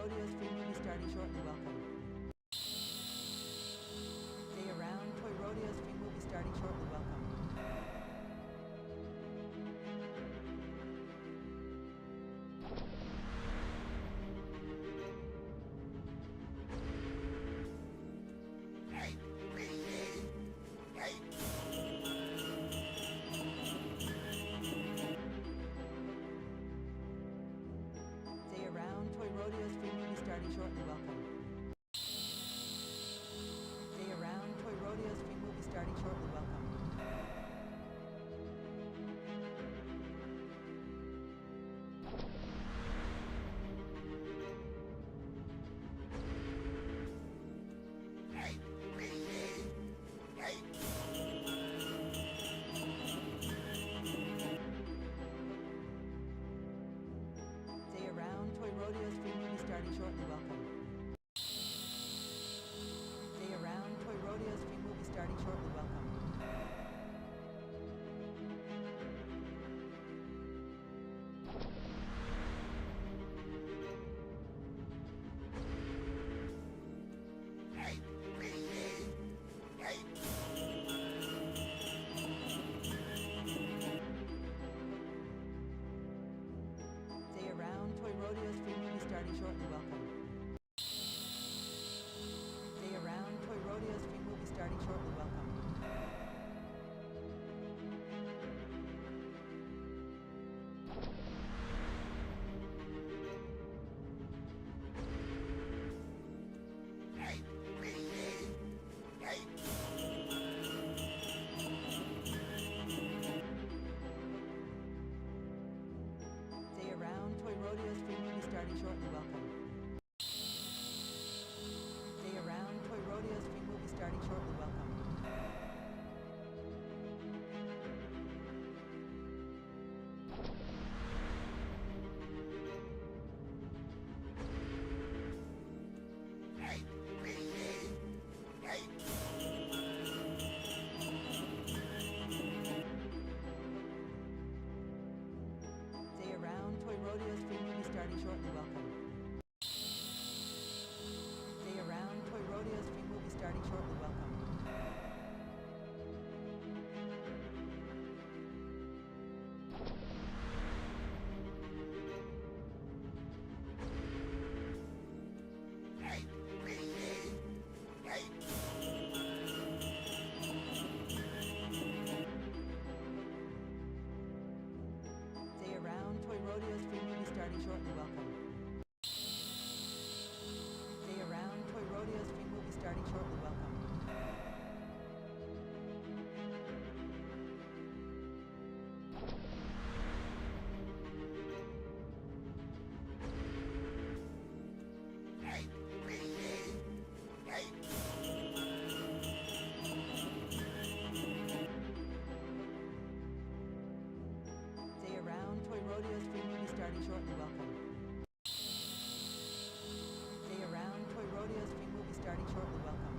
rodeo stream will be starting shortly. Welcome. Stay around. Toy rodeo stream will be starting shortly. Welcome. Stay around. Toy rodeo stream will be starting shortly. Welcome. Stay around. Toy rodeo stream will be starting shortly. Welcome. Stay around. Toy rodeo stream will be starting shortly. Welcome. Stay around. Toy rodeo stream will be starting shortly. Welcome. Stay around. Toy rodeo stream will be starting shortly. Welcome. Stay around. Toy rodeo stream will be starting shortly. Welcome. Stay around. Toy rodeo stream will be starting shortly. Welcome. Stay around. Toy rodeo stream will be starting shortly. Welcome. Stay around. Toy rodeo stream will be starting shortly. Welcome. Stay around. Toy rodeo stream will be starting shortly. Welcome. Stay around. Toy rodeo stream will be starting shortly. Welcome. Stay around. Toy rodeo stream will be starting shortly. Welcome. Stay around. Toy rodeo stream will be starting shortly. Welcome.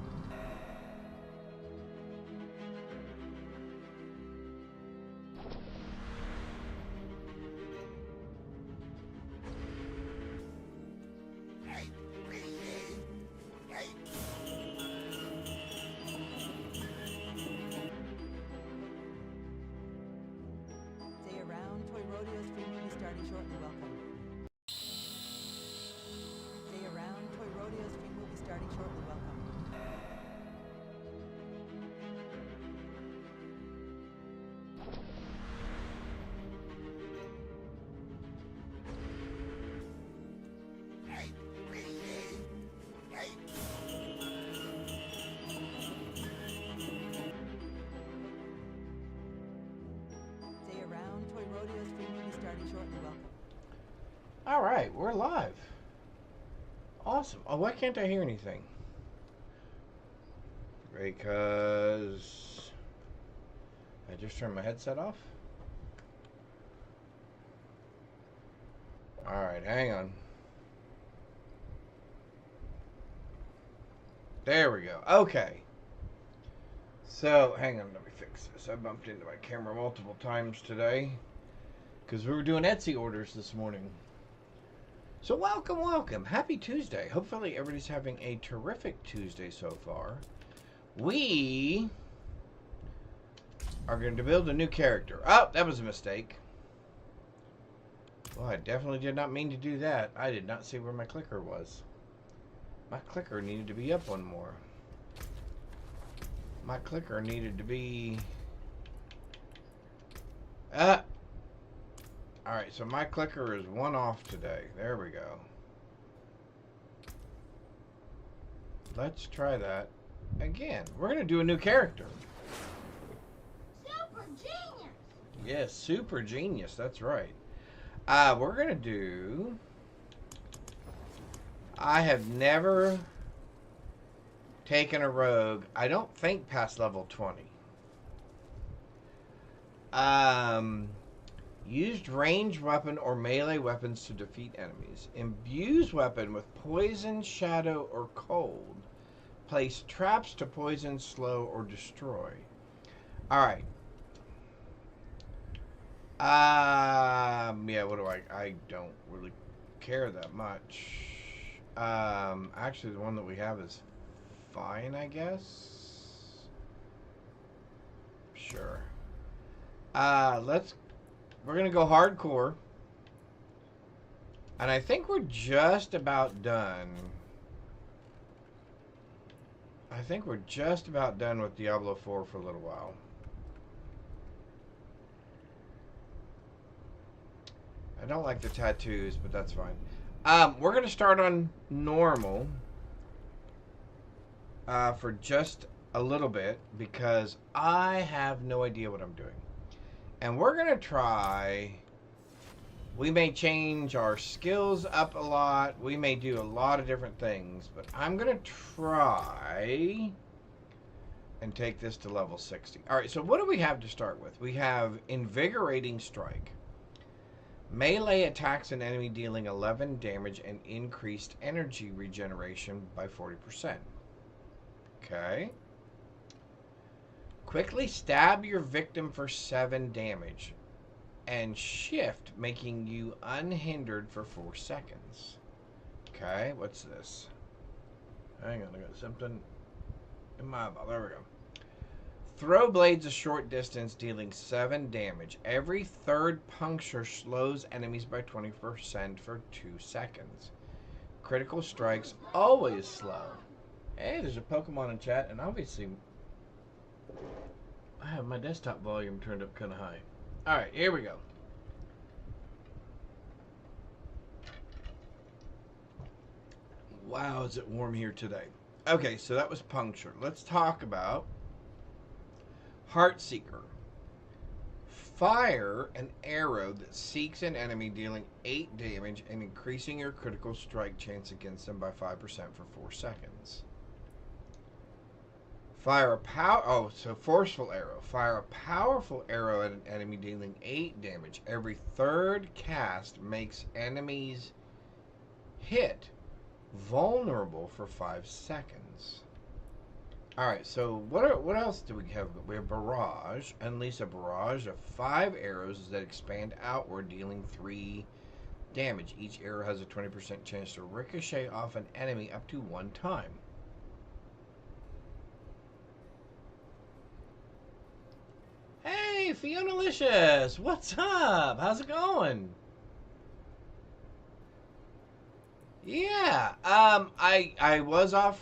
Stay around. Toy rodeo stream will be starting shortly. Welcome. Stay around. Toy rodeo stream will be starting shortly. Welcome. Stay around. Toy rodeo stream will be starting shortly. Welcome. Stay around. Toy rodeo stream will be starting shortly. Welcome. All right, we're live. Awesome. Oh, why can't I hear anything? Because I just turned my headset off. All right, hang on. There we go. Okay. So, hang on, let me fix this. I bumped into my camera multiple times today because we were doing Etsy orders this morning. So welcome, welcome. Happy Tuesday. Hopefully everybody's having a terrific Tuesday so far. We are going to build a new character. Oh, that was a mistake. Well, I definitely did not mean to do that. I did not see where my clicker was. My clicker needed to be up one more. My clicker needed to be... Alright, so my clicker is one off today. There we go. Let's try that again. We're going to do a new character. Super genius! Yes, super genius. That's right. We're going to do... I have never taken a rogue, I don't think, past level 20. Used ranged weapon or melee weapons to defeat enemies. Imbues weapon with poison, shadow, or cold. Place traps to poison, slow, or destroy. Alright. Yeah, what do I don't really care that much. Actually, the one that we have is fine, I guess. Sure. We're gonna go hardcore. And I think we're just about done. I think we're just about done with Diablo 4 for a little while. I don't like the tattoos, but that's fine. We're going to start on normal for just a little bit because I have no idea what I'm doing. And we're going to try... We may change our skills up a lot. We may do a lot of different things. But I'm going to try and take this to level 60. Alright, so what do we have to start with? We have Invigorating Strike. Melee attacks an enemy dealing 11 damage and increased energy regeneration by 40%. Okay. Quickly stab your victim for 7 damage. And shift, making you unhindered for 4 seconds. Okay, what's this? Hang on, I got something in my eyeball. There we go. Throw blades a short distance, dealing 7 damage. Every third puncture slows enemies by 20% for 2 seconds. Critical strikes always slow. Hey, there's a Pokemon in chat, and obviously I have my desktop volume turned up kind of high. Alright, here we go. Wow, is it warm here today. Okay, so that was puncture. Let's talk about Heartseeker. Fire an arrow that seeks an enemy, dealing 8 damage and increasing your critical strike chance against them by 5% for 4 seconds. Fire a forceful arrow. Fire a powerful arrow at an enemy, dealing 8 damage. Every third cast makes enemies hit vulnerable for 5 seconds. Alright, so what else do we have? We have Barrage. Unleash a barrage of 5 arrows that expand outward, dealing 3 damage. Each arrow has a 20% chance to ricochet off an enemy up to 1 time. Hey, Fionalicious! What's up? How's it going? Yeah, I was off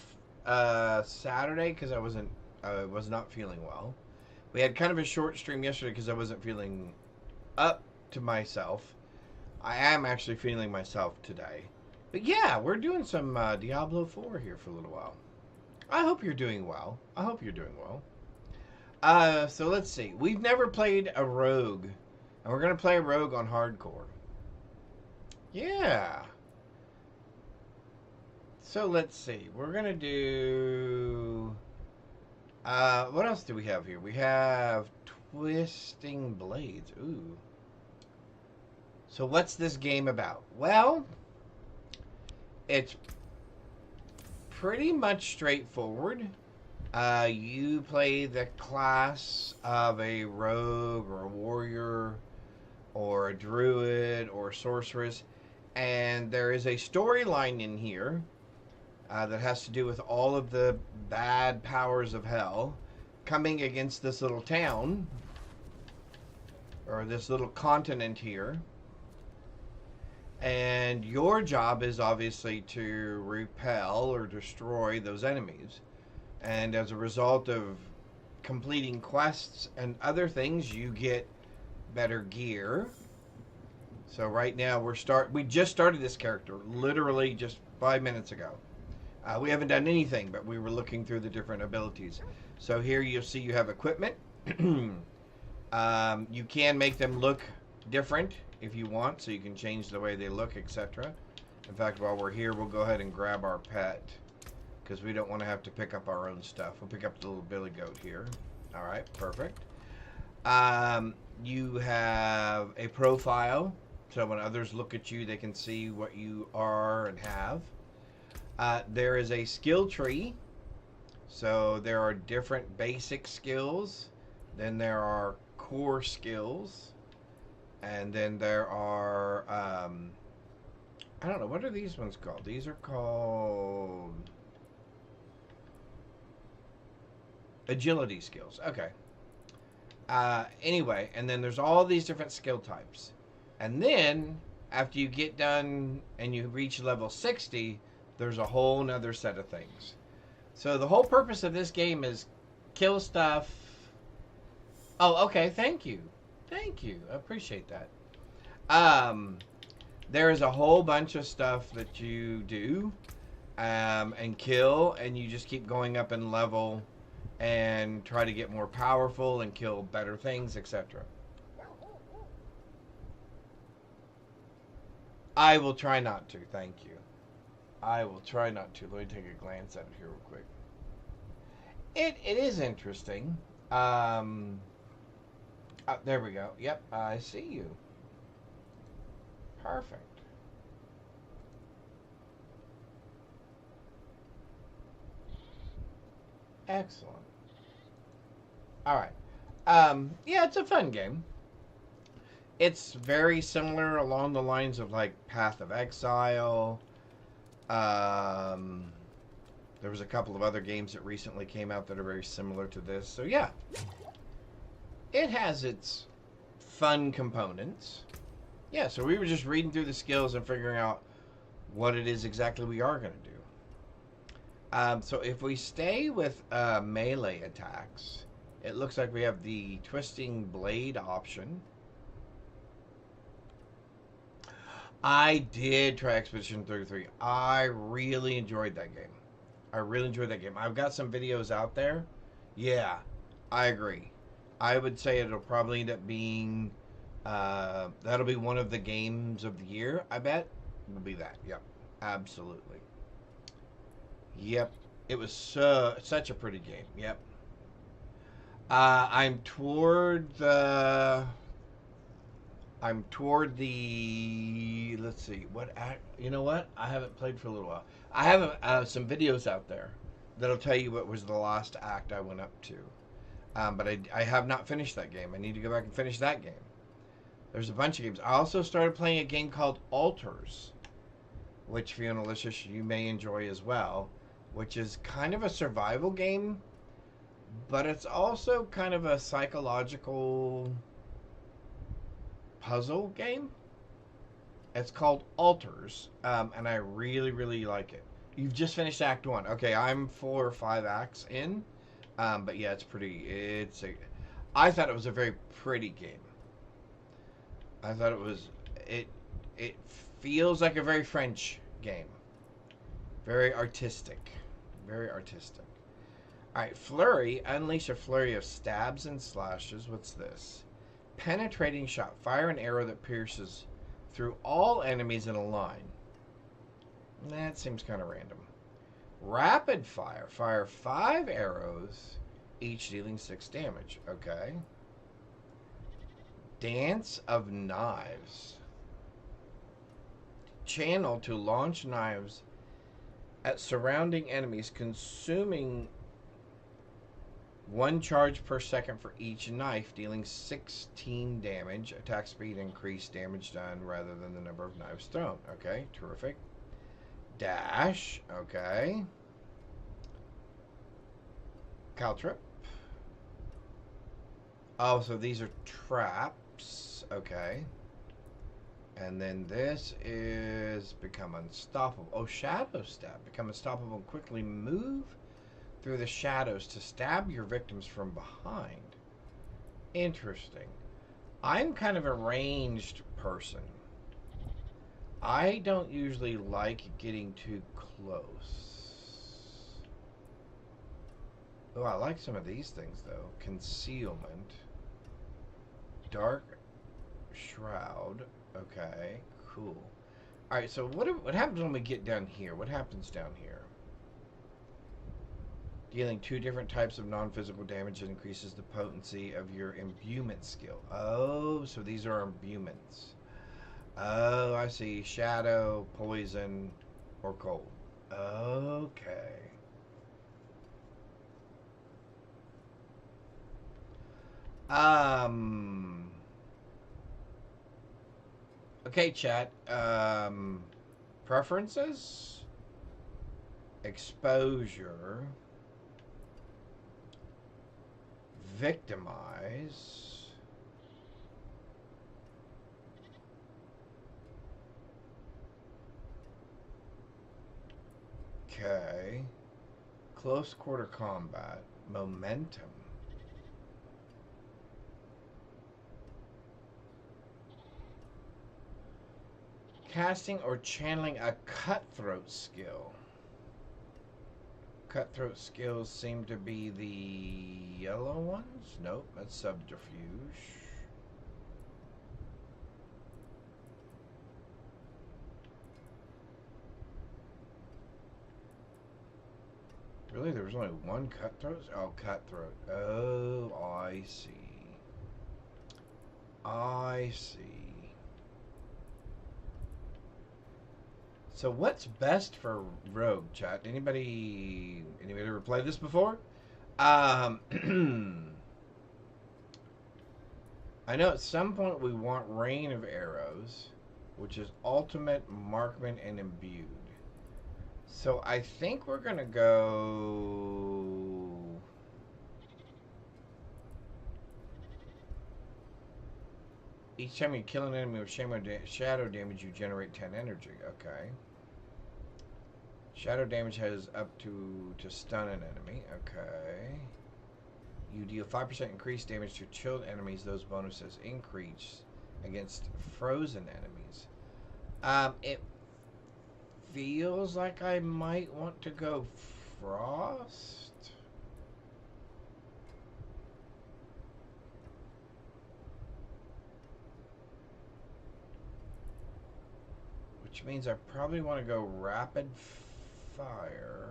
Saturday because I was not feeling well. We had kind of a short stream yesterday because I wasn't feeling up to myself. I am actually feeling myself today. But yeah, we're doing some Diablo 4 here for a little while. I hope you're doing well. I hope you're doing well. So let's see. We've never played a rogue, and we're going to play a rogue on hardcore. Yeah. So let's see. We're going to do... what else do we have here? We have Twisting Blades. Ooh. So what's this game about? Well, it's pretty much straightforward. You play the class of a rogue or a warrior or a druid or a sorceress, And there is a storyline in here that has to do with all of the bad powers of hell coming against this little town, or this little continent here. And your job is obviously to repel or destroy those enemies. And as a result of completing quests and other things, you get better gear. So right now we just started this character literally just 5 minutes ago. We haven't done anything, but we were looking through the different abilities. So here you'll see you have equipment. You can make them look different if you want, so you can change the way they look, etc. In fact, while we're here, we'll go ahead and grab our pet, because we don't want to have to pick up our own stuff. We'll pick up the little billy goat here. All right, perfect. You have a profile, so when others look at you, they can see what you are and have. There is a skill tree, so there are different basic skills, then there are core skills, and then there are, I don't know, what are these ones called? These are called agility skills. Okay. Anyway, and then there's all these different skill types. And then, after you get done and you reach level 60, there's a whole nother set of things. So the whole purpose of this game is kill stuff. Oh, okay, thank you. Thank you. I appreciate that. There is a whole bunch of stuff that you do and kill, and you just keep going up in level and try to get more powerful and kill better things, etc. I will try not to, thank you. I will try not to. Let me take a glance at it here real quick. It is interesting. There we go. Yep, I see you. Perfect. Excellent. All right. Yeah, it's a fun game. It's very similar along the lines of like Path of Exile. There was a couple of other games that recently came out that are very similar to this. So yeah, it has its fun components. Yeah, so we were just reading through the skills and figuring out what it is exactly we are going to do. So if we stay with melee attacks, it looks like we have the Twisting Blade option. I did try Expedition 33. I really enjoyed that game. I've got some videos out there. Yeah, I agree. I would say it'll probably end up being, that'll be one of the games of the year, I bet. Will be that. Yep, absolutely. Yep, it was such a pretty game. Yep. I'm toward the, let's see, what act, you know what? I haven't played for a little while. I have some videos out there that'll tell you what was the last act I went up to. But I have not finished that game. I need to go back and finish that game. There's a bunch of games. I also started playing a game called Altars, which, Fiona Licious, you may enjoy as well, which is kind of a survival game, but it's also kind of a psychological puzzle game. It's called Altars, and I really, really like it. You've just finished Act 1. Okay, I'm 4 or 5 acts in, but yeah, I thought it was a very pretty game. I thought it feels like a very French game. Very artistic. Very artistic. Alright, Flurry. Unleash a flurry of stabs and slashes. What's this? Penetrating shot. Fire an arrow that pierces through all enemies in a line. That seems kind of random. Rapid fire. Fire 5 arrows, each dealing 6 damage. Okay. Dance of Knives. Channel to launch knives at surrounding enemies, consuming 1 charge per second for each knife, dealing 16 damage. Attack speed increased damage done rather than the number of knives thrown. Okay, terrific. Dash. Okay. Caltrip. Oh, so these are traps. Okay. And then this is become unstoppable. Oh, shadow stab. Become unstoppable and quickly move through the shadows to stab your victims from behind. Interesting. I'm kind of a ranged person. I don't usually like getting too close. Oh, I like some of these things, though. Concealment. Dark Shroud. Okay, cool. Alright, so what happens when we get down here? What happens down here? Dealing 2 different types of non-physical damage increases the potency of your imbuement skill. Oh, so these are imbuments. Oh, I see. Shadow, poison, or cold. Okay. Okay, chat. Preferences? Exposure. Victimize. Okay. Close quarter combat. Momentum. Casting or channeling a cutthroat skill. Cutthroat skills seem to be the yellow ones? Nope, that's subterfuge. Really? There was only one cutthroat? Oh, cutthroat. Oh, I see. I see. So what's best for rogue, chat? Anybody ever played this before? I know at some point we want Rain of Arrows, which is ultimate, markman, and imbued. So I think we're gonna go. Each time you kill an enemy with shadow damage, you generate 10 energy. Okay. Shadow damage has up to stun an enemy. Okay. You deal 5% increased damage to chilled enemies. Those bonuses increase against frozen enemies. It feels like I might want to go Frost. Which means I probably want to go Rapid Fire.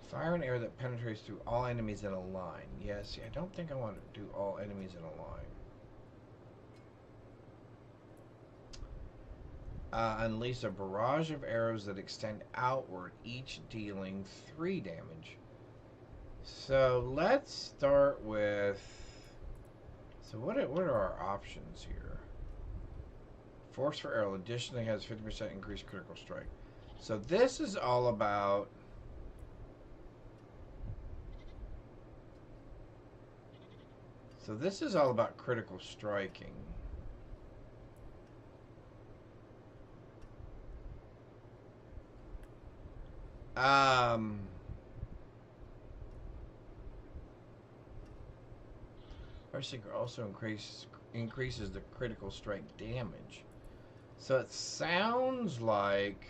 Fire and air that penetrates through all enemies in a line. Yes, see, I don't think I want to do all enemies in a line. Unleash a barrage of arrows that extend outward, each dealing 3 damage. So let's start with. So what are our options here? Force for arrow additionally has 50% increased critical strike. So this is all about. So this is all about critical striking. Earthseeker also increases the critical strike damage. So it sounds like.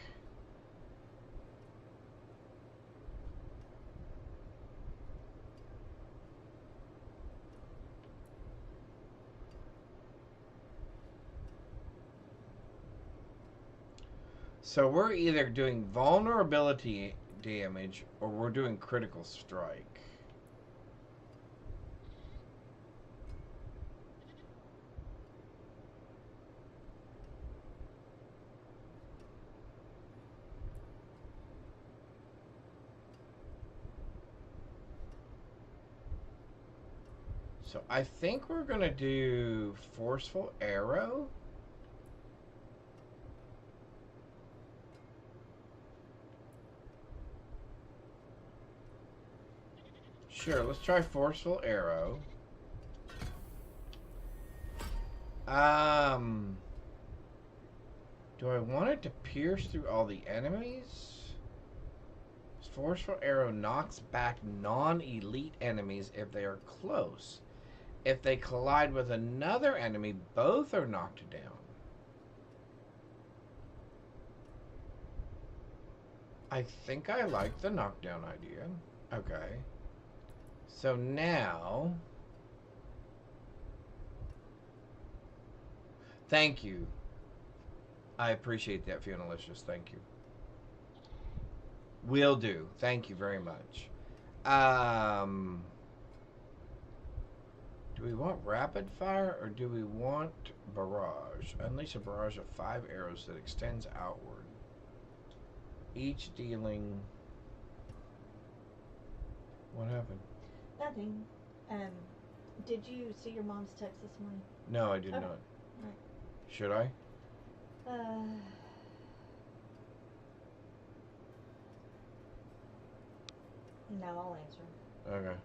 So we're either doing vulnerability damage or we're doing critical strike. So I think we're going to do Forceful Arrow. Sure, let's try Forceful Arrow. Do I want it to pierce through all the enemies? Forceful Arrow knocks back non-elite enemies if they are close. If they collide with another enemy, both are knocked down. I think I like the knockdown idea. Okay. So now... Thank you. I appreciate that, Fionalicious. Thank you. Will do. Thank you very much. Do we want rapid fire or do we want barrage? Unleash a barrage of 5 arrows that extends outward. Each dealing... What happened? Nothing. Did you see your mom's text this morning? No, I did not. Right. Should I? No, I'll answer. Okay.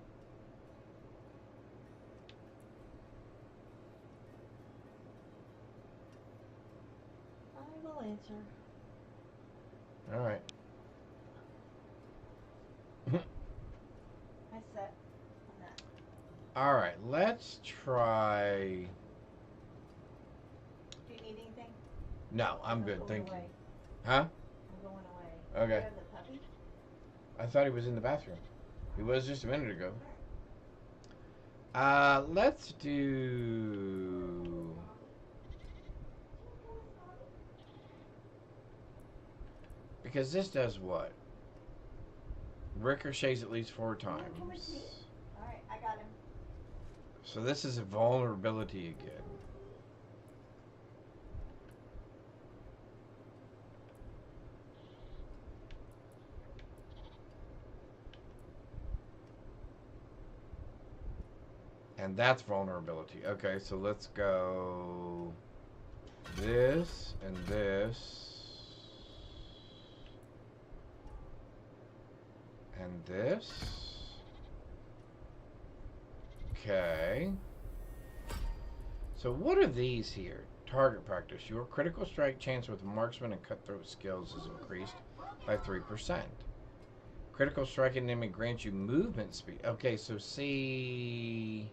I will answer. All right. I set on that. All right, let's try... Do you need anything? No, I'm good, going thank you. away. Huh? I'm going away. Okay. Do you have the puppy? I thought he was in the bathroom. He was just a minute ago. Let's do... Because this does what? Ricochets at least 4 times. Alright, I got him. So this is a vulnerability again. And that's vulnerability. Okay, so let's go this and this. And this. Okay. So what are these here? Target practice. Your critical strike chance with marksman and cutthroat skills is increased by 3%. Critical strike enemy grants you movement speed. Okay, so see...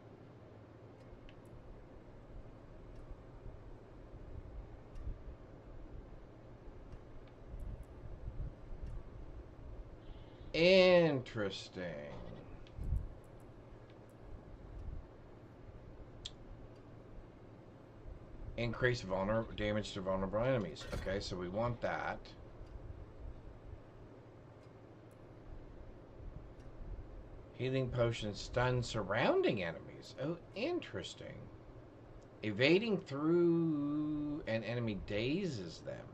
Interesting. Increase damage to vulnerable enemies. Okay, so we want that. Healing potion stun surrounding enemies. Oh, interesting. Evading through an enemy dazes them.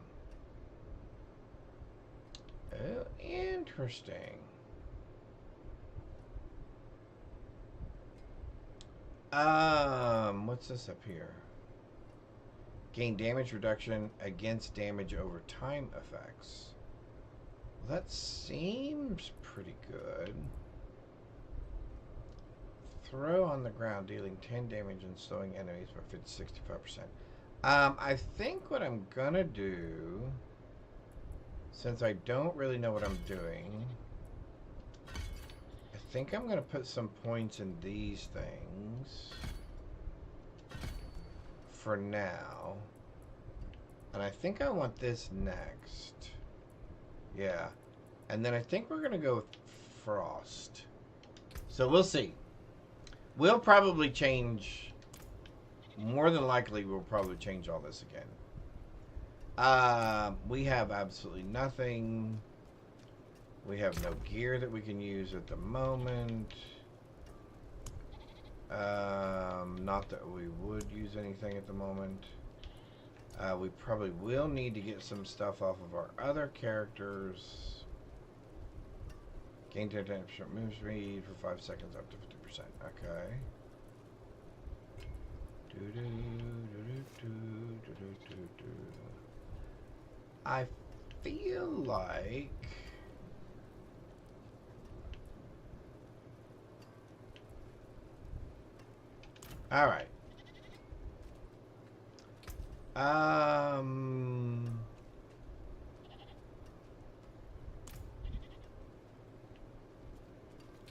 Oh, interesting. What's this up here? Gain damage reduction against damage over time effects. Well, that seems pretty good. Throw on the ground, dealing 10 damage and slowing enemies by 65%. I think what I'm gonna do, since I don't really know what I'm doing, I think I'm gonna put some points in these things for now. And I think I want this next. Yeah. And then I think we're gonna go with frost. So we'll see. We'll probably change, more than likely we'll probably change all this again. We have absolutely nothing. We have no gear that we can use at the moment. Not that we would use anything at the moment. We probably will need to get some stuff off of our other characters. Gain 10% move speed for 5 seconds up to 50%. Okay. I feel like all right.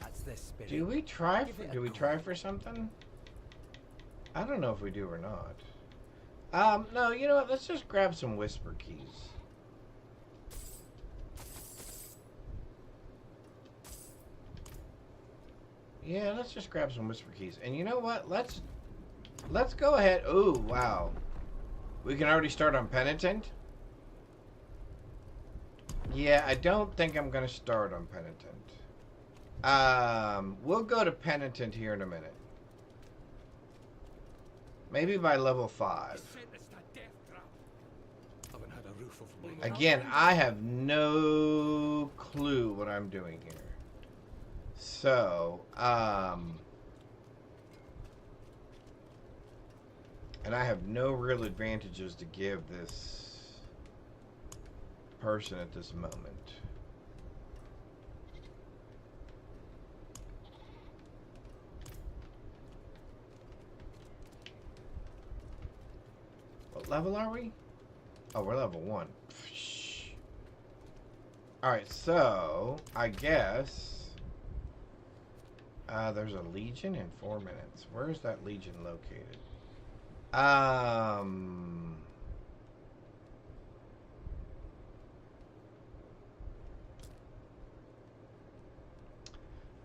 That's the spirit. Do we try Give for it a do we go. try for something? I don't know if we do or not. No, you know what? Let's just grab some whisper keys. Yeah, let's just grab some whisper keys. And you know what? Let's go ahead. Oh, wow. We can already start on Penitent? Yeah, I don't think I'm going to start on Penitent. We'll go to Penitent here in a minute. Maybe by level 5. Again, I have no clue what I'm doing here. So, and I have no real advantages to give this person at this moment. What level are we? Oh, we're level 1. Alright, so, I guess there's a Legion in 4 minutes. Where is that Legion located?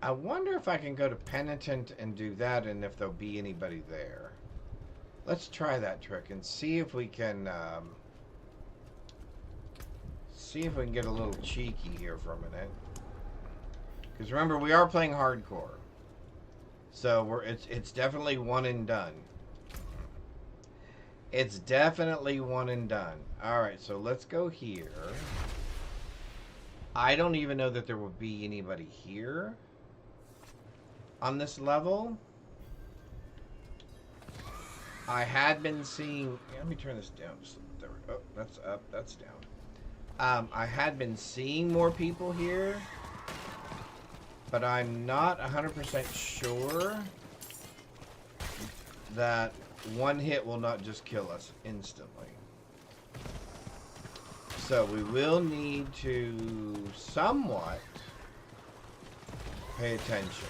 I wonder if I can go to Penitent and do that and if there'll be anybody there. Let's try that trick and see if we can get a little cheeky here for a minute. Because remember, we are playing hardcore. So it's definitely one and done. It's definitely one and done. Alright, so let's go here. I don't even know that there will be anybody here on this level. I had been seeing... Let me turn this down. There we go. Oh, that's up. That's down. I had been seeing more people here, but I'm not 100% sure that one hit will not just kill us instantly. So we will need to somewhat pay attention.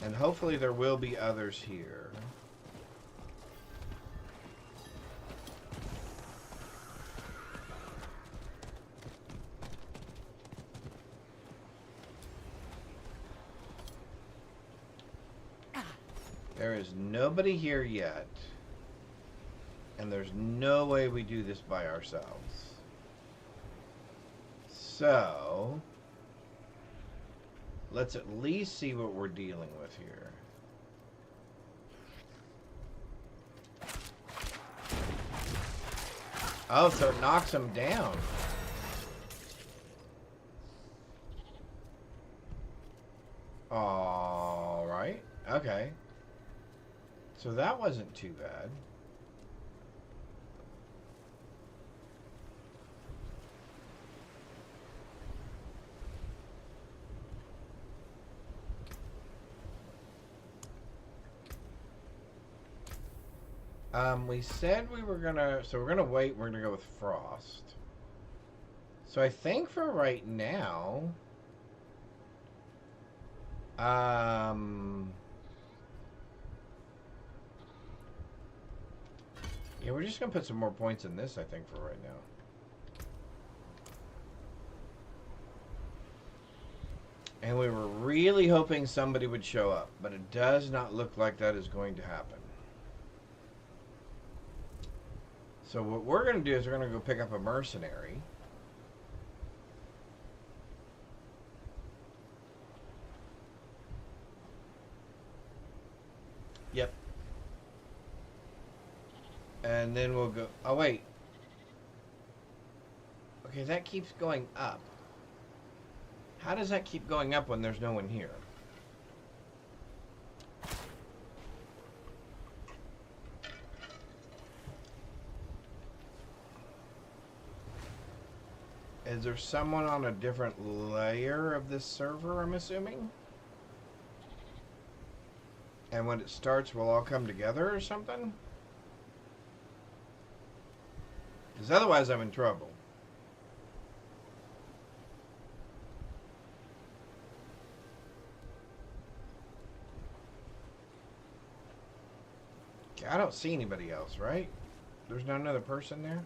And hopefully there will be others here. There is nobody here yet. And there's no way we do this by ourselves. So, let's at least see what we're dealing with here. Oh, so it knocks them down. All right. Okay. So that wasn't too bad. We said we were gonna, so we're gonna wait, we're gonna go with Frost. So I think for right now, yeah, we're just gonna put some more points in this, I think, for right now. And we were really hoping somebody would show up, but it does not look like that is going to happen. So what we're going to do is we're going to go pick up a mercenary. Yep. And then we'll go... Oh, wait. Okay, that keeps going up. How does that keep going up when there's no one here? Is there someone on a different layer of this server, I'm assuming? And when it starts, we'll all come together or something? Because otherwise I'm in trouble. I don't see anybody else, right? There's not another person there?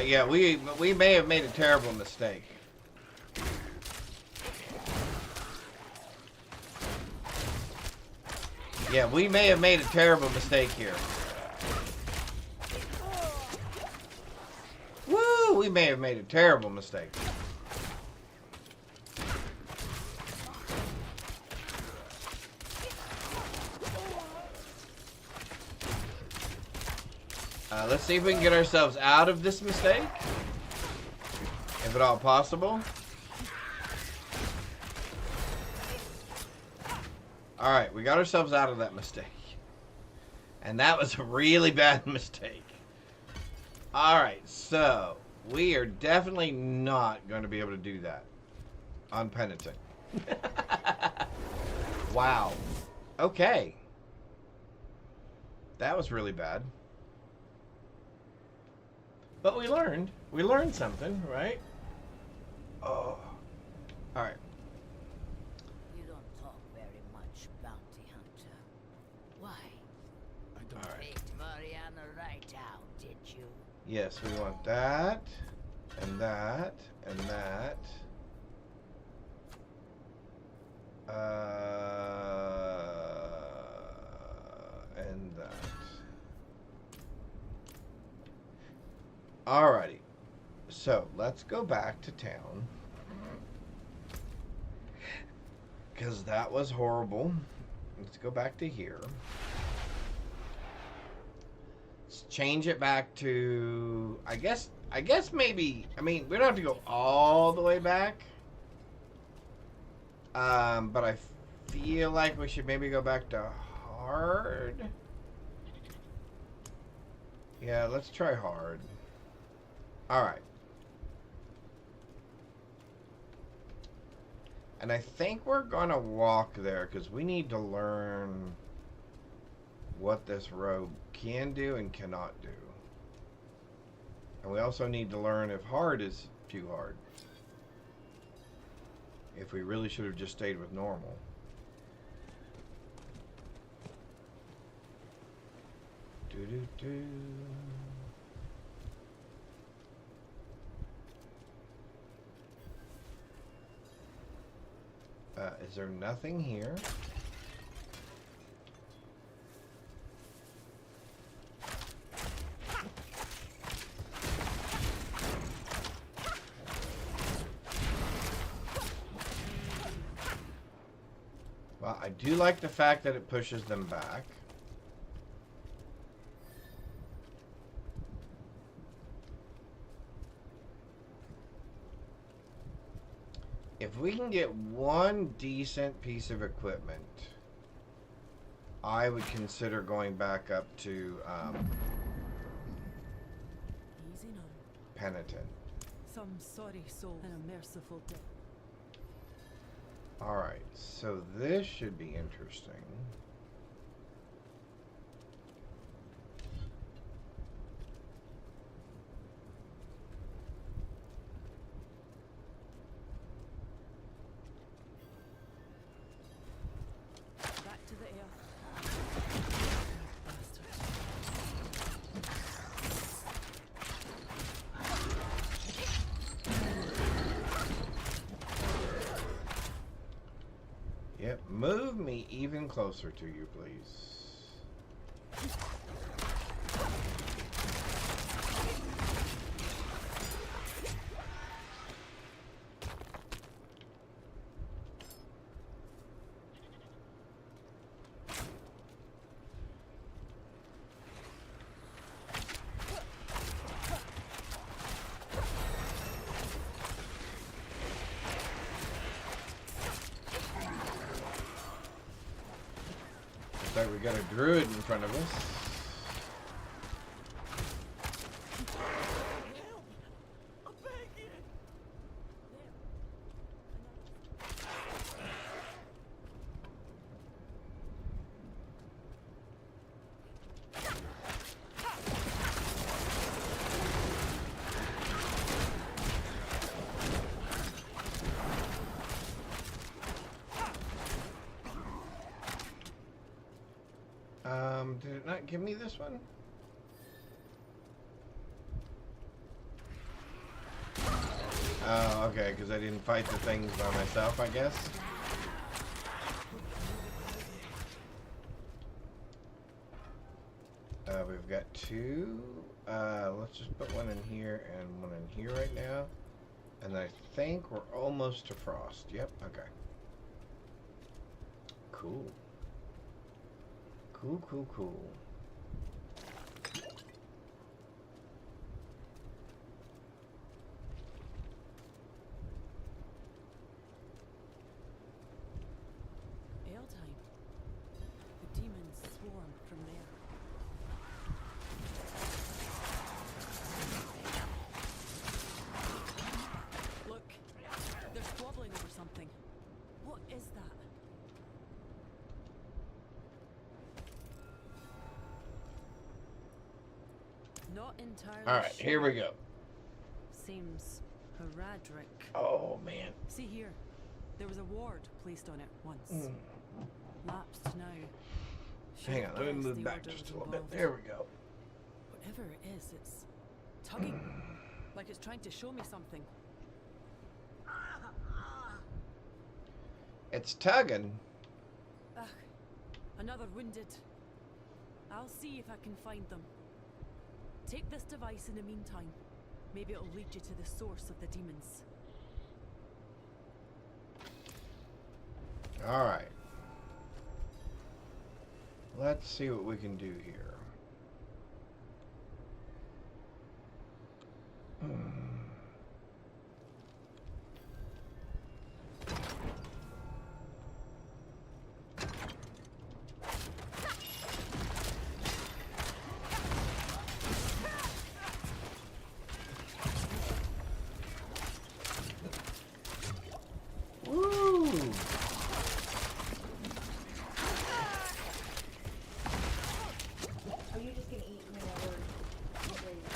Yeah, we may have made a terrible mistake. Yeah, we may have made a terrible mistake here. Woo! We may have made a terrible mistake. Let's see if we can get ourselves out of this mistake. If at all possible. Alright, we got ourselves out of that mistake. And that was a really bad mistake. Alright, so we are definitely not going to be able to do that. Unpenitent. Wow. Okay. That was really bad. But we learned. We learned something, right? Oh. Alright. You don't talk very much, bounty hunter. Why? I don't. All right. Faked Mariana right out, did you? Yes, we want that, and that, and that. And that. Alrighty. So, let's go back to town. Because that was horrible. Let's go back to here. Let's change it back to... I guess maybe... I mean, we don't have to go all the way back. But I feel like we should maybe go back to hard. Yeah, let's try hard. Alright. And I think we're going to walk there because we need to learn what this rogue can do and cannot do. And we also need to learn if hard is too hard. If we really should have just stayed with normal. Do-do-do. Is there nothing here? Well, I do like the fact that it pushes them back. If we can get one decent piece of equipment, I would consider going back up to Easy now. Penitent. Some sorry soul and a merciful death. Alright, so this should be interesting. Back to the earth. Bastard. Yep, move me even closer to you, please. Alright, we got a druid in front of us. Did it not give me this one? Oh, okay, because I didn't fight the things by myself, I guess. We've got two. Let's just put one in here and one in here right now. And I think we're almost to frost. Yep, okay. Cool. Cool, cool, cool. Airtime. The demons swarm from there. Look, they're squabbling over something. What is that? Not entirely Alright, sure. here we go. Seems heraldic. Oh, man. See here. There was a ward placed on it once. Lapsed now. Hang on, let me Guess move the back order just was a little bit. involved. There we go. Whatever it is, it's tugging. Like it's trying to show me something. It's tugging. Ugh, another wounded. I'll see if I can find them. Take this device in the meantime. Maybe it'll lead you to the source of the demons. Alright. Let's see what we can do here. Woo! Are you just gonna eat whenever?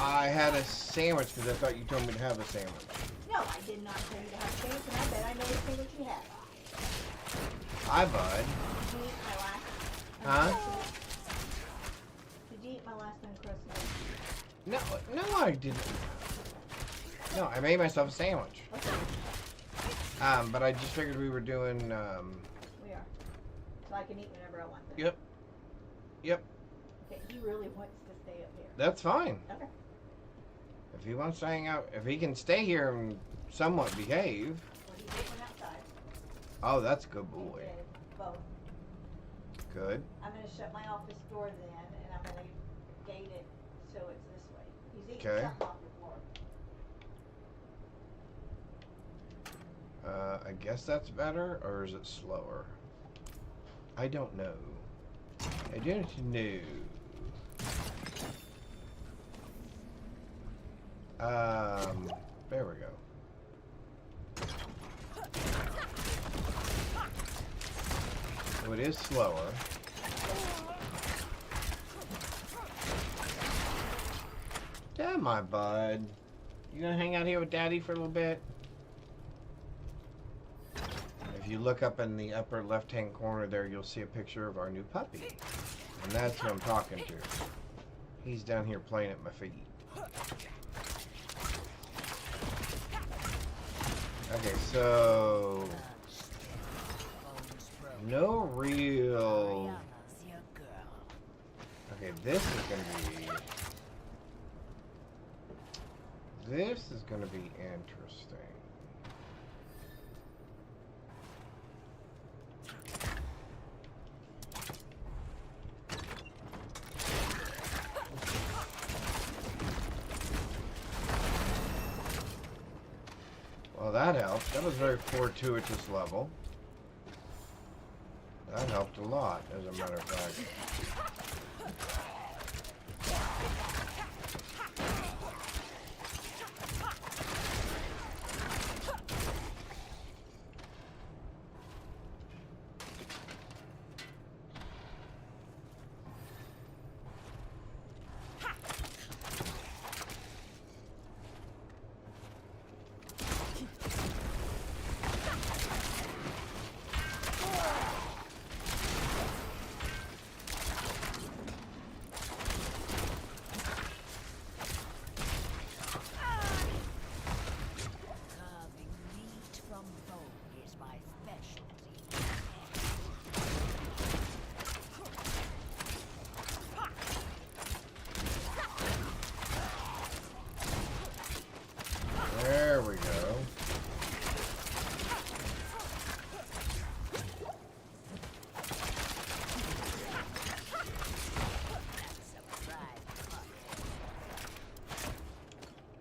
I had a sandwich because I thought you told me to have a sandwich. No, I did not tell you to have sandwich, and I bet I know the sandwich you had. Hi, bud. Did you eat my last? Huh? Did you eat my last uncrusted? No, I didn't. No, I made myself a sandwich. Okay, But I just figured we were doing, we are. So I can eat whenever I want. Then. Yep. Yep. Okay, he really wants to stay up here. That's fine. Okay. If he wants to hang out, if he can stay here and somewhat behave. Well, he's going outside. Oh, that's a good boy. Okay, both. Good. I'm gonna shut my office door then, and I'm gonna gate it so it's this way. He's eating Okay. something off the floor. I guess that's better, or is it slower? I don't know. I don't know. There we go. So it is slower. Yeah, my bud. You gonna hang out here with Daddy for a little bit? If you look up in the upper left-hand corner there, you'll see a picture of our new puppy. And that's who I'm talking to. He's down here playing at my feet. Okay, so... no real... Ariana's your girl. Okay, this is gonna be... this is gonna be interesting. Well, that helped. That was a very fortuitous level. That helped a lot, as a matter of fact. Carving meat from bone is my specialty. There we go.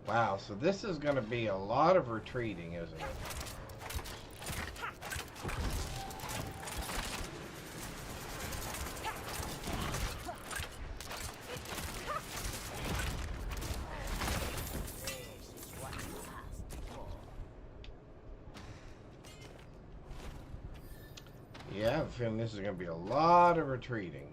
Wow, so this is going to be a lot of retreating, isn't it? This is what you asked for. Yeah, I have a feeling this is going to be a lot of retreating.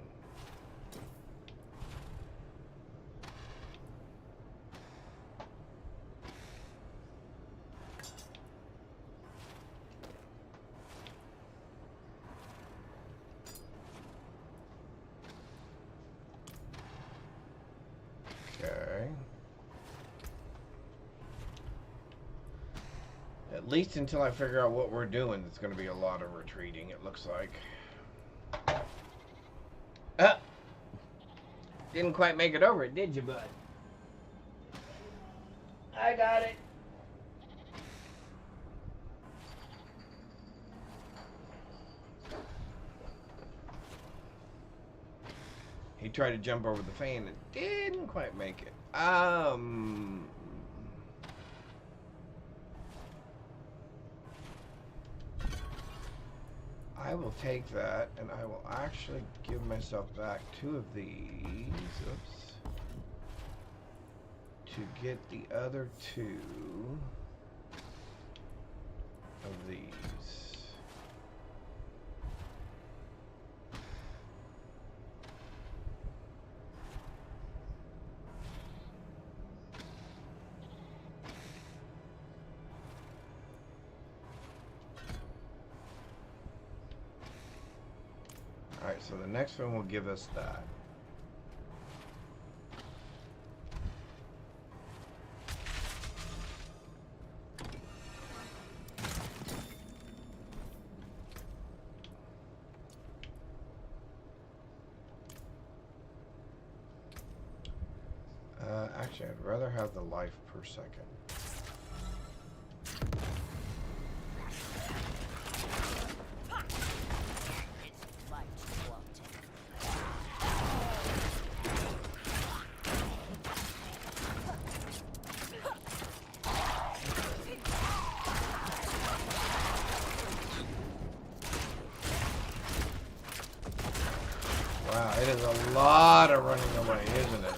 Okay. At least until I figure out what we're doing, it's going to be a lot of retreating, it looks like. Didn't quite make it over it, did you, bud? I got it. He tried to jump over the fan and didn't quite make it. I will take that and I will actually give myself back 2 of these. Oops. To get the other 2 of these. Alright, so the next one will give us that. Actually, I'd rather have the life per second. Wow, it is a lot of running away, isn't it?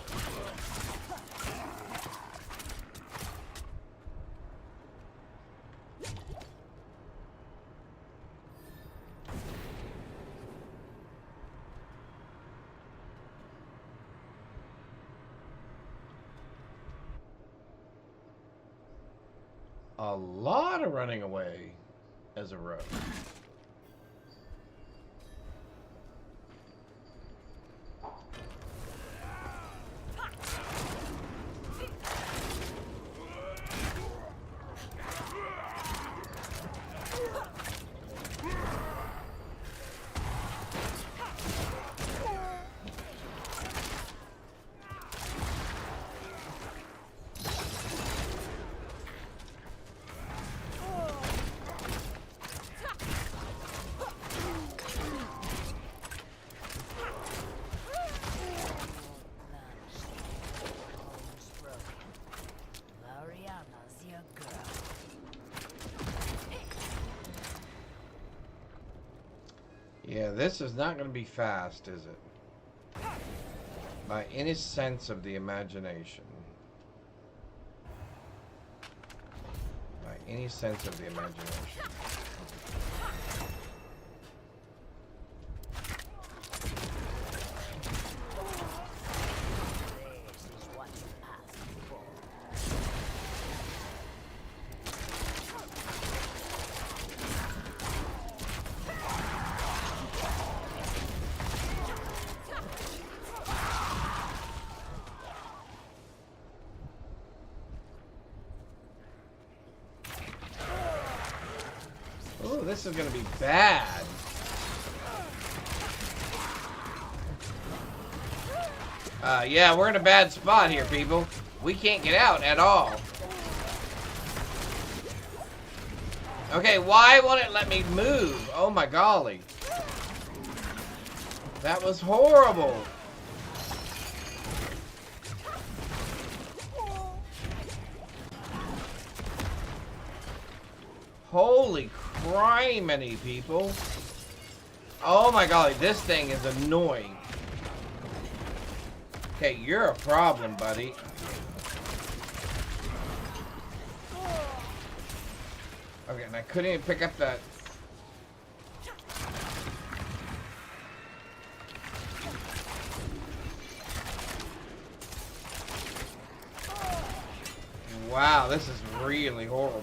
A lot of running away as a rogue. Yeah, this is not going to be fast, is it? By any sense of the imagination. By any sense of the imagination. This is what you asked for. Oh, this is going to be bad. Yeah, we're in a bad spot here, people. We can't get out at all. Okay, why won't it let me move? Oh my golly. That was horrible. Holy criminy, people. Oh my golly, this thing is annoying. Okay, you're a problem, buddy. Okay, and I couldn't even pick up that. Wow, this is really horrible.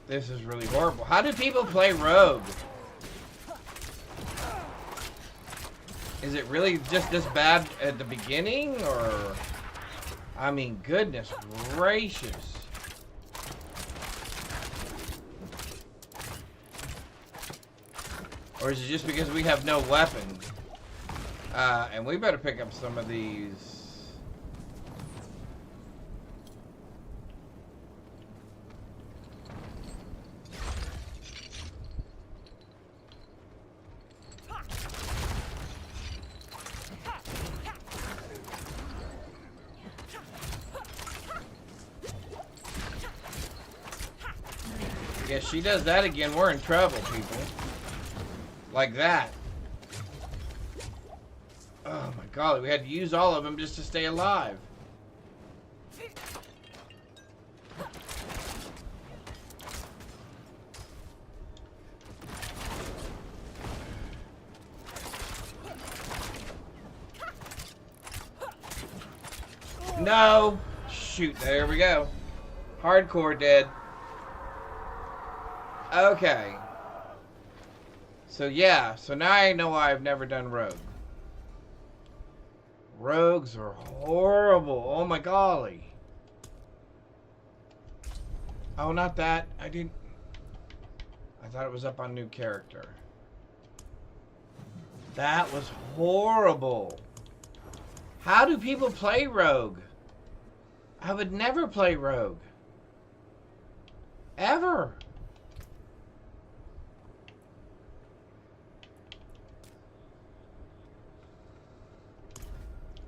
This is really horrible. How do people play Rogue? Is it really just this bad at the beginning, or... I mean, goodness gracious. Or is it just because we have no weapons? And we better pick up some of these... Yeah, she does that again, we're in trouble, people. Like that. Oh my golly, we had to use all of them just to stay alive. No! Shoot, there we go. Hardcore dead. Okay. So yeah, so now I know why I've never done Rogue. Rogues are horrible. Oh my golly. Oh, not that. I thought it was up on new character. That was horrible. How do people play Rogue? I would never play Rogue. Ever.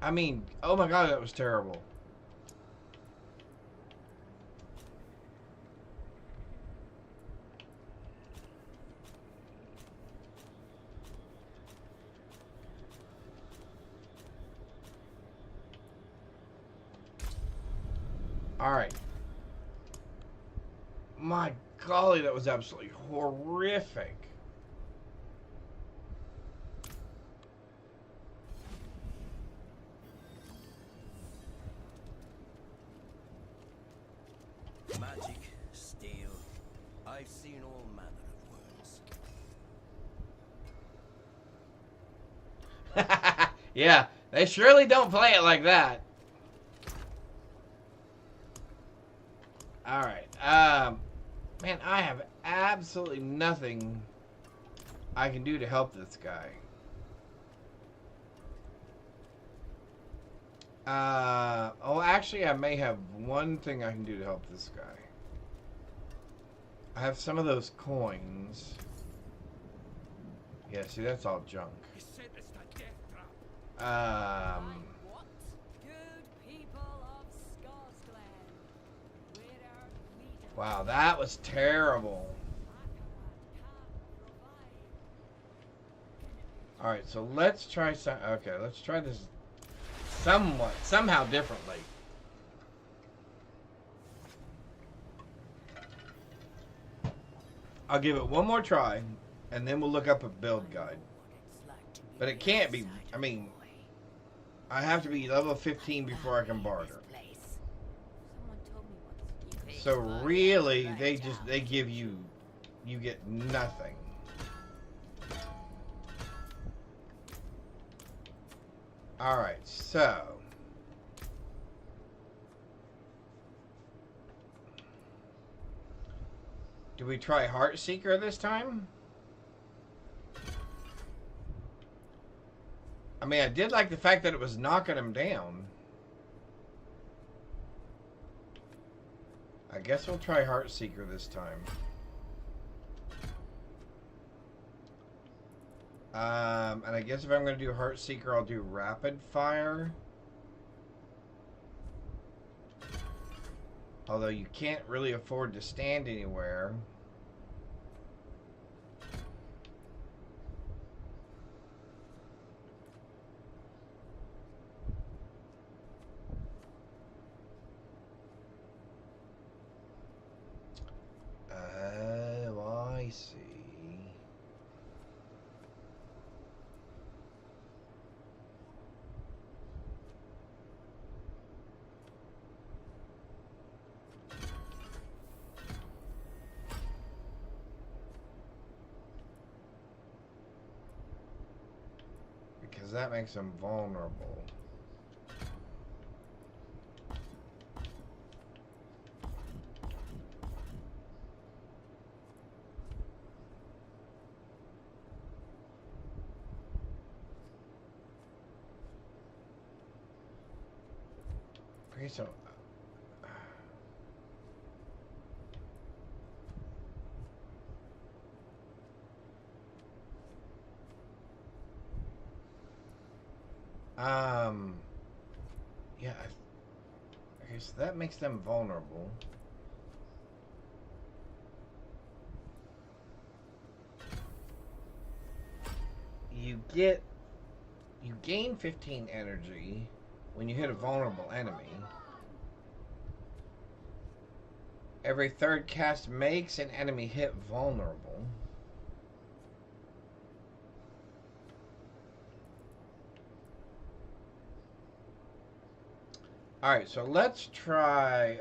I mean, oh my god, that was terrible. Alright. My golly, that was absolutely horrific. Magic, steel, I've seen all manner of worms. Yeah, they surely don't play it like that. Alright, man, I have absolutely nothing I can do to help this guy. Oh, actually, I may have one thing I can do to help this guy. I have some of those coins. Yeah, see, that's all junk. What? Good people of Scotland. Where are leaders? Wow, that was terrible. Alright, so let's try some. Okay, let's try this somehow differently. I'll give it one more try, and then we'll look up a build guide. But it can't be. I mean, I have to be level 15 before I can barter. So really, they give you get nothing. All right, so do we try Heartseeker this time? I mean, I did like the fact that it was knocking him down. I guess we'll try Heartseeker this time. And I guess if I'm going to do Heartseeker, I'll do Rapid Fire. Although you can't really afford to stand anywhere. Oh, I see. Because that makes them vulnerable. Okay, so yeah, okay, so that makes them vulnerable. You gain 15 energy when you hit a vulnerable enemy. Every third cast makes an enemy hit vulnerable. Alright, so let's try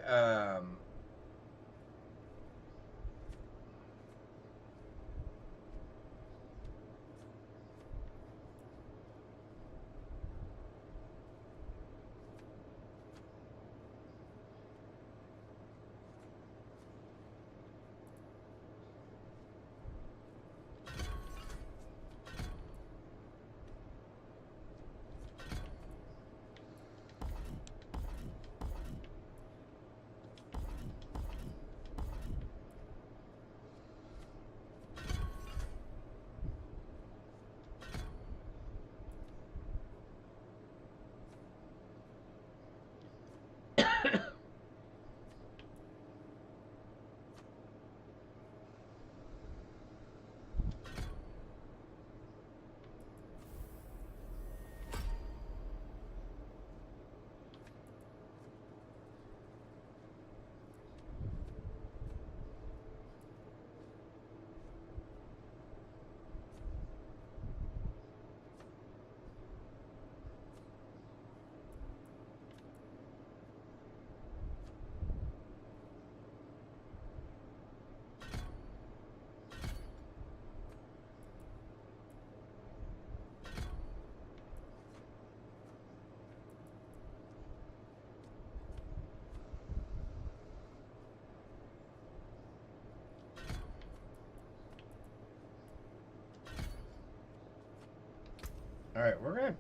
Alright, we're gonna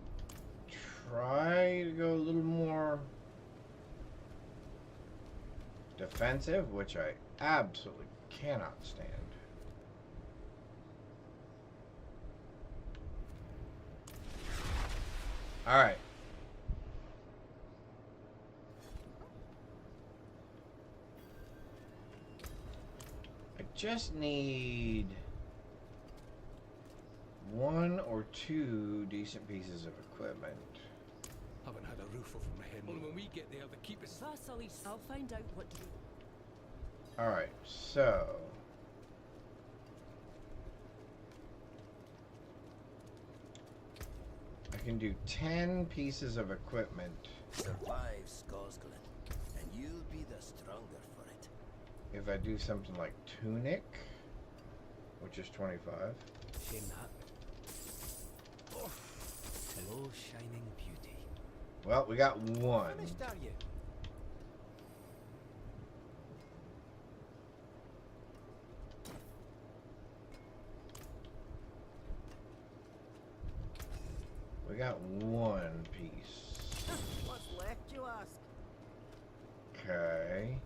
try to go a little more defensive, which I absolutely cannot stand. Alright. I just need 1 or 2 decent pieces of equipment. Haven't had a roof over my head. Only when we get there, the keep is. Vasilis, I'll find out what. Alright, so. I can do 10 pieces of equipment. Survive, Skosglen, and you'll be the stronger for it. If I do something like tunic, which is 25. Shame that. Oh, hello, shining beauty. Well, we got 1. Finished, are you? We got 1 piece. What's left, you ask? Okay.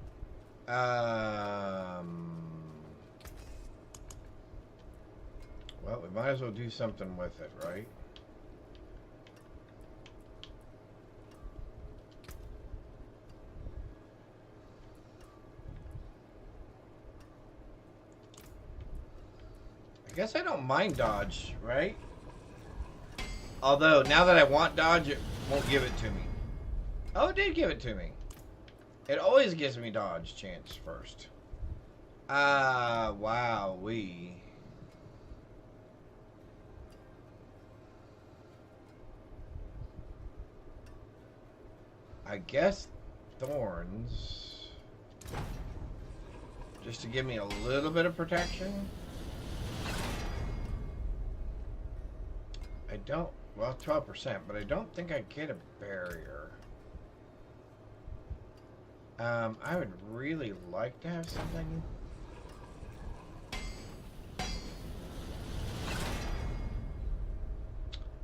Well, we might as well do something with it, right? I guess I don't mind dodge, right? Although, now that I want dodge, it won't give it to me. Oh, it did give it to me. It always gives me dodge chance first. Wow, I guess thorns. Just to give me a little bit of protection. I don't, well, 12%, but I don't think I get a barrier. I would really like to have something.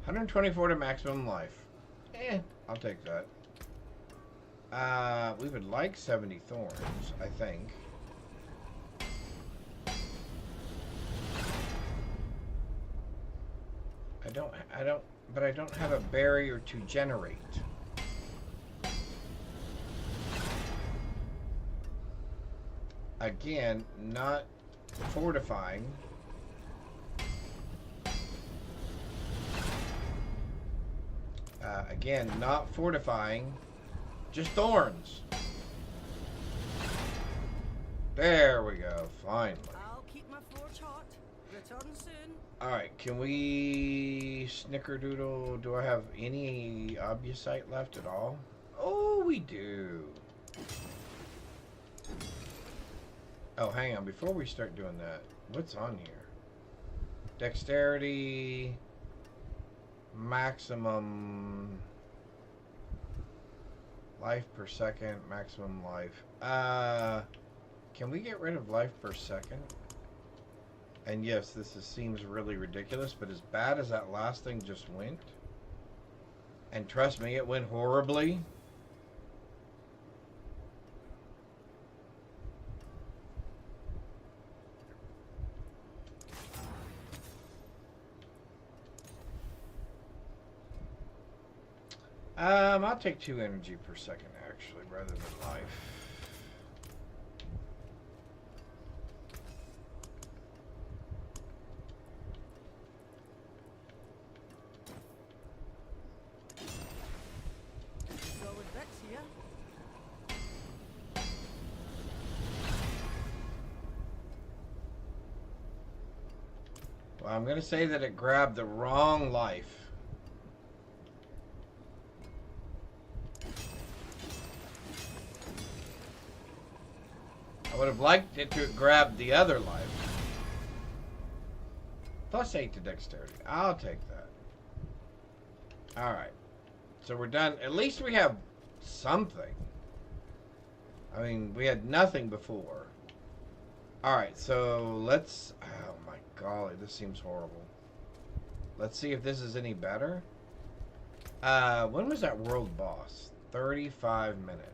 $124 to maximum life. I'll take that. We would like 70 thorns, I think. But I don't have a barrier to generate. Again, not fortifying. Again, not fortifying. Just thorns. There we go, finally. I'll keep my forge hot. Return soon. Alright, can we snickerdoodle? Do I have any obusite left at all? Oh, we do. Oh, hang on. Before we start doing that, what's on here? Dexterity, maximum life per second, maximum life. Can we get rid of life per second? And yes, seems really ridiculous, but as bad as that last thing just went, and trust me, it went horribly. I'll take 2 energy per second, actually, rather than life. Solid bits here. Well, I'm going to say that it grabbed the wrong life. I would have liked it to have grabbed the other life. Plus 8 to dexterity. I'll take that. Alright. So we're done. At least we have something. I mean, we had nothing before. Alright, so let's... Oh my golly, this seems horrible. Let's see if this is any better. When was that world boss? 35 minutes.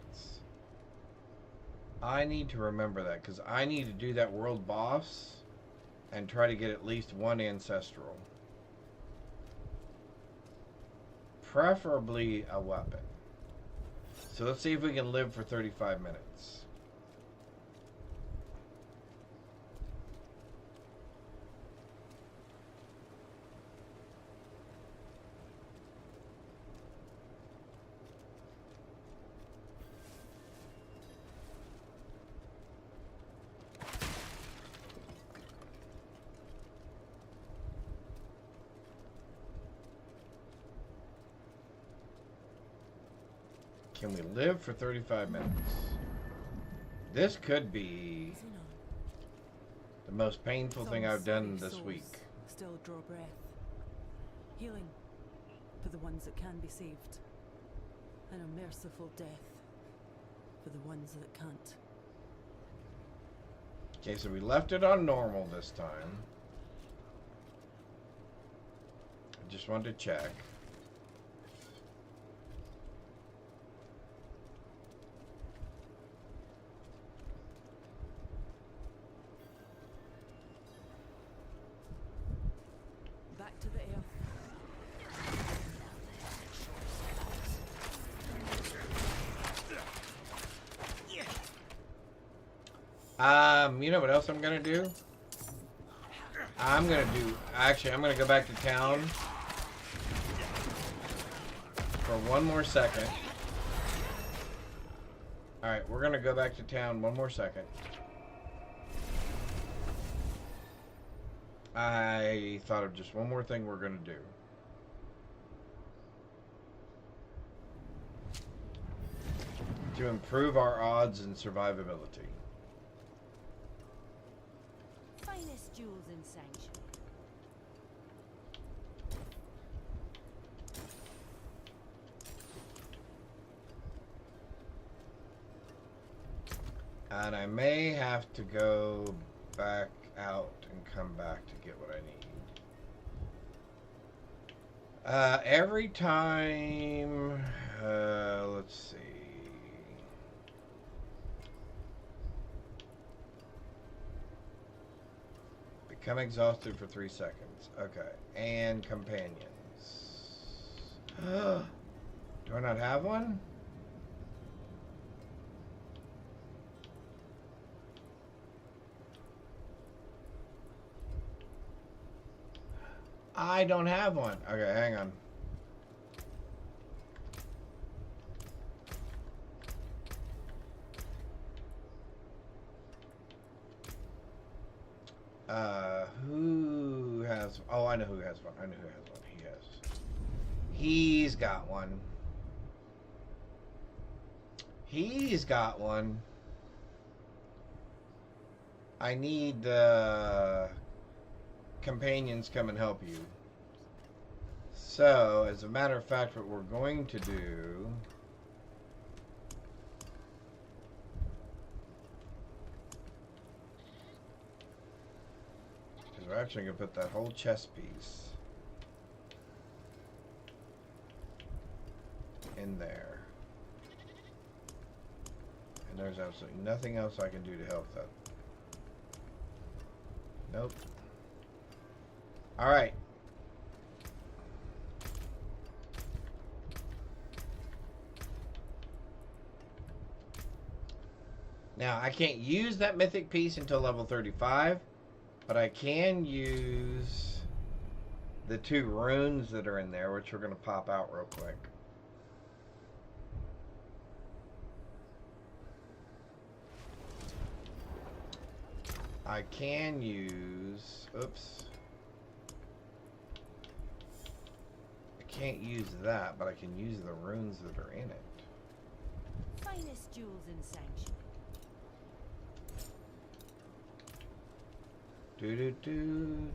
I need to remember that, because I need to do that world boss and try to get at least 1 ancestral. Preferably a weapon. So let's see if we can live for 35 minutes. Can we live for 35 minutes? This could be Easy now. the most painful thing Some I've done sorry this souls week. Still draw breath. Healing for the ones that can be saved. And a merciful death for the ones that can't. Okay, so we left it on normal this time. I just wanted to check. Back to the earth. You know what else I'm gonna do? I'm gonna go back to town for one more second. Alright, we're gonna go back to town one more second. I thought of just one more thing we're gonna do. To improve our odds and survivability. Finest jewels in Sanctuary. And I may have to go back out and come back to get what I need. Every time, let's see. Become exhausted for 3 seconds. Okay. And companions. Do I not have one? I don't have one. Okay, hang on. Who has... Oh, I know who has one. I know who has one. He has. He's got one. He's got one. I need the companions come and help you. So, as a matter of fact, what we're going to do... is we're actually going to put that whole chess piece in there. And there's absolutely nothing else I can do to help that. Nope. Alright. Now, I can't use that mythic piece until level 35, but I can use the 2 runes that are in there, which we're going to pop out real quick. I can use... Oops. I can't use that, but I can use the runes that are in it. Finest jewels in Sanctuary. Do-do-do.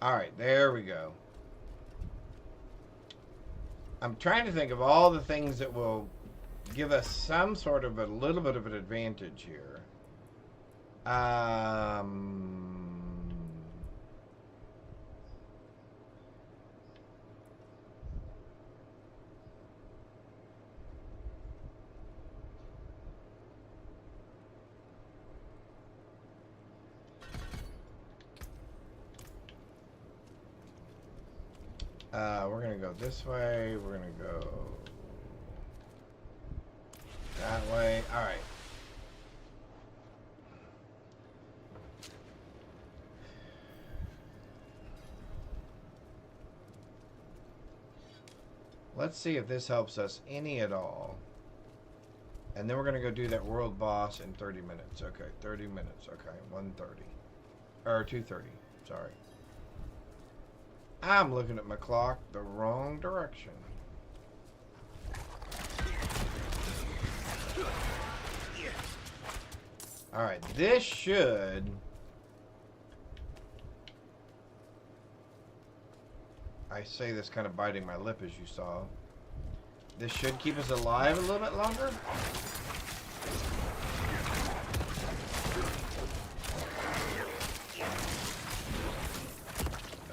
Alright, there we go. I'm trying to think of all the things that will give us some sort of a little bit of an advantage here. We're going to go this way. We're going to go that way. All right. Let's see if this helps us any at all. And then we're going to go do that world boss in 30 minutes. Okay, 30 minutes. Okay, 1:30. Or 2:30. Sorry. I'm looking at my clock the wrong direction. Alright, this should... I say this kind of biting my lip, as you saw. This should keep us alive a little bit longer.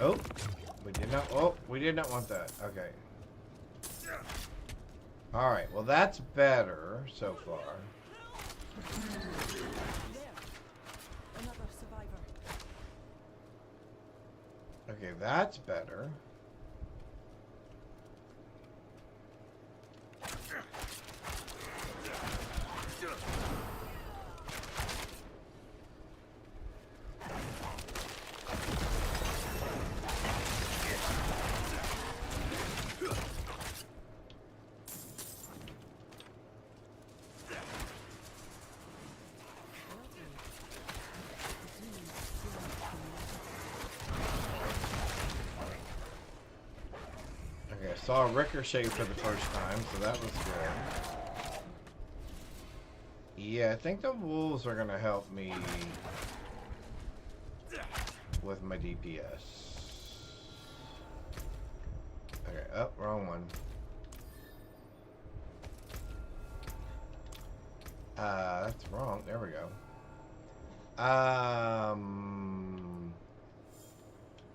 Oh, we did not. Oh, we did not want that. Okay. All right. Well, that's better so far. There. Another survivor. Okay, that's better. Okay, I saw a ricochet for the first time, so that was good. Yeah, I think the wolves are gonna help me with my DPS. Okay, oh, wrong one. That's wrong. There we go.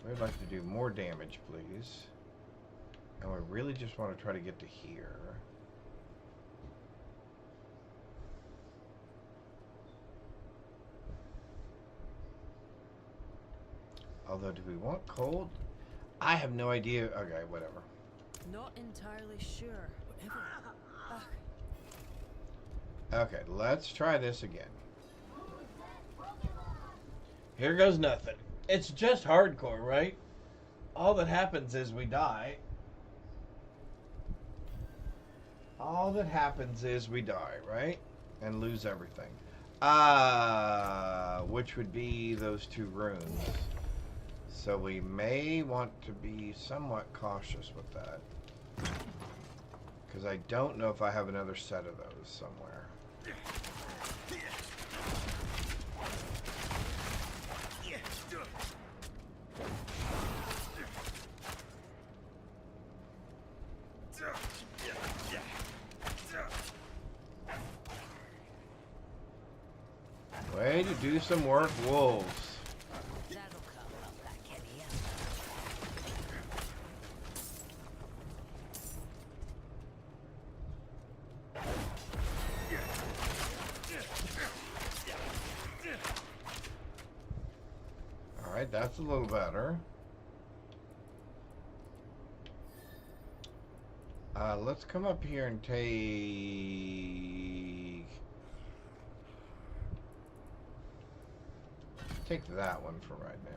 We'd like to do more damage, please. And we really just want to try to get to here. Although, do we want cold? I have no idea. Okay, whatever. Not entirely sure. Whatever. Ugh. Okay, let's try this again. Here goes nothing. It's just hardcore, right? All that happens is we die. All that happens is we die, right? And lose everything. Which would be those 2 runes. So we may want to be somewhat cautious with that. Because I don't know if I have another set of those somewhere. Way to do some work, wolves. That'll come up like any other. Alright, that's a little better. Let's come up here and take that one for right now.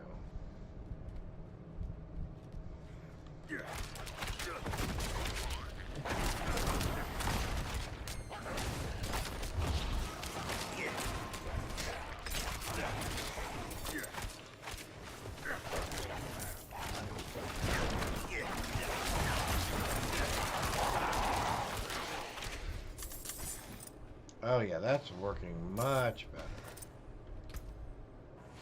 Oh yeah, that's working much better.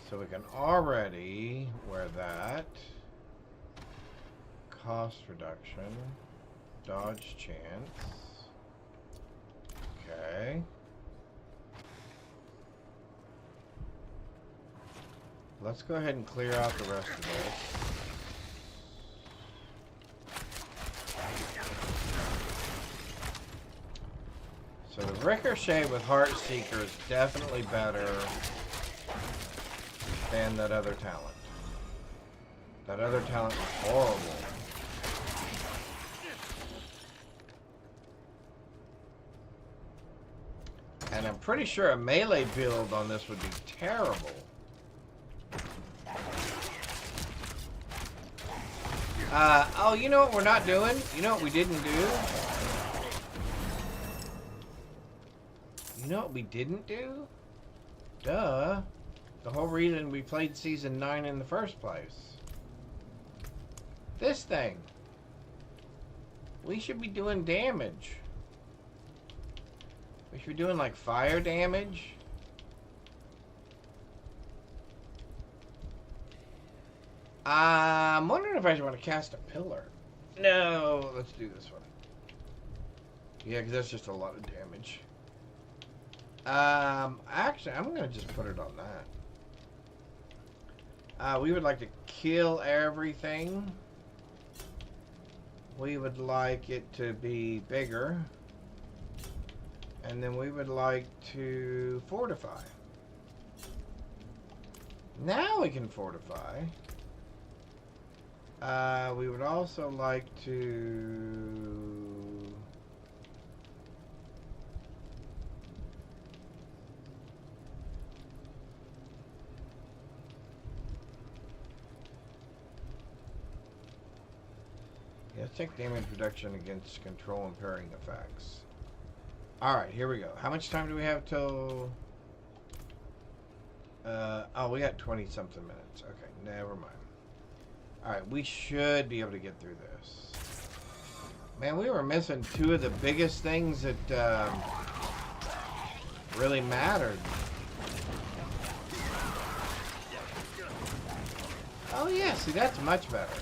So we can already wear that. Cost reduction. Dodge chance. Okay. Let's go ahead and clear out the rest of this. So the Ricochet with Heartseeker is definitely better than that other talent. That other talent is horrible. And I'm pretty sure a melee build on this would be terrible. Oh, you know what we're not doing? You know what we didn't do? You know what we didn't do? Duh. The whole reason we played Season 9 in the first place. This thing. We should be doing damage. We should be doing like fire damage. I'm wondering if I want to cast a pillar. No, let's do this one. Yeah, because that's just a lot of damage. Actually, I'm going to just put it on that. We would like to kill everything. We would like it to be bigger. And then we would like to fortify. Now we can fortify. We would also like to... Yeah, let's take damage reduction against control and parrying effects. Alright, here we go. How much time do we have till... oh, we got 20-something minutes. Okay, never mind. Alright, we should be able to get through this. Man, we were missing two of the biggest things that really mattered. Oh yeah, see that's much better.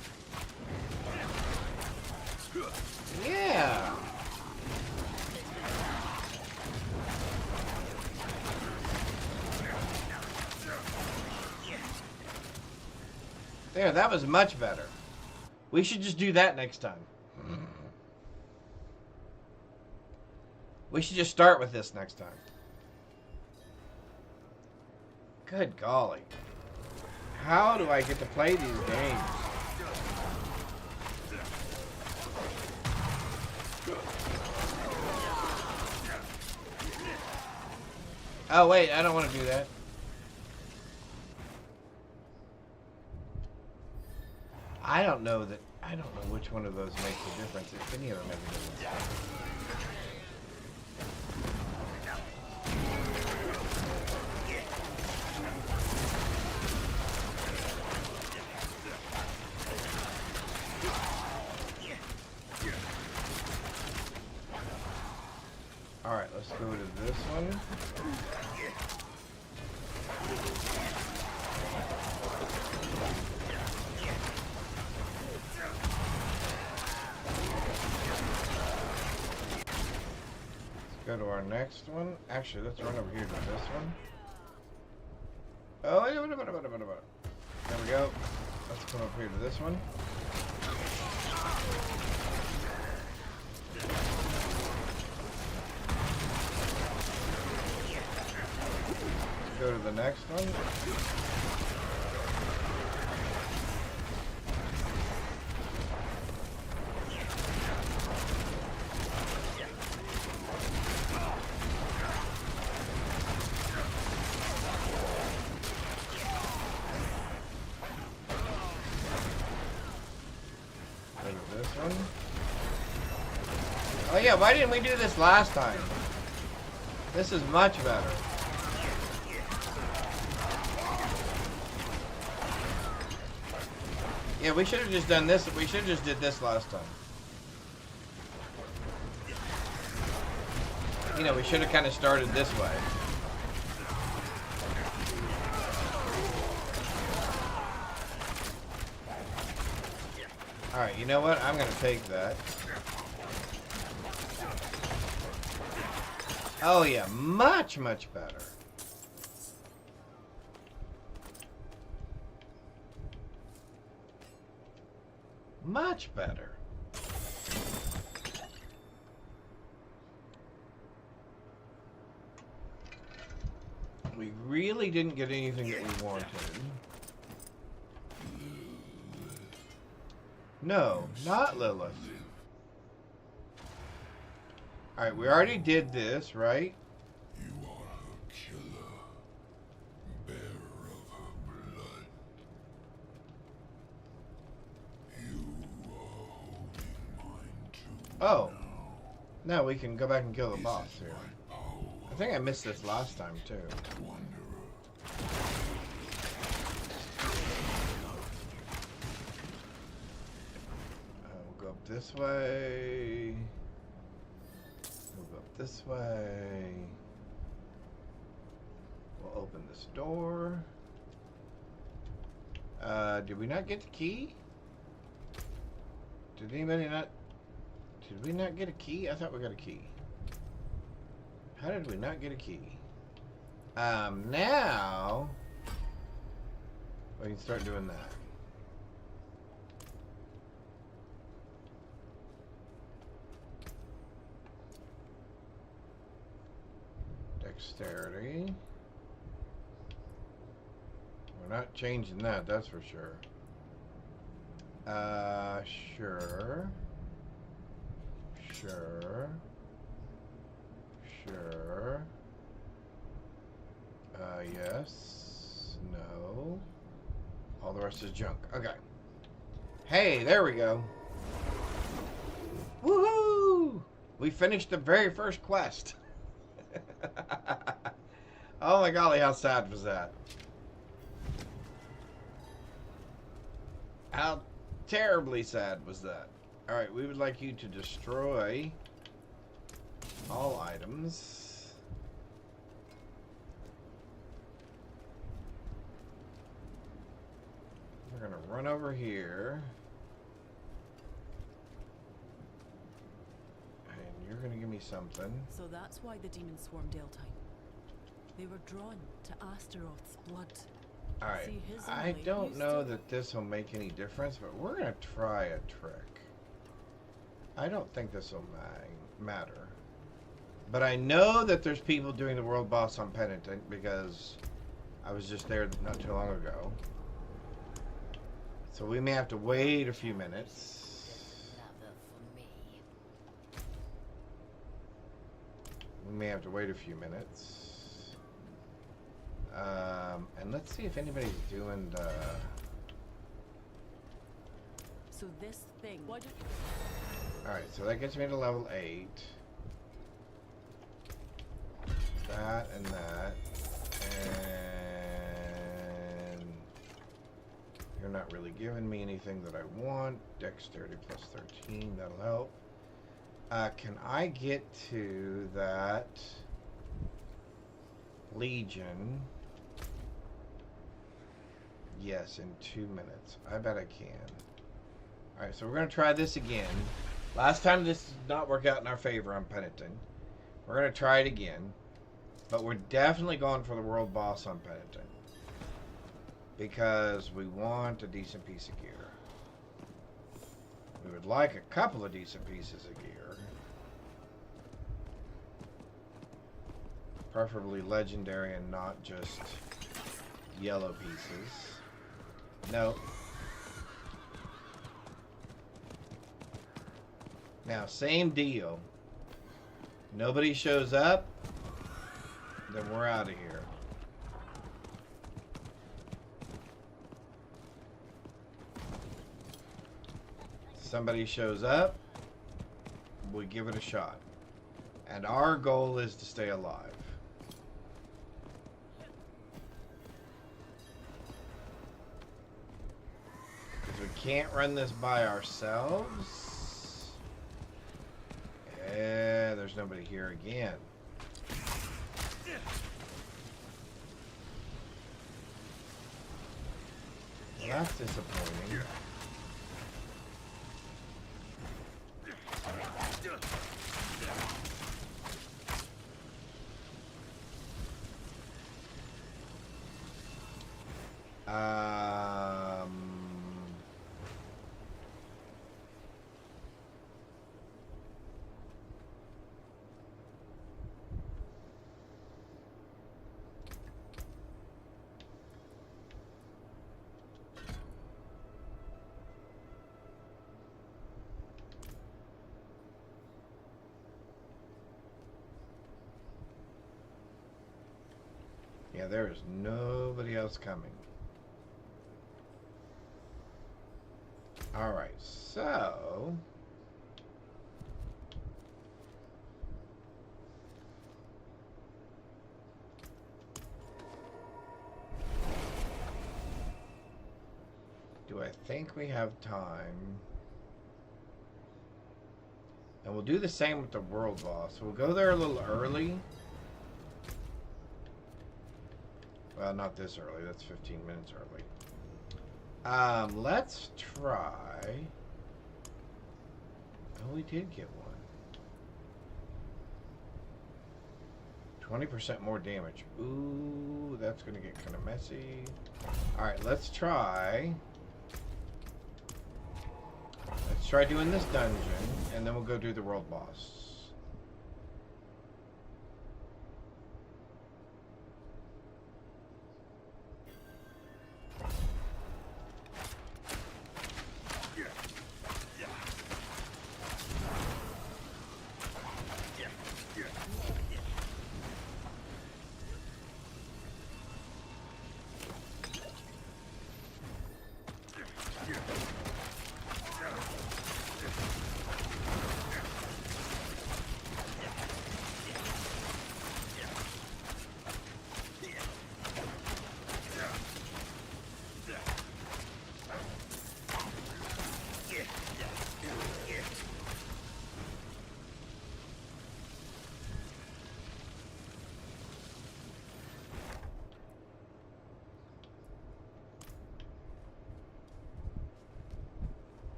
Yeah. There, that was much better. We should just do that next time. We should just start with this next time. Good golly. How do I get to play these games? Oh wait, I don't want to do that. I don't know which one of those makes a difference. If any of them make a difference. Alright, let's go to this one. Go to our next one. Actually, let's run over here to this one. Oh, there we go. Let's come up here to this one. Go to the next one. Oh yeah, why didn't we do this last time? This is much better. Yeah, we should have just done this. We should have just did this last time. You know, we should have kind of started this way. Alright, you know what? I'm going to take that. Oh yeah, much, much better. Much better. We really didn't get anything that we wanted. No, not Lilith. Alright, we already did this, right? You are her killer, bearer of her blood. You are holding mine too. Oh. Now we can go back and kill the boss here. My power. I think I missed this last time too. We'll go up this way. We'll go up this way. We'll open this door. Did we not get the key? Did anybody not? Did we not get a key? I thought we got a key. How did we not get a key? Now we can start doing that. Dexterity. We're not changing that, that's for sure. Sure. Sure. Sure. Yes. No. All the rest is junk. Okay. Hey, there we go. Woohoo! We finished the very first quest. Oh my golly, how sad was that? How terribly sad was that? Alright, we would like you to destroy all items. We're gonna run over here. And you're gonna give me something. So that's why the demons swarmed Deltine. They were drawn to Astaroth's blood. Alright, See, his I only don't used know to- that this will make any difference, but we're gonna try a trick. I don't think this will matter. But I know that there's people doing the world boss on Penitent because I was just there not too long ago. So we may have to wait a few minutes. Another for me. We may have to wait a few minutes. And let's see if anybody's doing the... So this thing. Why did Alright, so that gets me to level 8. That and that. And you're not really giving me anything that I want. Dexterity plus 13, that'll help. Can I get to that Legion? Yes, in 2 minutes. I bet I can. Alright, so we're going to try this again. Last time this did not work out in our favor on Penitent. We're going to try it again. But we're definitely going for the world boss on Penitent. Because we want a decent piece of gear. We would like a couple of decent pieces of gear. Preferably legendary and not just yellow pieces. Nope. Now, same deal. Nobody shows up, then we're out of here. Somebody shows up, we give it a shot. And our goal is to stay alive. Because we can't run this by ourselves. Yeah, there's nobody here again. Well, that's disappointing. Yeah, there is nobody else coming. Alright, so... think we have time. And we'll do the same with the world boss. We'll go there a little early. Well, not this early. That's 15 minutes early. Let's try. Oh, we did get one. 20% more damage. Ooh, that's going to get kind of messy. Alright, let's try. Let's try doing this dungeon, and then we'll go do the world boss.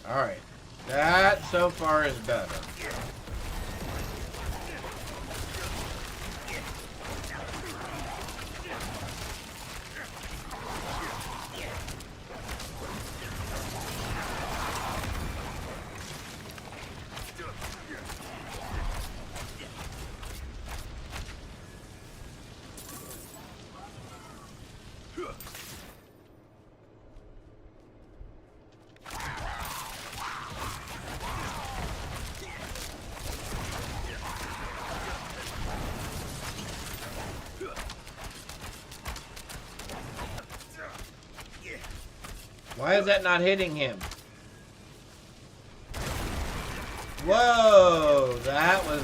Alright, that so far is better. Why is that not hitting him? Whoa, that was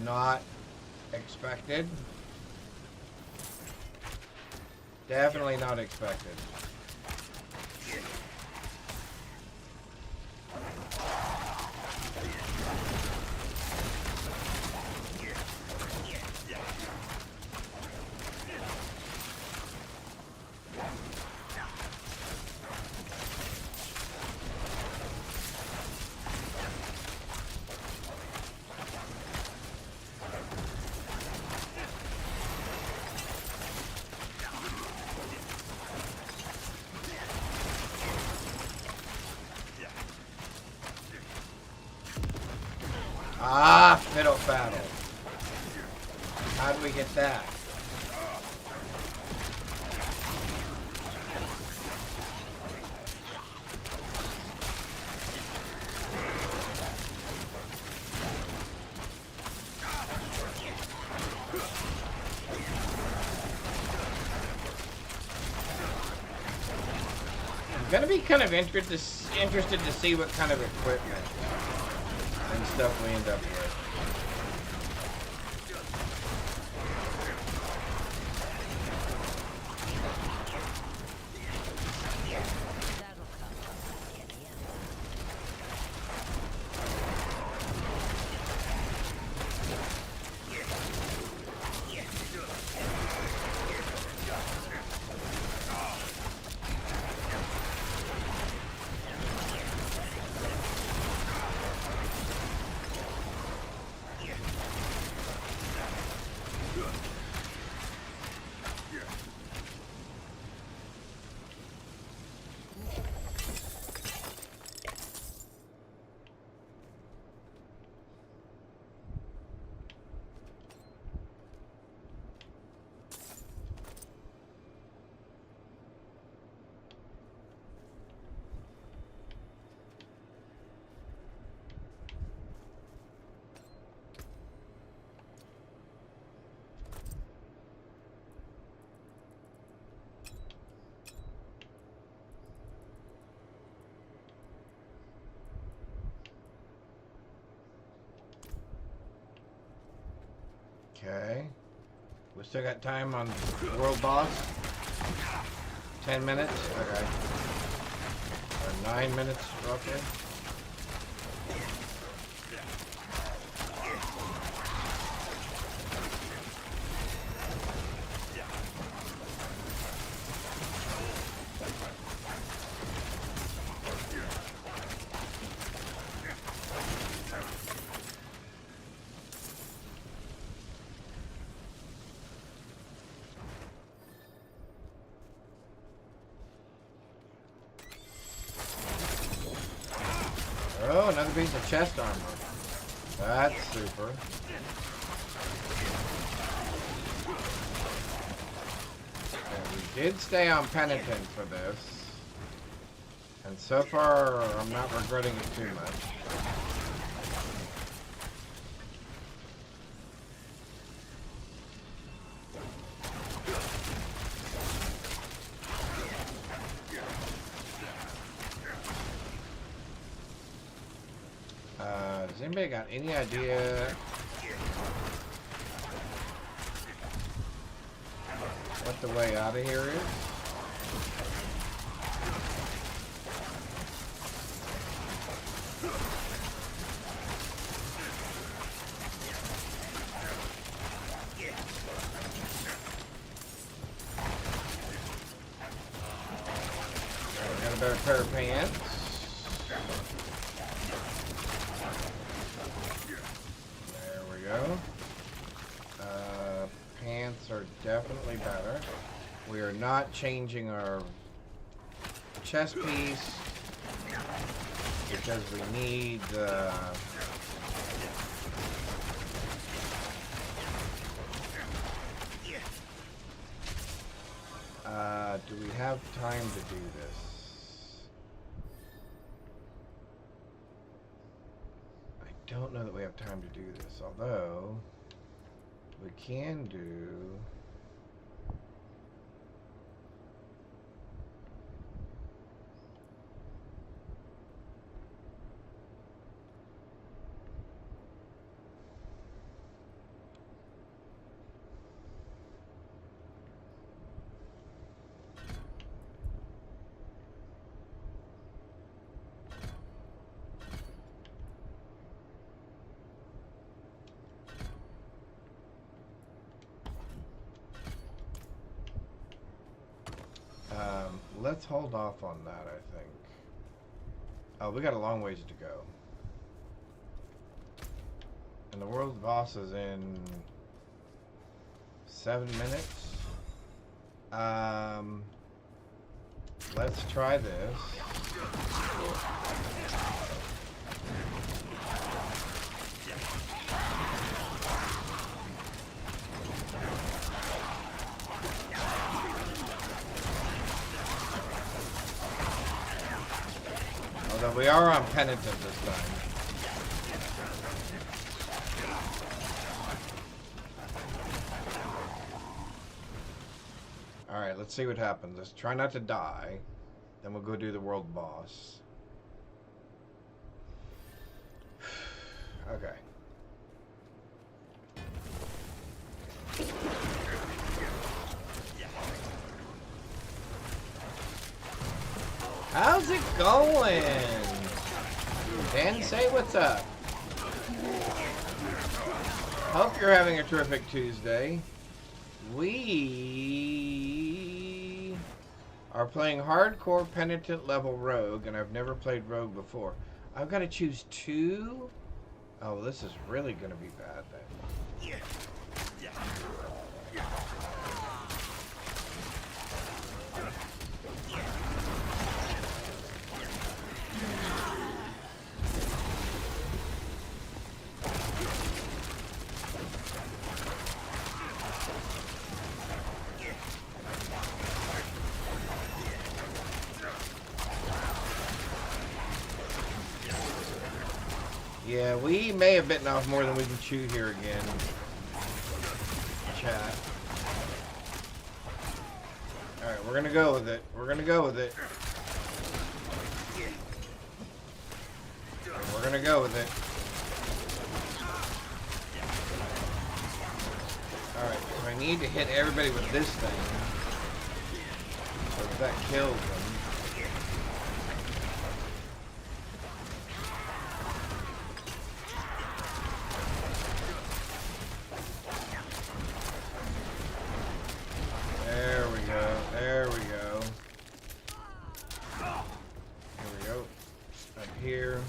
not expected. Definitely not expected. Ah, fiddle faddle. How do we get that? I'm gonna be kind of interested to see what kind of equipment and stuff we end up with. Okay. We still got time on world boss. 10 minutes? Okay. Or 9 minutes, roughly. Oh, another piece of chest armor. That's super. And we did stay on penitent for this. And so far, I'm not regretting it too much. Does anybody got any idea what the way out of here is? Alright, got a better pair of pants. Pants are definitely better. We are not changing our chest piece because we need do we have time to do this? I don't know that we have time to do this, although we can do let's hold off on that, I think. Oh, we got a long ways to go. And the world boss is in 7 minutes. Let's try this. Although we are on penitent this time. Alright, let's see what happens. Let's try not to die. Then we'll go do the world boss. Okay. How's it going? Dan, say what's up. Hope you're having a terrific Tuesday. We are playing hardcore penitent level rogue, and I've never played rogue before. I've got to choose 2? Oh, this is really going to be bad then. Yeah, we may have bitten off more than we can chew here again. Chat. Alright, we're gonna go with it. We're gonna go with it. We're gonna go with it. We need to hit everybody with this thing. So that kills them. There we go. There we go. Here we go. Up here.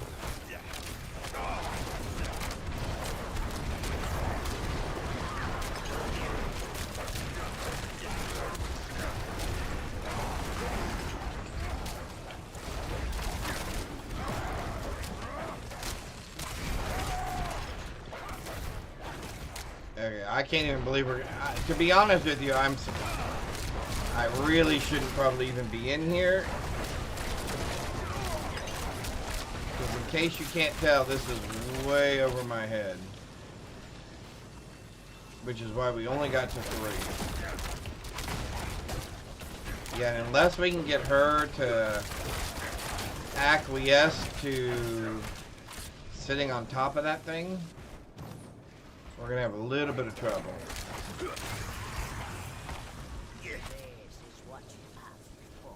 Okay, I can't even believe we're. To be honest with you, I really shouldn't probably even be in here. Because in case you can't tell, this is way over my head. Which is why we only got to 3. Yeah, and unless we can get her to acquiesce to sitting on top of that thing, we're gonna have a little bit of trouble. This is what you asked for.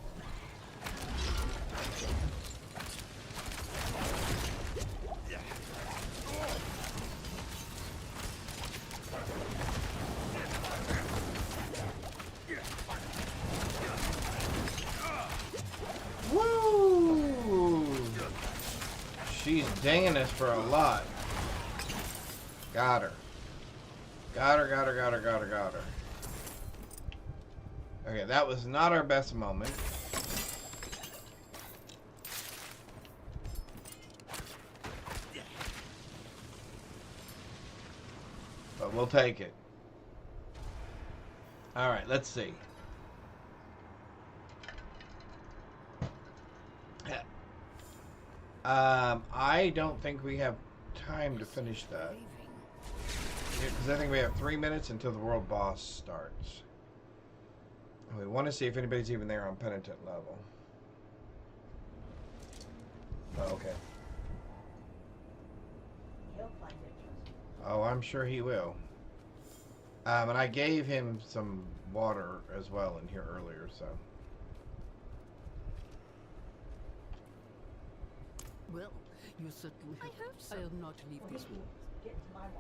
Woo! She's dinging us for a lot. Got her. Got her, got her, got her, got her, got her. Okay, that was not our best moment. But we'll take it. Alright, let's see. I don't think we have time to finish that. Because I think we have 3 minutes until the world boss starts. And we want to see if anybody's even there on penitent level. Oh, okay. He'll find it. Oh, I'm sure he will. And I gave him some water as well in here earlier, so. Well, you certainly have. I hope so. I'll not leave this room. Get to my water.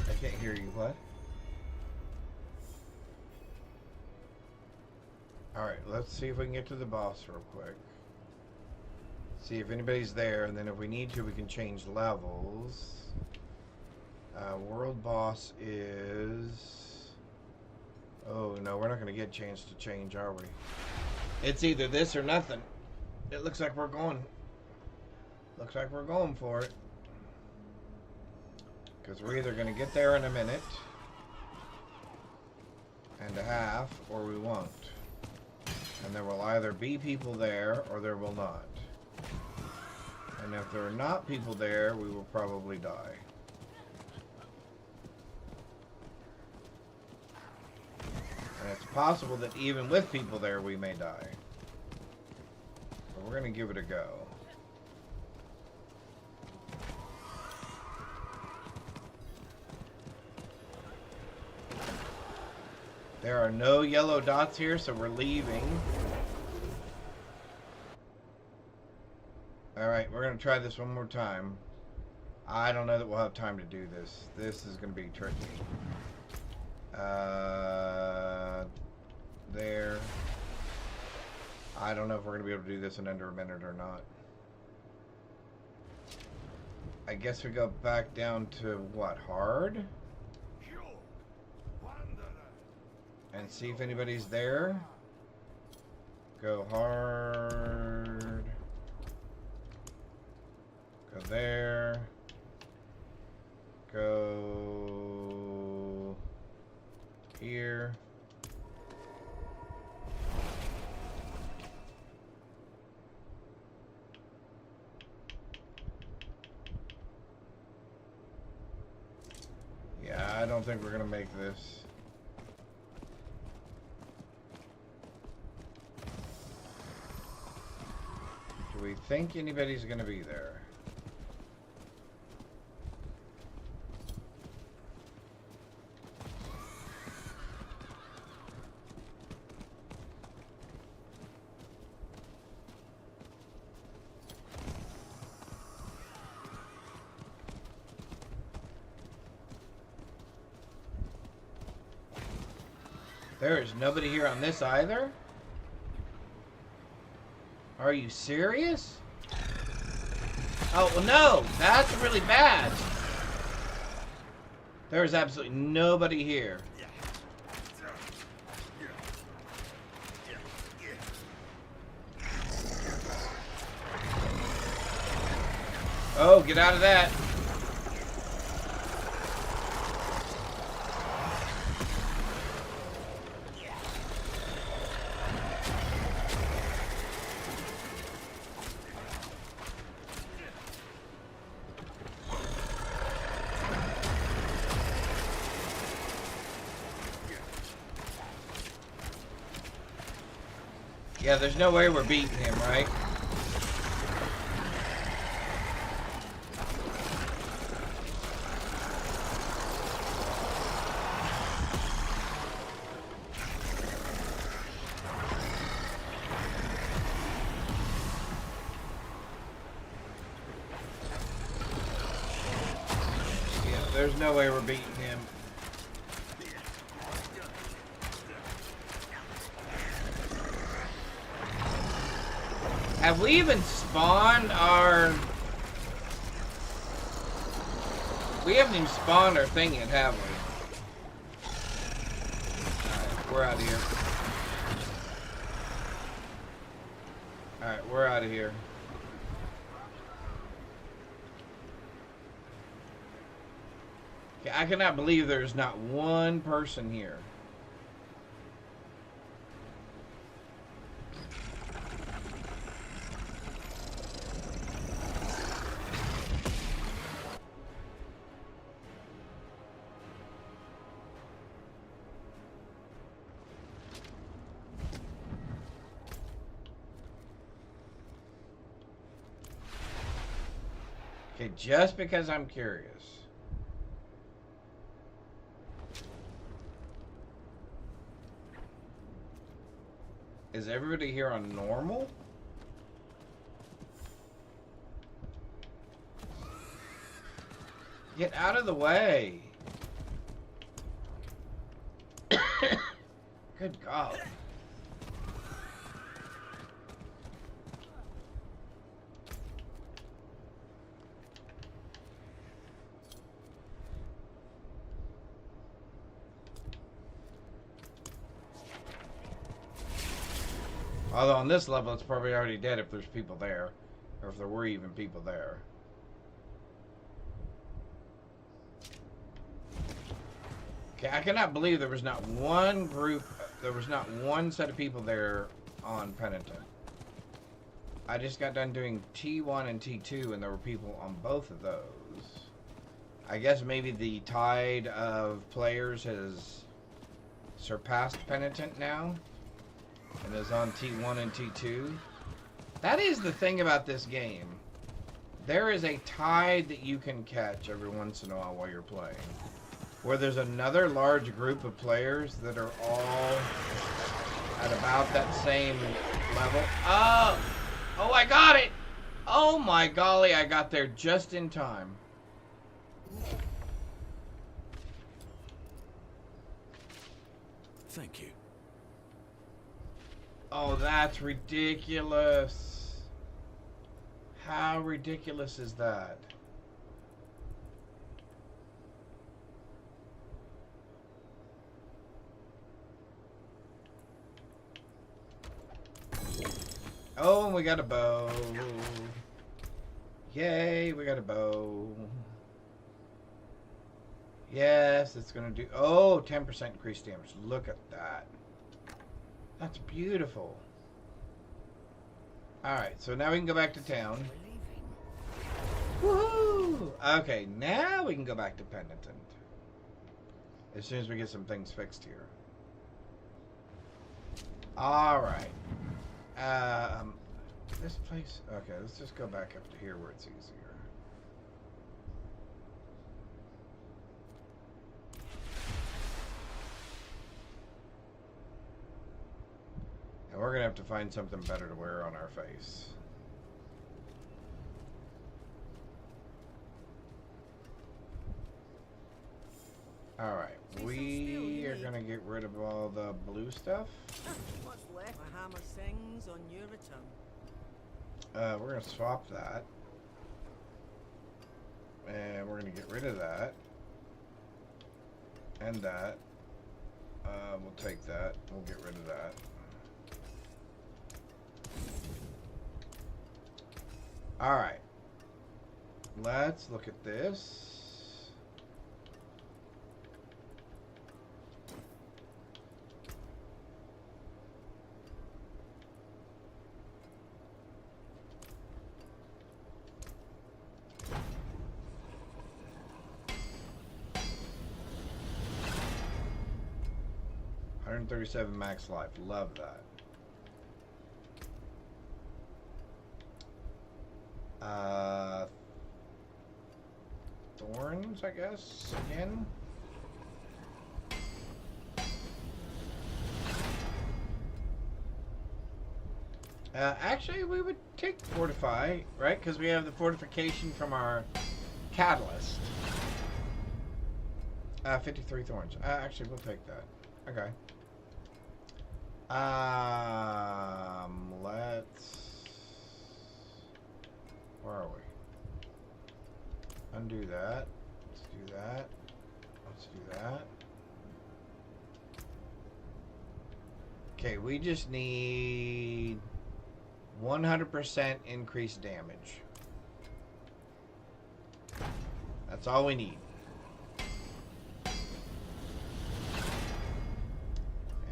I can't hear you. What? Alright, let's see if we can get to the boss real quick. See if anybody's there, and then if we need to, we can change levels. World boss is... Oh, no, we're not going to get a chance to change, are we? It's either this or nothing. It looks like we're going. Looks like we're going for it. Because we're either going to get there in a minute and a half, or we won't. And there will either be people there, or there will not. And if there are not people there, we will probably die. And it's possible that even with people there, we may die. But we're going to give it a go. There are no yellow dots here, so we're leaving. Alright, we're going to try this one more time. I don't know that we'll have time to do this. This is going to be tricky. There. I don't know if we're going to be able to do this in under a minute or not. I guess we go back down to, what, hard? And see if anybody's there. Go hard. Go there. Go here. Yeah, I don't think we're gonna make this. Do we think anybody's gonna be there? There is nobody here on this either? Are you serious? Oh, well, no! That's really bad! There is absolutely nobody here. Oh, get out of that! Yeah, there's no way we're beating him, right? Yeah, there's no way we're beating him. Have we even spawned our... We haven't even spawned our thing yet, have we? Alright, we're out of here. Alright, we're out of here. Okay, I cannot believe there's not one person here. Okay, just because I'm curious. Is everybody here on normal? Get out of the way. Good God. Although on this level, it's probably already dead if there's people there. Or if there were even people there. Okay, I cannot believe there was not one group, there was not one set of people there on Penitent. I just got done doing T1 and T2 and there were people on both of those. I guess maybe the tide of players has surpassed Penitent now. And is on T1 and T2. That is the thing about this game. There is a tide that you can catch every once in a while you're playing. Where there's another large group of players that are all at about that same level. Oh! Oh, I got it! Oh my golly, I got there just in time. Thank you. Oh, that's ridiculous. How ridiculous is that? Oh, and we got a bow. Yay, we got a bow. Yes, it's going to do... Oh, 10% increased damage. Look at that. That's beautiful. Alright, so now we can go back to town. Woohoo! Okay, now we can go back to Penitent. As soon as we get some things fixed here. Alright. This place... Okay, let's just go back up to here where it's easier. And we're going to have to find something better to wear on our face. Alright, we are take. gonna get rid of all the blue stuff. What's left? My hammer sings on your return. We're gonna swap that. And we're gonna get rid of that. And that. We'll take that. We'll get rid of that. Alright. Let's look at this. $137 max life. Love that. Thorns, I guess, again. Actually, we would take Fortify, right? Because we have the fortification from our Catalyst. 53 Thorns. Actually, we'll take that. Okay. Let's... Where are we? Undo that. Let's do that. Let's do that. Okay, we just need 100% increased damage. That's all we need.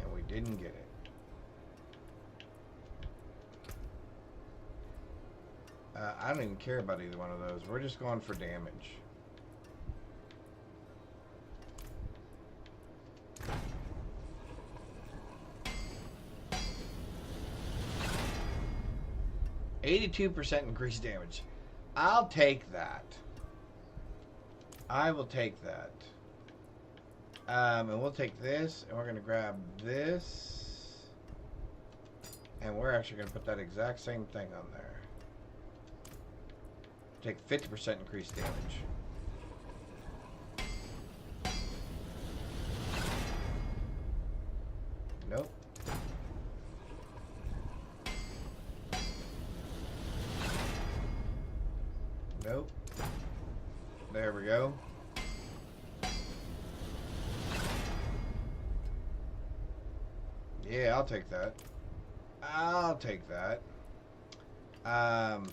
And we didn't get it. I don't even care about either one of those. We're just going for damage. %82 increased damage. I'll take that. I will take that. And we'll take this, and we're going to grab this. And we're actually going to put that exact same thing on there. Take 50% increased damage. Nope. Nope. There we go. Yeah, I'll take that. I'll take that.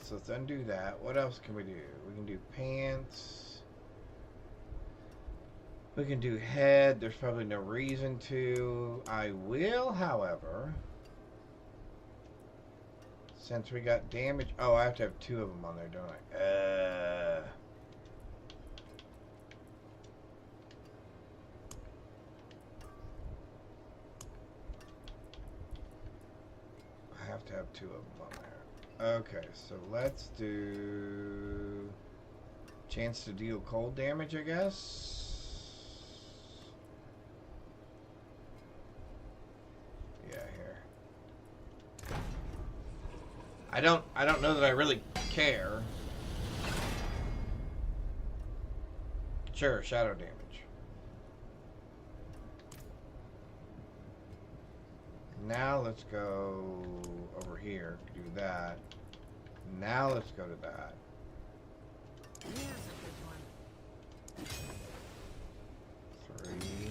So let's undo that. What else can we do? We can do pants. We can do head. There's probably no reason to. I will, however, since we got damage. Oh, I have to have 2 of them on there, don't I? I have to have 2 of them on there. Okay, so let's do chance to deal cold damage, I guess. Yeah, here. I don't know that I really care. Sure, shadow damage. Now let's go over here, do that. Now let's go to that. Here's a good one. 3.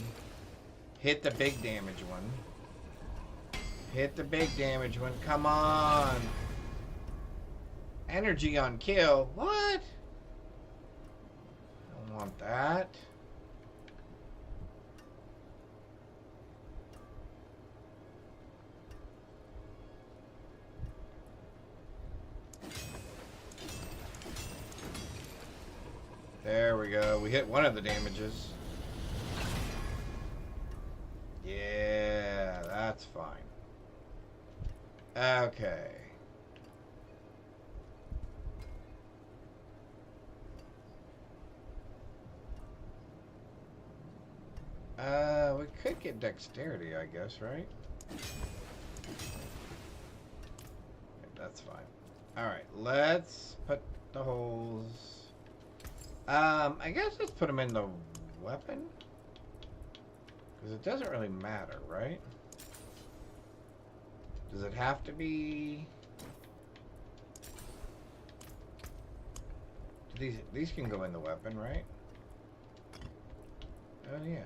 Hit the big damage one. Hit the big damage one. Come on. Energy on kill. What? Don't want that. There we go. We hit one of the damages. Yeah, that's fine. Okay. We could get dexterity, I guess, right? That's fine. Alright, let's put the holes... I guess let's put them in the weapon. Because it doesn't really matter, right? Does it have to be... These can go in the weapon, right? Oh, yeah.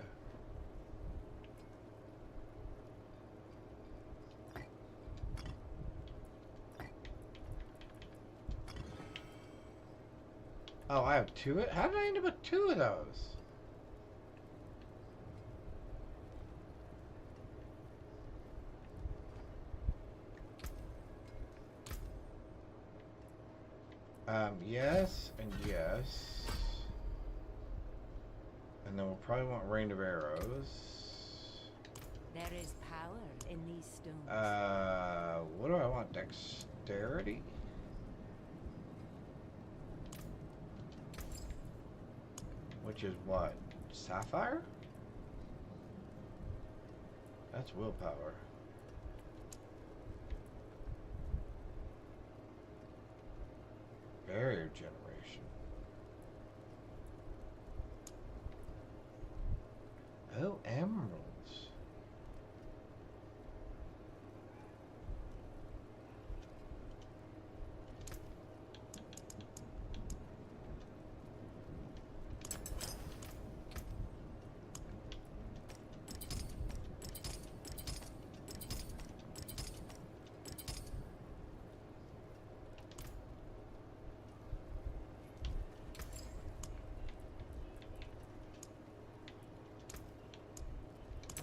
Oh, I have two? How did I end up with two of those? Yes, and yes. And then we'll probably want rain of arrows. There is power in these stones. What do I want? Dexterity? Which is what? Sapphire? That's willpower. Barrier generation. Oh, emeralds.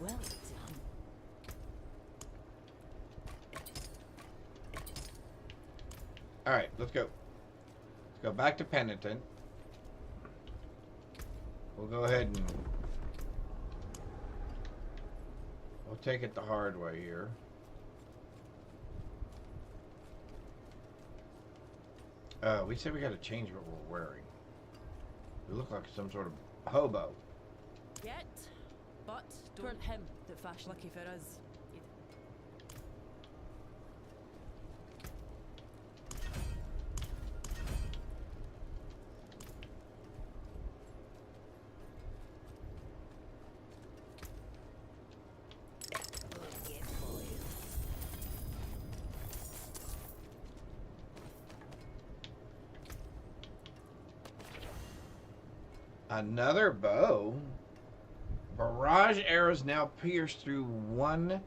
Well done. Alright, let's go. Let's go back to Penitent. We'll go ahead and... we'll take it the hard way here. We said we gotta change what we're wearing. We look like some sort of hobo. Yet, but don't him that fashioned. Lucky for us. Another bow. Barrage arrows now pierce through one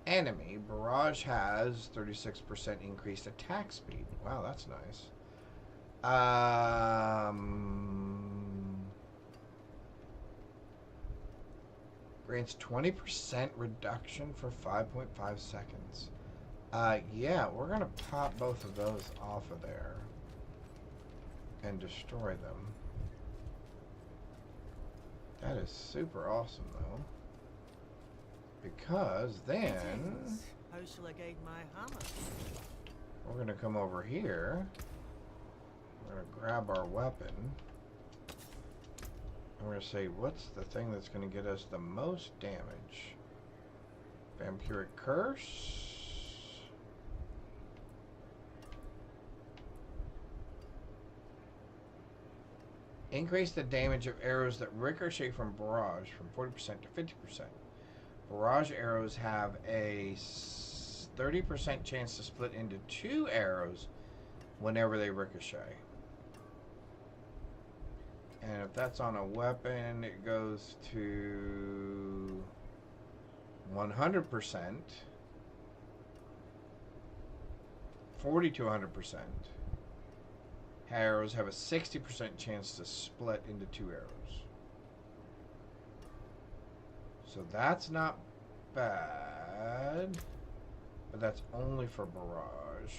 enemy. Barrage has 36% increased attack speed. Wow, that's nice. Grants 20% reduction for 5.5 seconds. Yeah, we're gonna pop both of those off of there and destroy them. That is super awesome, though. Because then... how shall I guide my hammer? we're going to come over here. We're going to grab our weapon. And we're going to say, what's the thing that's going to get us the most damage? Vampiric Curse. Increase the damage of arrows that ricochet from barrage from 40% to 50%. Barrage arrows have a 30% chance to split into 2 arrows whenever they ricochet. And if that's on a weapon, it goes to 100%, 40 to 100%. Arrows have a 60% chance to split into 2 arrows. So that's not bad, but that's only for barrage.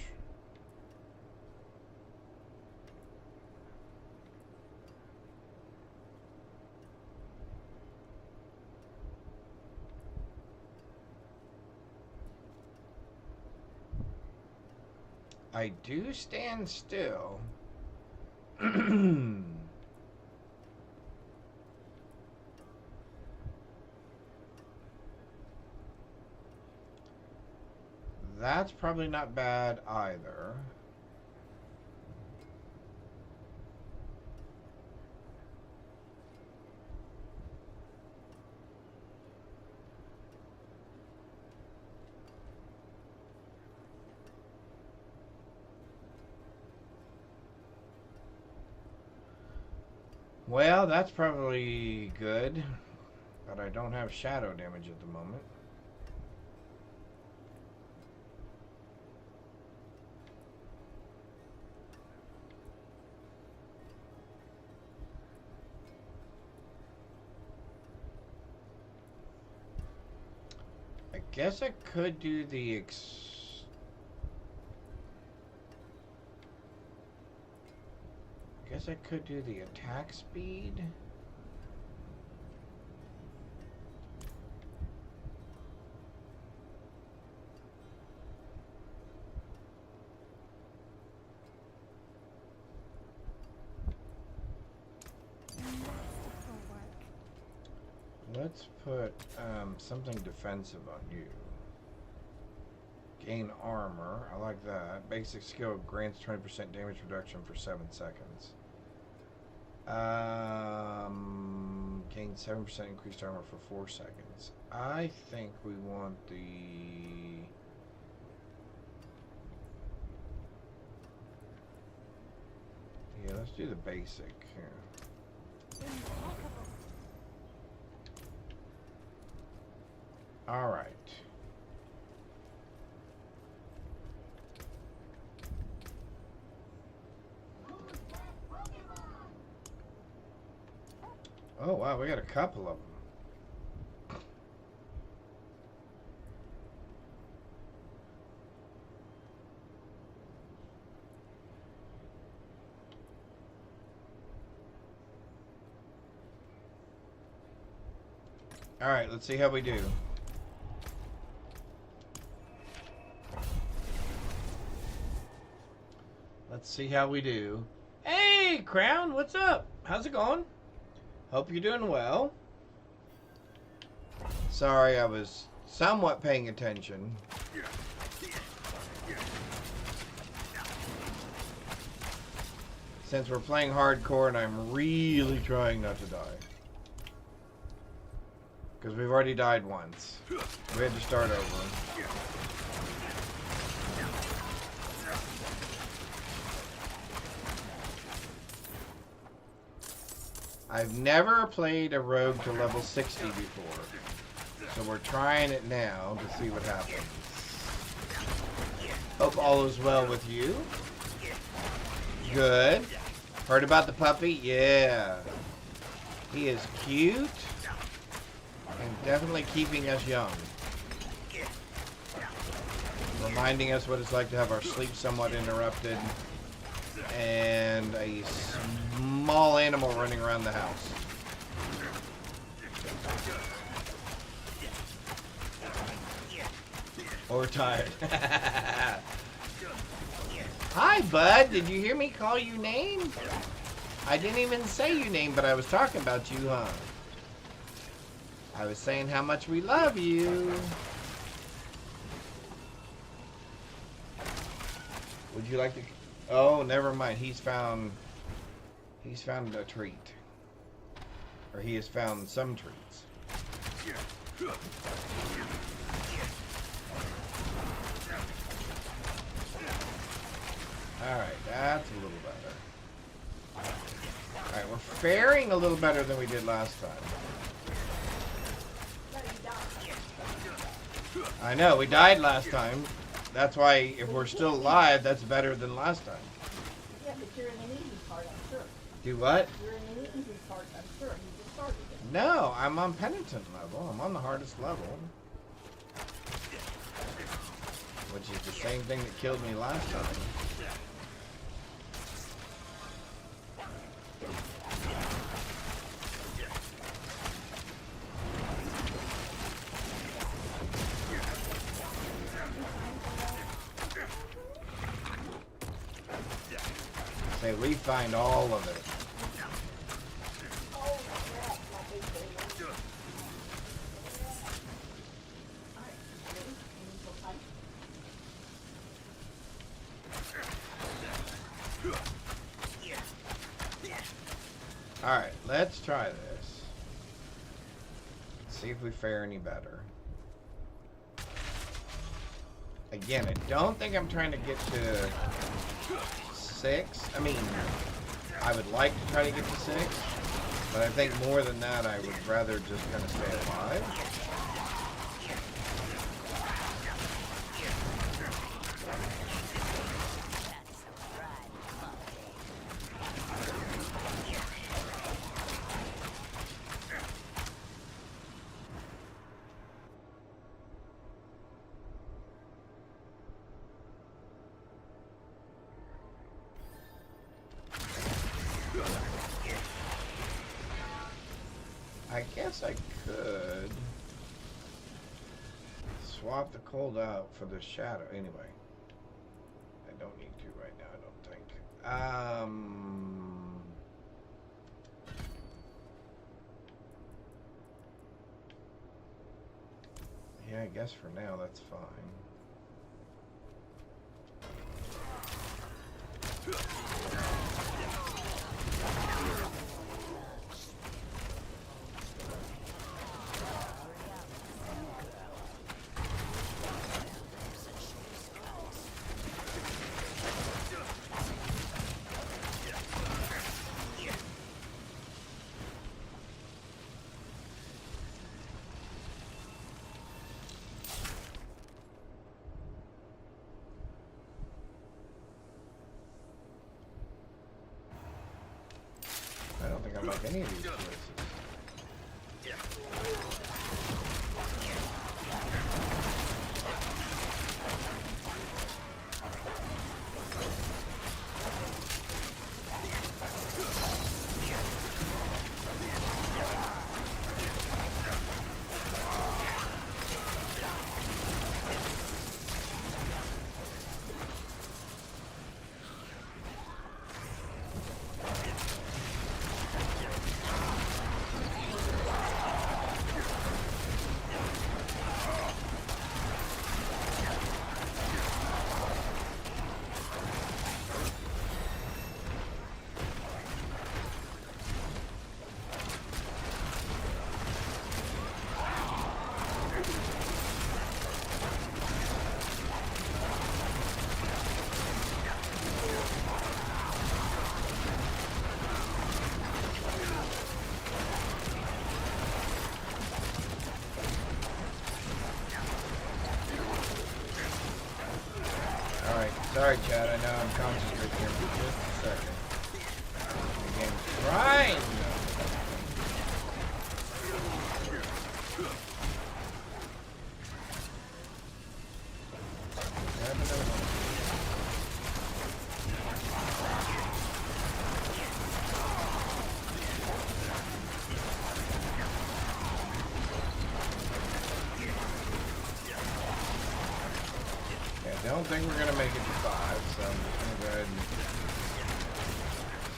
I do stand still. That's probably not bad either. Well, that's probably good, but I don't have shadow damage at the moment. I guess I could do the I could do the attack speed. Let's put something defensive on you. Gain armor. I like that. Basic skill grants 20% damage reduction for 7 seconds. Gain 7% increased armor for 4 seconds. I think we want the... Yeah, let's do the basic here. All right. Oh, wow, we got a couple of them. All right, let's see how we do. Let's see how we do. Hey, Crown, what's up? How's it going? Hope you're doing well. Sorry, I was somewhat paying attention. Since we're playing hardcore and I'm really trying not to die. Because we've already died once. We had to start over. I've never played a rogue to level 60 before, so we're trying it now to see what happens. Hope all is well with you. Good. Heard about the puppy? Yeah. He is cute and definitely keeping us young. Reminding us what it's like to have our sleep somewhat interrupted and a small animal running around the house. Or tired. Hi, bud. Did you hear me call you name? I didn't even say your name, but I was talking about you, huh? I was saying how much we love you. Would you like to... Oh, never mind. He's found a treat. Or he has found some treats. Alright, that's a little better. Alright, we're faring a little better than we did last time. I know, we died last time. That's why, if we're still alive, that's better than last time. Yeah, but you're in an easy part, I'm sure. Do what? You're in an easy part, I'm sure. You just started it. No, I'm on penitent level. I'm on the hardest level. Which is the same thing that killed me last time. Say, we find all of it. Alright, let's try this. See if we fare any better. Again, I don't think I'm trying to get to 6. I mean, I would like to try to get to 6. But I think more than that, I would rather just kind of stay alive. I guess I could swap the cold out for the shadow. Anyway, I don't need to right now, I don't think. Yeah, I guess for now that's fine. I don't think I like any of these choices. Sorry, Chad, I know I'm concentrating here for just a second. The game's trying! Grab another one. I don't think we're gonna make it to 5, so I'm just gonna go ahead and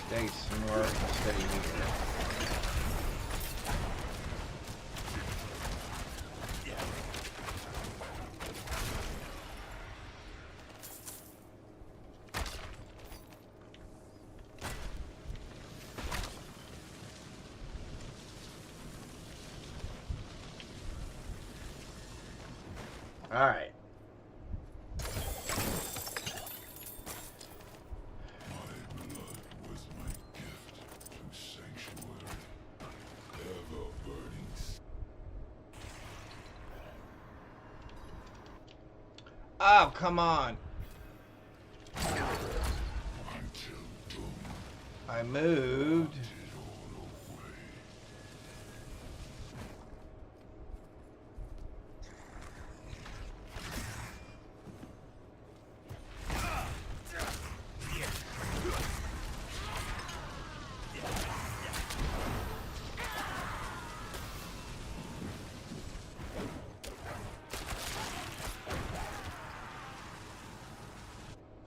stay smart and stay here. All right. Oh, come on. I moved.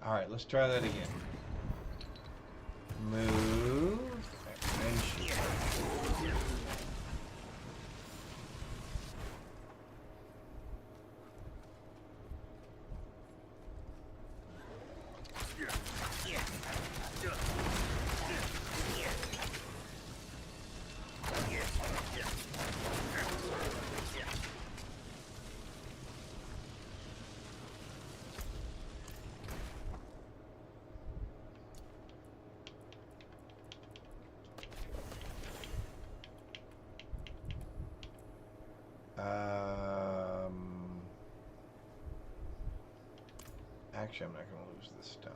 Alright, let's try that again. Move. And shoot. Actually, I'm not going to lose the stones.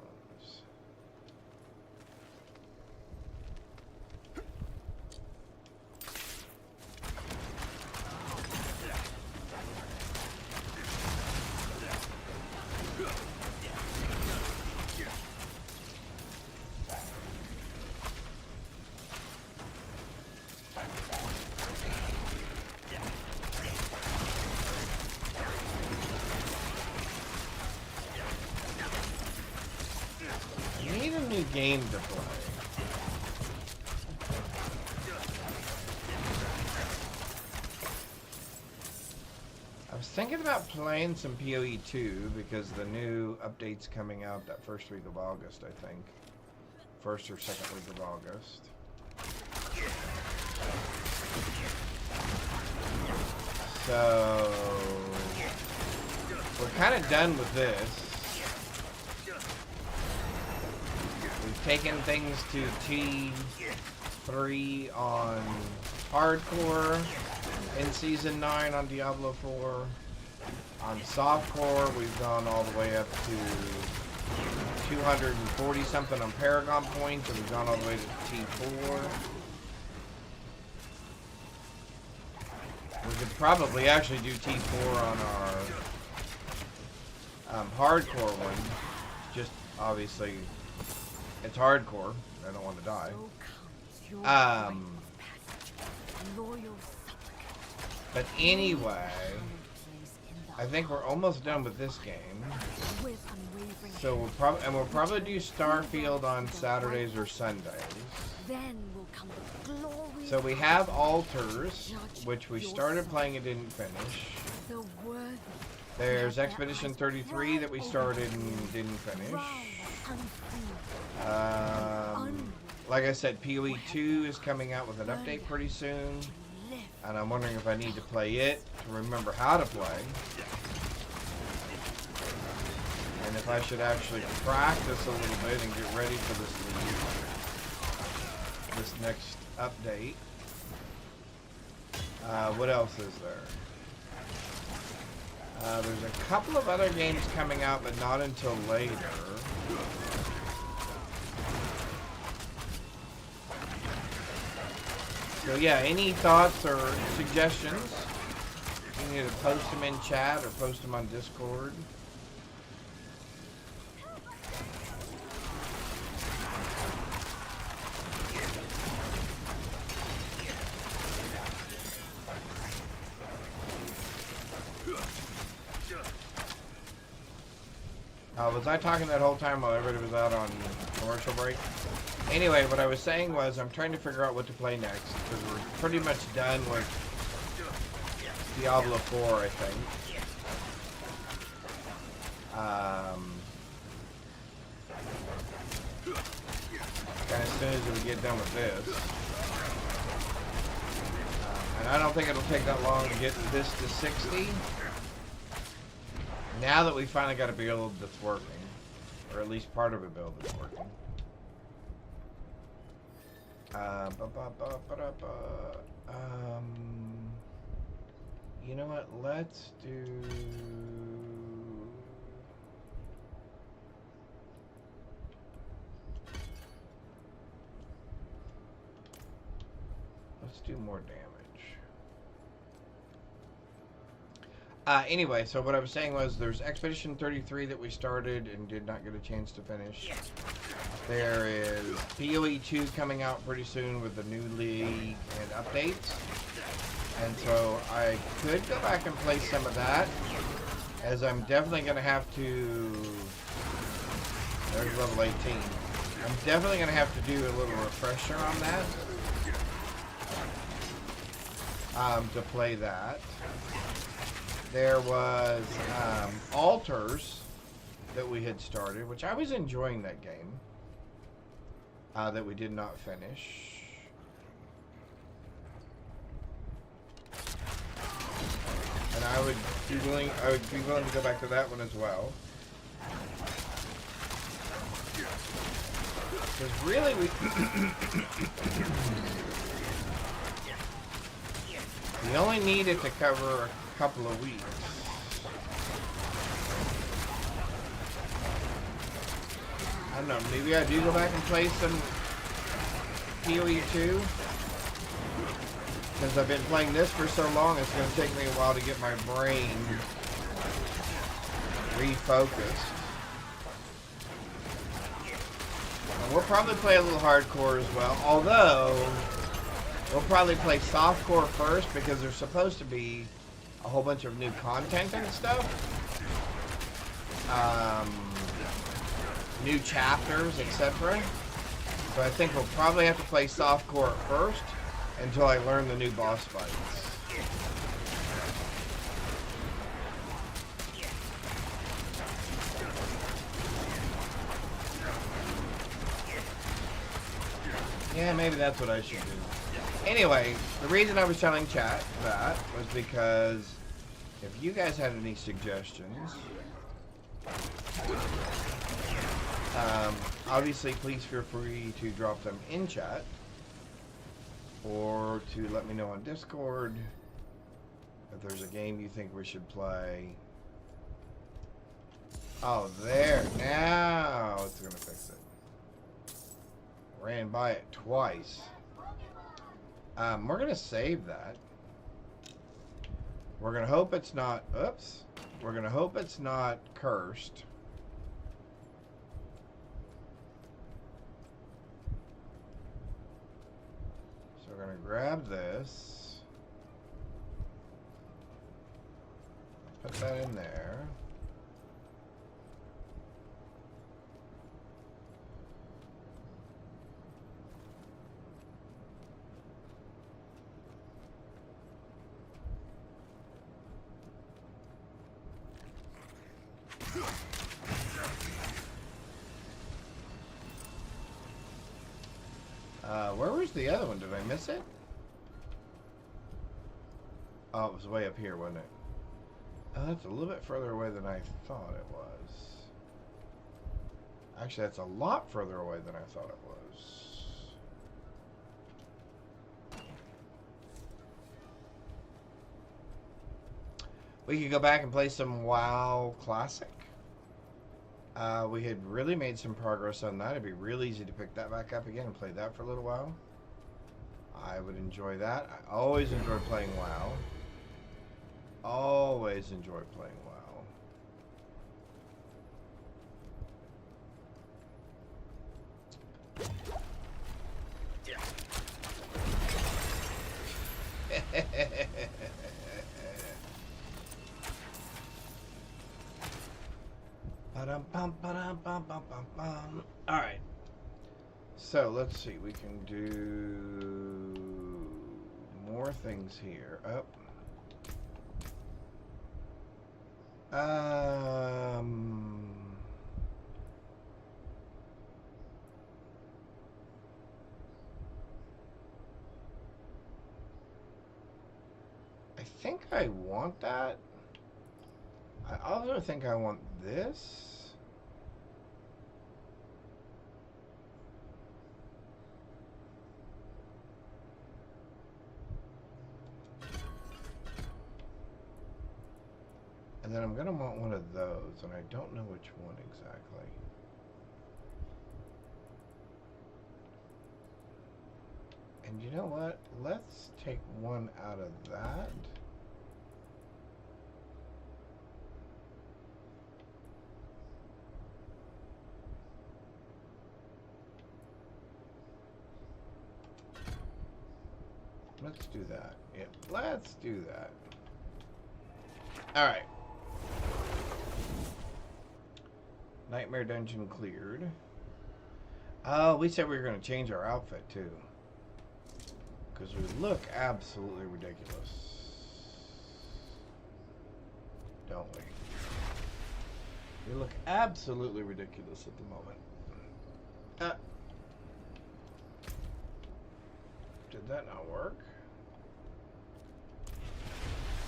Game to play. I was thinking about playing some PoE 2 because the new update's coming out that first week of August, I think. First or second week of August. So we're kind of done with this. Taken things to T3 on hardcore, in Season 9 on Diablo 4. On softcore, we've gone all the way up to 240 something on Paragon points, and we've gone all the way to T4. We could probably actually do T4 on our hardcore one. Just obviously, it's hardcore. I don't want to die. But anyway, I think we're almost done with this game. So we'll probably do Starfield on Saturdays or Sundays. So we have Altars, which we started playing and didn't finish. There's Expedition 33 that we started and didn't finish. Like I said, PoE 2 is coming out with an update pretty soon. And I'm wondering if I need to play it to remember how to play. And if I should actually practice a little bit and get ready for this next update. What else is there? There's a couple of other games coming out, but not until later. So yeah, any thoughts or suggestions? You can either post them in chat or post them on Discord. Was I talking that whole time while everybody was out on commercial break? Anyway, what I was saying was I'm trying to figure out what to play next, because we're pretty much done with Diablo 4, I think. And as soon as we get done with this. And I don't think it'll take that long to get this to 60. Now that we finally got a build that's working, or at least part of a build that's working. You know what? Let's do more damage. Anyway, so what I was saying was there's Expedition 33 that we started and did not get a chance to finish. There is PoE 2 coming out pretty soon with the new league and updates. And so I could go back and play some of that, as I'm definitely going to have to... There's level 18. I'm definitely going to have to do a little refresher on that. To play that. There was Altars that we had started, which I was enjoying that game, that we did not finish. And I would be willing to go back to that one as well. Because really You only need it to cover a couple of weeks. I don't know, maybe I do go back and play some PoE 2. Because I've been playing this for so long, it's going to take me a while to get my brain refocused. And we'll probably play a little hardcore as well, although we'll probably play softcore first because there's supposed to be a whole bunch of new content and stuff. New chapters, etc. So I think we'll probably have to play softcore first until I learn the new boss fights. Yeah, maybe that's what I should do. Anyway, the reason I was telling chat that was because if you guys had any suggestions, obviously please feel free to drop them in chat or to let me know on Discord if there's a game you think we should play. Oh, there. Now it's going to fix it. Ran by it twice. We're going to save that. We're going to hope it's not... Oops. We're going to hope it's not cursed. So we're going to grab this. Put that in there. Where was the other one? Did I miss it? Oh, it was way up here, wasn't it? Oh, that's a little bit further away than I thought it was. Actually, that's a lot further away than I thought it was. We could go back and play some WoW Classic. We had really made some progress on that. It'd be real easy to pick that back up again and play that for a little while. I would enjoy that. I always enjoy playing WoW. Always enjoy playing WoW. Alright. So let's see. We can do more things here. I think I want that. I also think I want this. And then I'm going to want one of those, and I don't know which one exactly. And you know what? Let's take one out of that. Let's do that. Yeah, let's do that. All right. Nightmare dungeon cleared. Oh, we said we were going to change our outfit too. Because we look absolutely ridiculous. Don't we? We look absolutely ridiculous at the moment. Did that not work?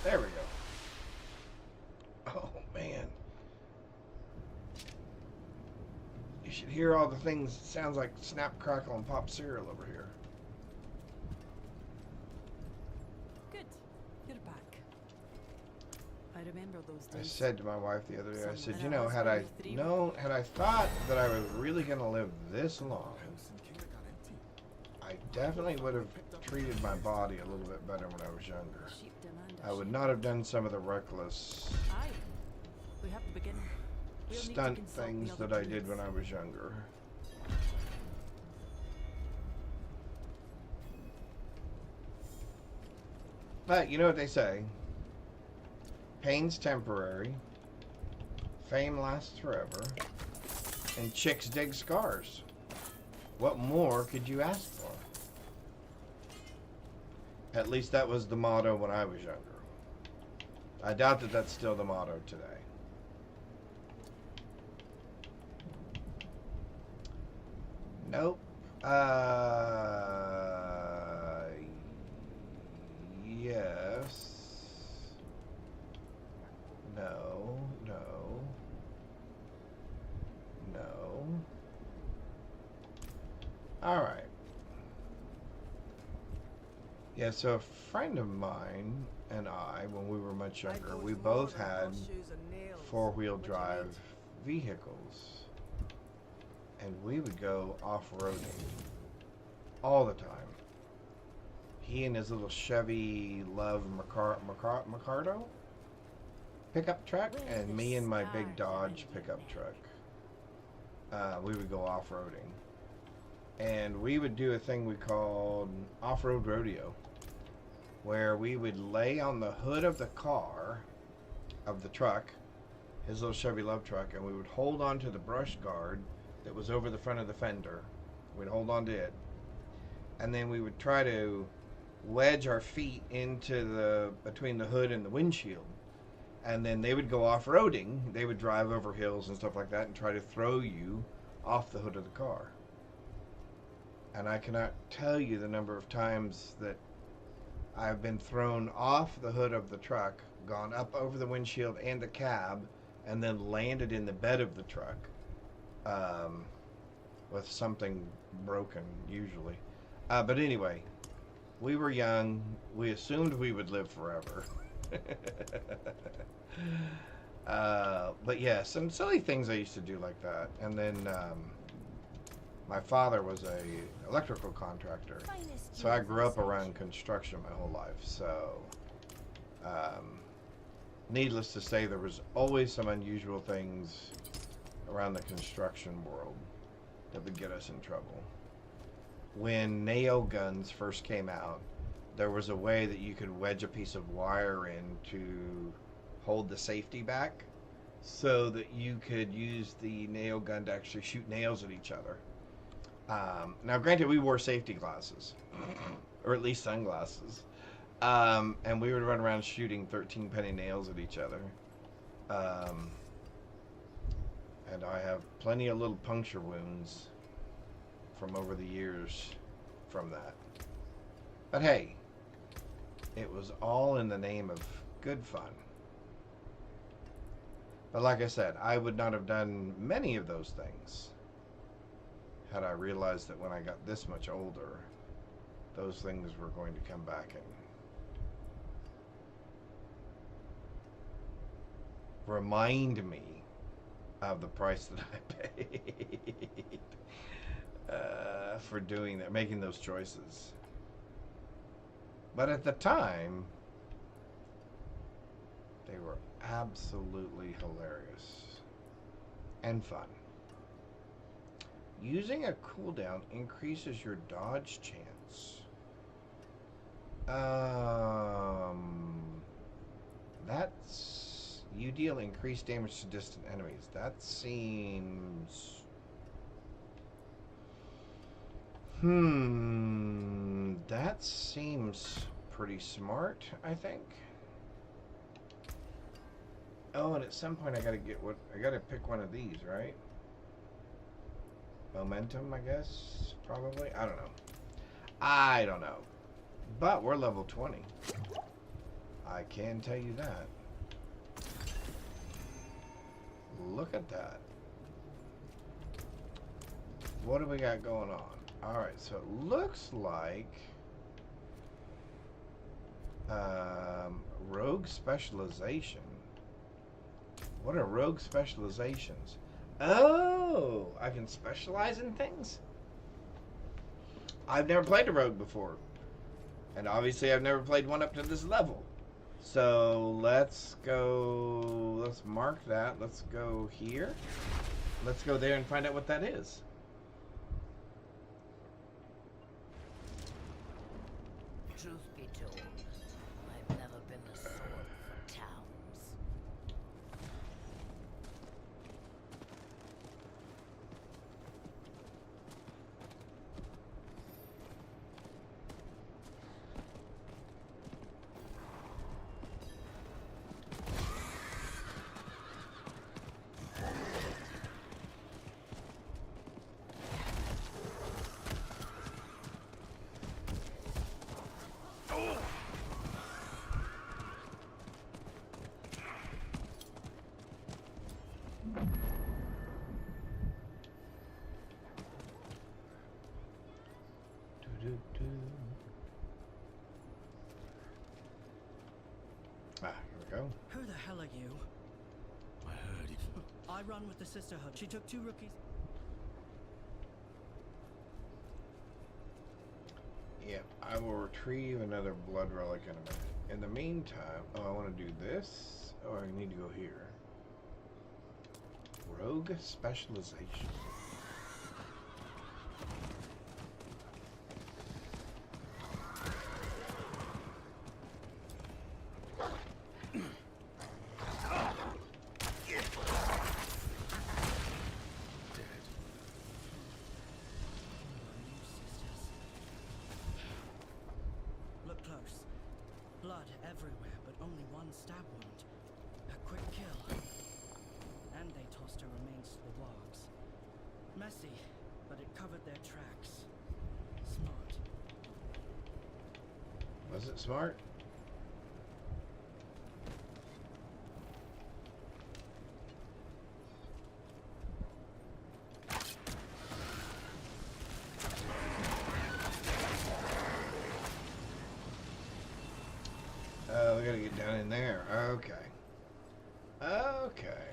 There we go. Oh, man. You should hear all the things. It sounds like Snap, Crackle, and Pop cereal over here. Good. you're back. I remember those I days. said to my wife the other day, I said, And you I know, was had I only 3 known, had I thought that I was really going to live this long, I definitely would have treated my body a little bit better when I was younger. Sheep demand a I would sheep. not have done some of the reckless Aye. We have to begin. We'll need to stunt consult the things other that I did druids. when I was younger. But you know what they say? Pain's temporary, fame lasts forever, and chicks dig scars. What more could you ask for? At least that was the motto when I was younger. I doubt that that's still the motto today. Nope. Yes. No. No. No. All right. Yeah, so a friend of mine and I, when we were much younger, we both had four-wheel drive vehicles. And we would go off-roading all the time. He and his little Chevy Love Mercado pickup truck, and me and my big Dodge pickup truck. We would go off-roading. And we would do a thing we called off-road rodeo, where we would lay on the hood of the car, of the truck, his little Chevy Love truck, and we would hold on to the brush guard that was over the front of the fender. We'd hold on to it. And then we would try to wedge our feet into between the hood and the windshield. And then they would go off-roading. They would drive over hills and stuff like that and try to throw you off the hood of the car. And I cannot tell you the number of times that I've been thrown off the hood of the truck, gone up over the windshield and the cab, and then landed in the bed of the truck. With something broken, usually. But anyway, we were young. We assumed we would live forever. But yeah, some silly things I used to do like that. And then my father was a electrical contractor, so I grew up around construction my whole life. So needless to say, there was always some unusual things around the construction world that would get us in trouble. When nail guns first came out, there was a way that you could wedge a piece of wire in to hold the safety back so that you could use the nail gun to actually shoot nails at each other. Now granted, we wore safety glasses, or at least sunglasses, and we would run around shooting 13 penny nails at each other. And I have plenty of little puncture wounds from over the years from that. But hey, it was all in the name of good fun. But like I said, I would not have done many of those things had I realized that when I got this much older, those things were going to come back and remind me of the price that I paid for doing that, making those choices. But at the time, they were absolutely hilarious and fun. Using a cooldown increases your dodge chance. That's... You deal increased damage to distant enemies. That seems... That seems pretty smart, I think. Oh, and at some point I gotta pick one of these, right? Momentum, I guess, probably. I don't know. But we're level 20. I can tell you that. Look at that. What do we got going on? Alright, so it looks like rogue specialization. What are rogue specializations? Oh, I can specialize in things? I've never played a rogue before. And obviously I've never played one up to this level. So let's go, let's mark that. Let's go here. Let's go there and find out what that is. Truth be told, I've never been a sword for towns. Ah, here we go. Who the hell are you? I heard it. I run with the Sisterhood. She took 2 rookies. Yeah, I will retrieve another blood relic in a minute. In the meantime, oh, I want to do this. Oh, I need to go here. Rogue specialization. Look close. Blood everywhere, but only one stab wound. A quick kill. And they tossed her remains to the wargs. Messy, but it covered their tracks. Smart. Was it smart? Oh, we gotta get down in there. Okay. Okay.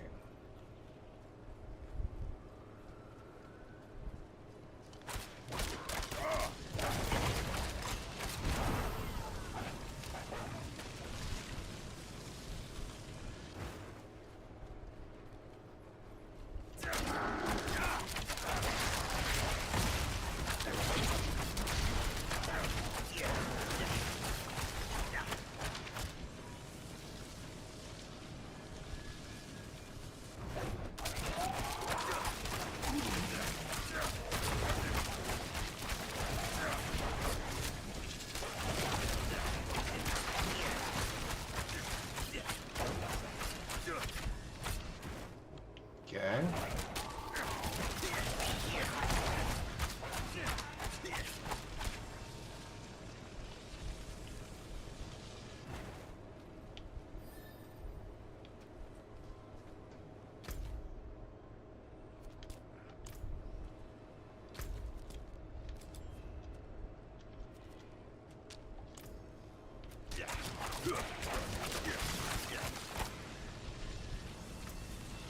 Okay.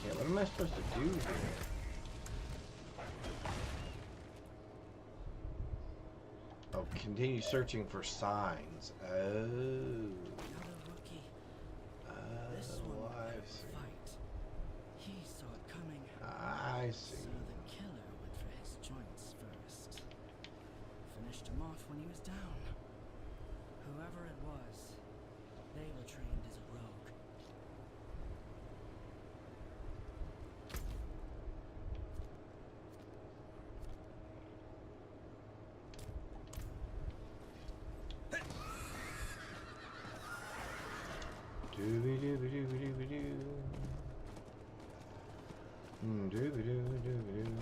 Yeah, what am I supposed to do here? Oh, continue searching for signs. Oh. Another rookie. This one I had to see. fight. He saw it coming. I see. So the killer went for his joints first. Finished him off when he was down. Whoever it was, they were trained as a rogue. Dooby-dooby-dooby-dooby-doo. Dooby-dooby-dooby-doo.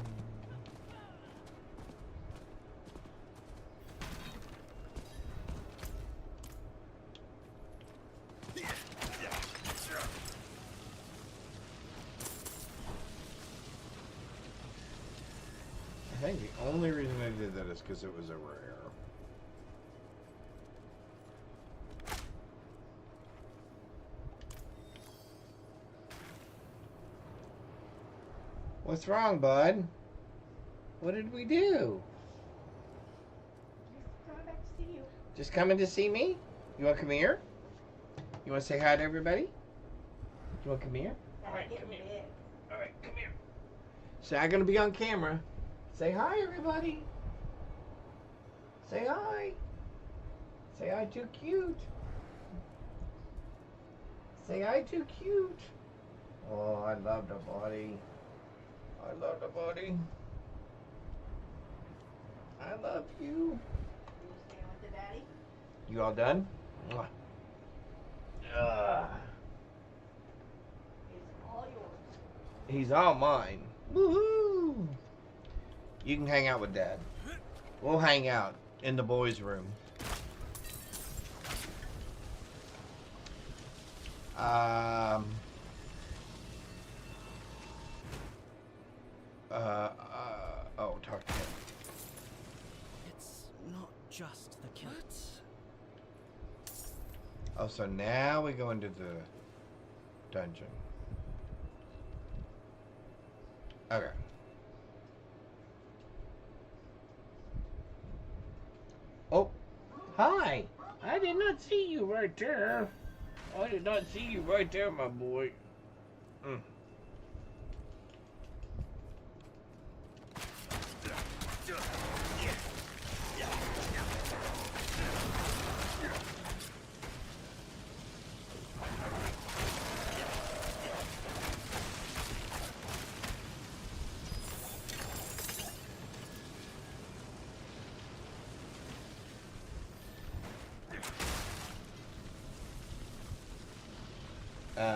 I think the only reason I did that is because it was a rare. What's wrong, bud? What did we do? Just coming back to see you. Just coming to see me? You want to come here? You want to say hi to everybody? You want to come here? Alright, come here. Alright, come here. So I'm going to be on camera. Say hi, everybody. Say hi. Say hi, too cute. Say hi, too cute. Oh, I love the body. I love the body. I love you. You staying with the daddy? You all done? Mwah. It's all yours. He's all mine. Woohoo! You can hang out with Dad. We'll hang out in the boys' room. Oh, talk to him. It's not just the kill. Oh, so now we go into the dungeon. Okay. Oh, hi. I did not see you right there. I did not see you right there, my boy. Mm.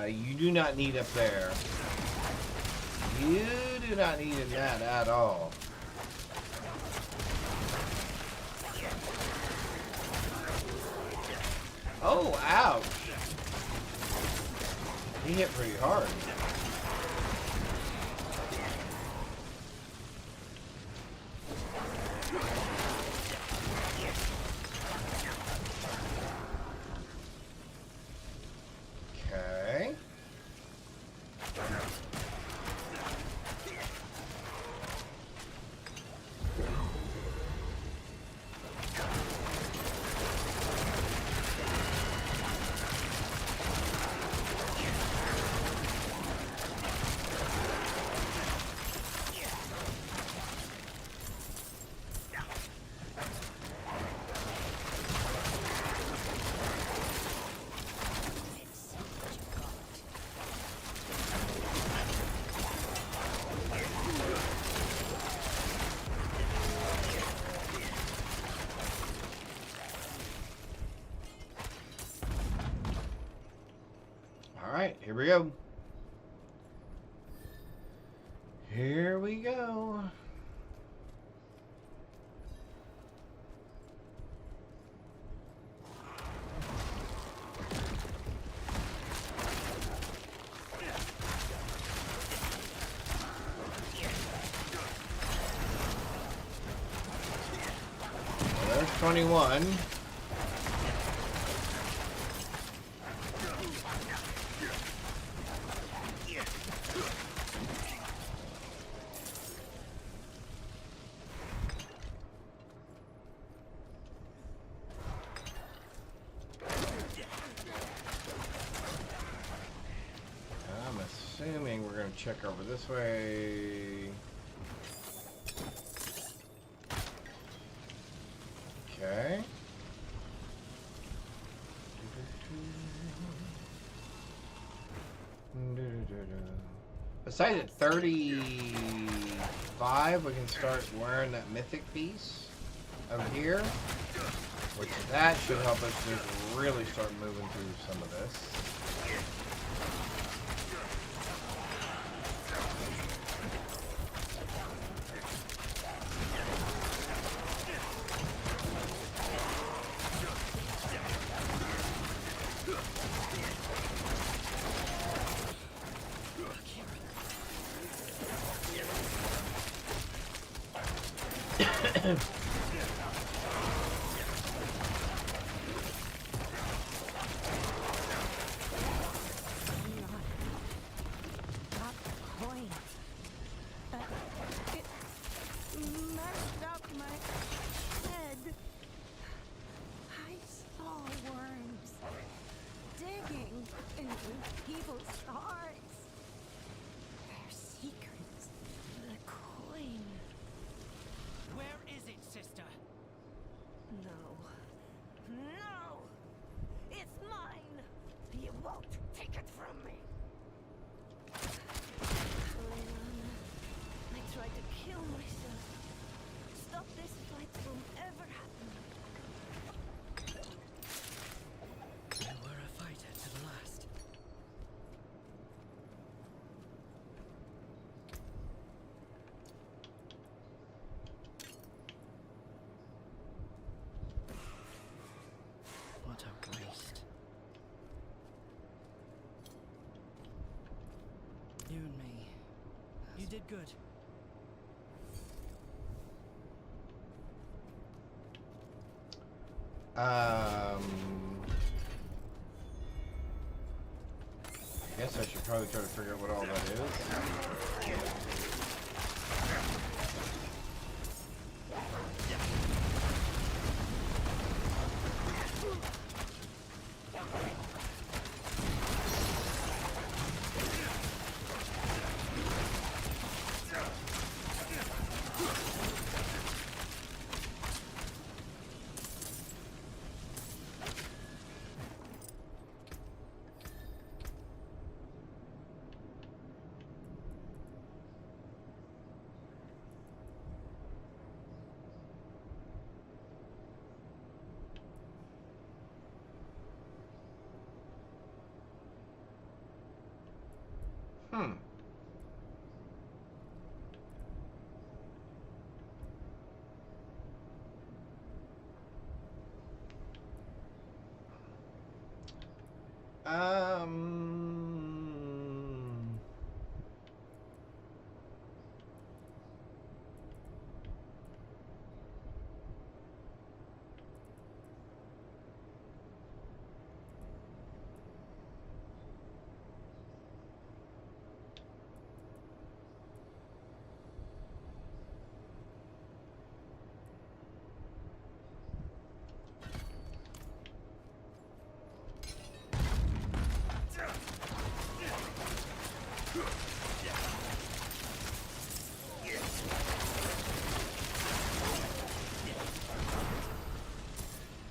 You do not need up there. You do not need that at all. Oh, ouch. He hit pretty hard. Okay. Alright, here we go. Here we go. Well, there's 21. I'm assuming we're going to check over this way. Okay. Besides at 35, we can start wearing that mythic piece over here, which that should help us just really start moving through some of this. people's hearts. Their secrets. The coin. Where is it, sister? No. No! It's mine! You won't take it from me! Leon, I tried to kill myself. Stop this fight from ever happening. You were a fighter to the last. What a waste. You and me. You did good. I guess I should probably try to figure out what all that is. Hmm.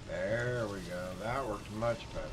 There we go. That worked much better.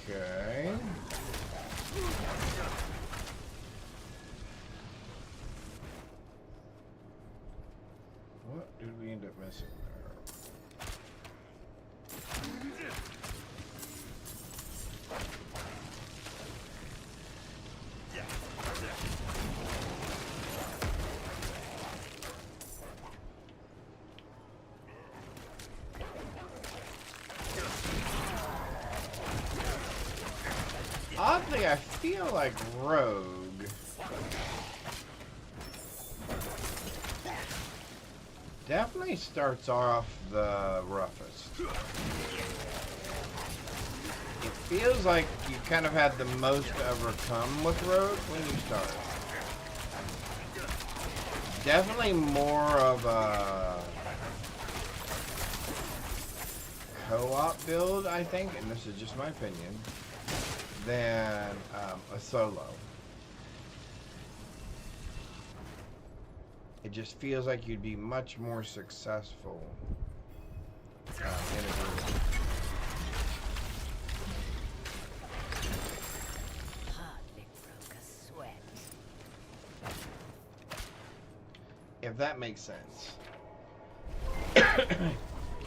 Okay. What did we end up missing there? Oddly, I feel like Rogue definitely starts off the roughest. It feels like you kind of had the most to overcome with Rogue when you start. definitely more of a co-op build, I think, and this is just my opinion, than a solo. It just feels like you'd be much more successful in a group. Hardly broke a sweat. If that makes sense.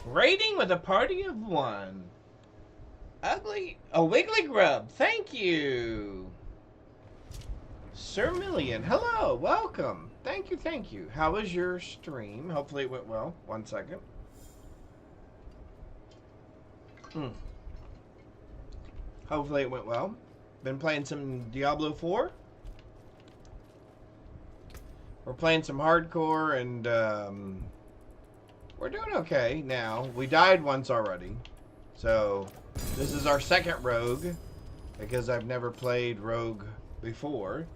Raiding with a party of one. Wiggly Grub, thank you. Sir Million, hello, welcome. Thank you, thank you. How was your stream? Hopefully it went well. 1 second. Hopefully it went well. Been playing some Diablo 4. We're playing some hardcore and we're doing okay now. We died once already. So this is our second rogue because I've never played rogue before.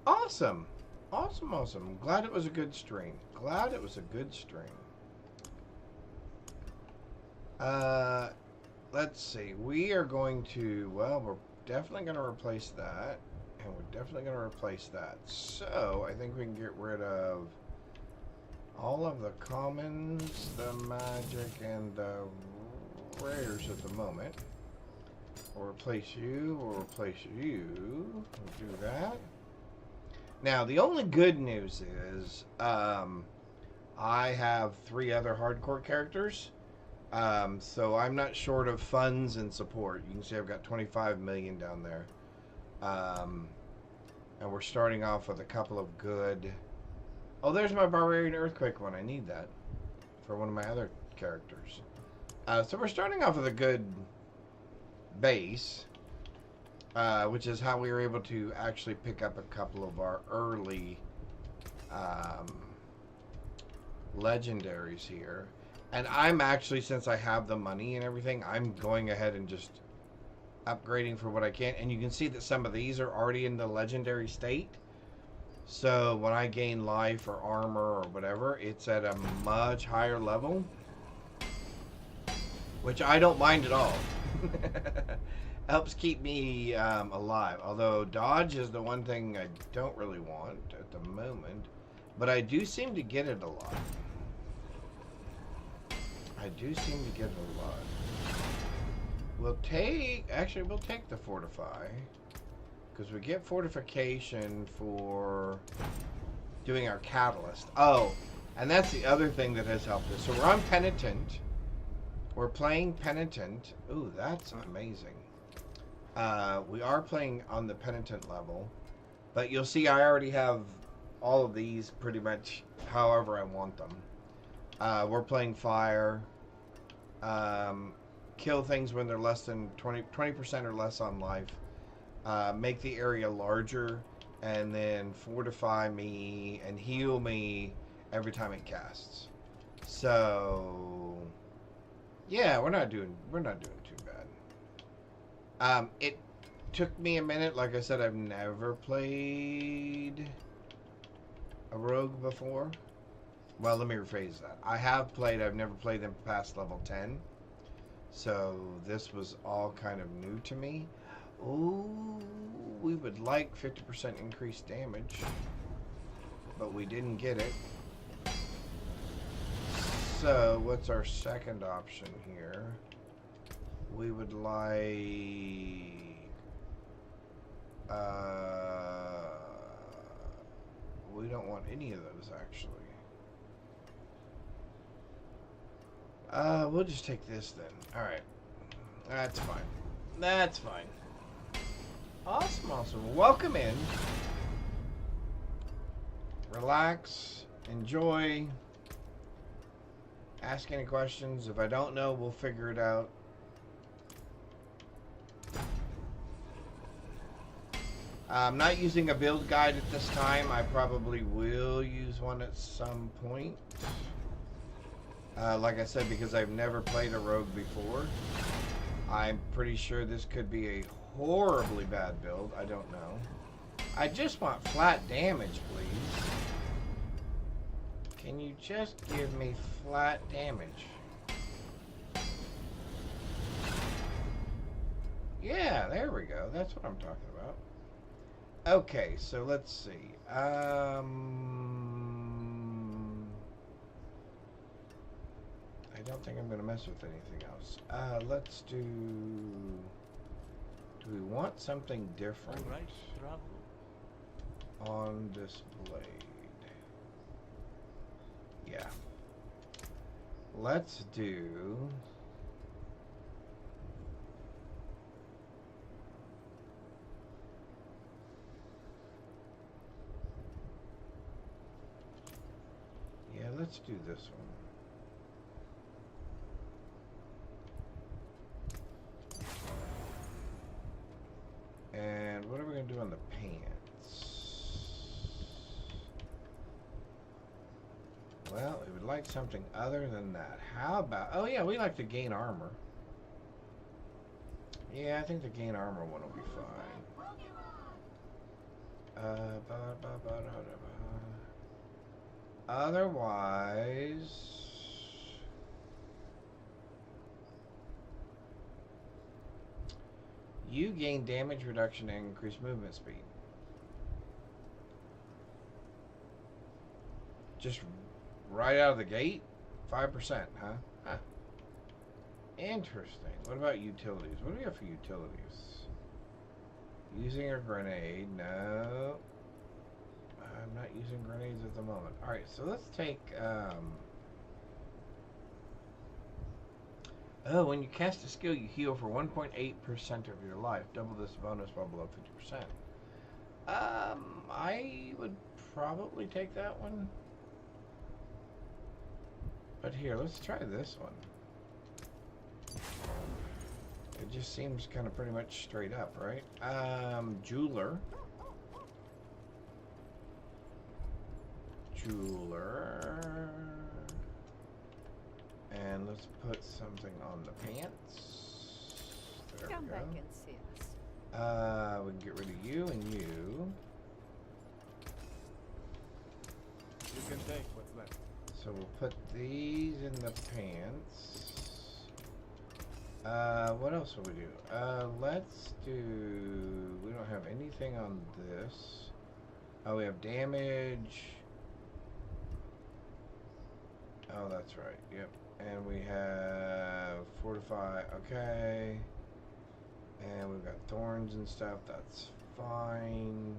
Awesome. Awesome, awesome. Glad it was a good stream. Glad it was a good stream. Let's see. We are going to, well, we're definitely going to replace that. And we're definitely going to replace that. So, I think we can get rid of all of the commons, the magic, and the rares at the moment. We'll replace you. We'll replace you. We'll do that. Now, the only good news is I have 3 other hardcore characters. So I'm not short of funds and support. You can see I've got 25 million down there. And we're starting off with a couple of good... Oh, there's my Barbarian Earthquake one. I need that for one of my other characters. So we're starting off with a good base. Which is how we were able to actually pick up a couple of our early legendaries here. And I'm actually, since I have the money and everything, I'm going ahead and just upgrading for what I can. And you can see that some of these are already in the legendary state. So when I gain life or armor or whatever, it's at a much higher level. Which I don't mind at all. Helps keep me alive. Although dodge is the one thing I don't really want at the moment. But I do seem to get it a lot. I do seem to get it a lot. We'll take the fortify. Because we get fortification for doing our catalyst. Oh, and that's the other thing that has helped us. So we're on Penitent. We're playing Penitent. Ooh, that's amazing. We are playing on the Penitent level. But you'll see I already have all of these pretty much however I want them. We're playing fire. Kill things when they're less than 20% or less on life. Make the area larger. And then fortify me and heal me every time it casts. So... yeah, we're not doing too bad. It took me a minute. Like I said, I've never played a rogue before. Well, let me rephrase that. I have played. I've never played them past level 10. So this was all kind of new to me. Ooh, we would like 50% increased damage, but we didn't get it. So, what's our second option here? We would like... we don't want any of those, actually. We'll just take this then. Alright. That's fine. That's fine. Awesome, awesome. Welcome in. Relax. Enjoy. Ask any questions. If I don't know, we'll figure it out. I'm not using a build guide at this time. I probably will use one at some point. Like I said, because I've never played a rogue before. I'm pretty sure this could be a horribly bad build. I don't know. I just want flat damage, please. Can you just give me flat damage? Yeah, there we go. That's what I'm talking about. Okay, so let's see. I don't think I'm going to mess with anything else. Let's do... Do we want something different on this blade? Yeah. Let's do... Yeah, let's do this one. And what are we going to do on the pants? Well, we would like something other than that. How about... Oh, yeah, we like to gain armor. Yeah, I think the gain armor one will be fine. Otherwise... You gain damage reduction and increased movement speed. Just right out of the gate? 5%, huh? Huh. Interesting. What about utilities? What do we have for utilities? Using a grenade. No. I'm not using grenades at the moment. Alright, so let's take... Oh, when you cast a skill, you heal for 1.8% of your life. Double this bonus while below 50%. I would probably take that one. But here, let's try this one. It just seems kind of pretty much straight up, right? Jeweler. And let's put something on the pants. There Come we go. back and see us. We can get rid of you and you. You can take what's left. So we'll put these in the pants. What else will we do? Let's do... We don't have anything on this. Oh, we have damage. Oh, that's right. Yep. And we have fortify. Okay. And we've got thorns and stuff. That's fine.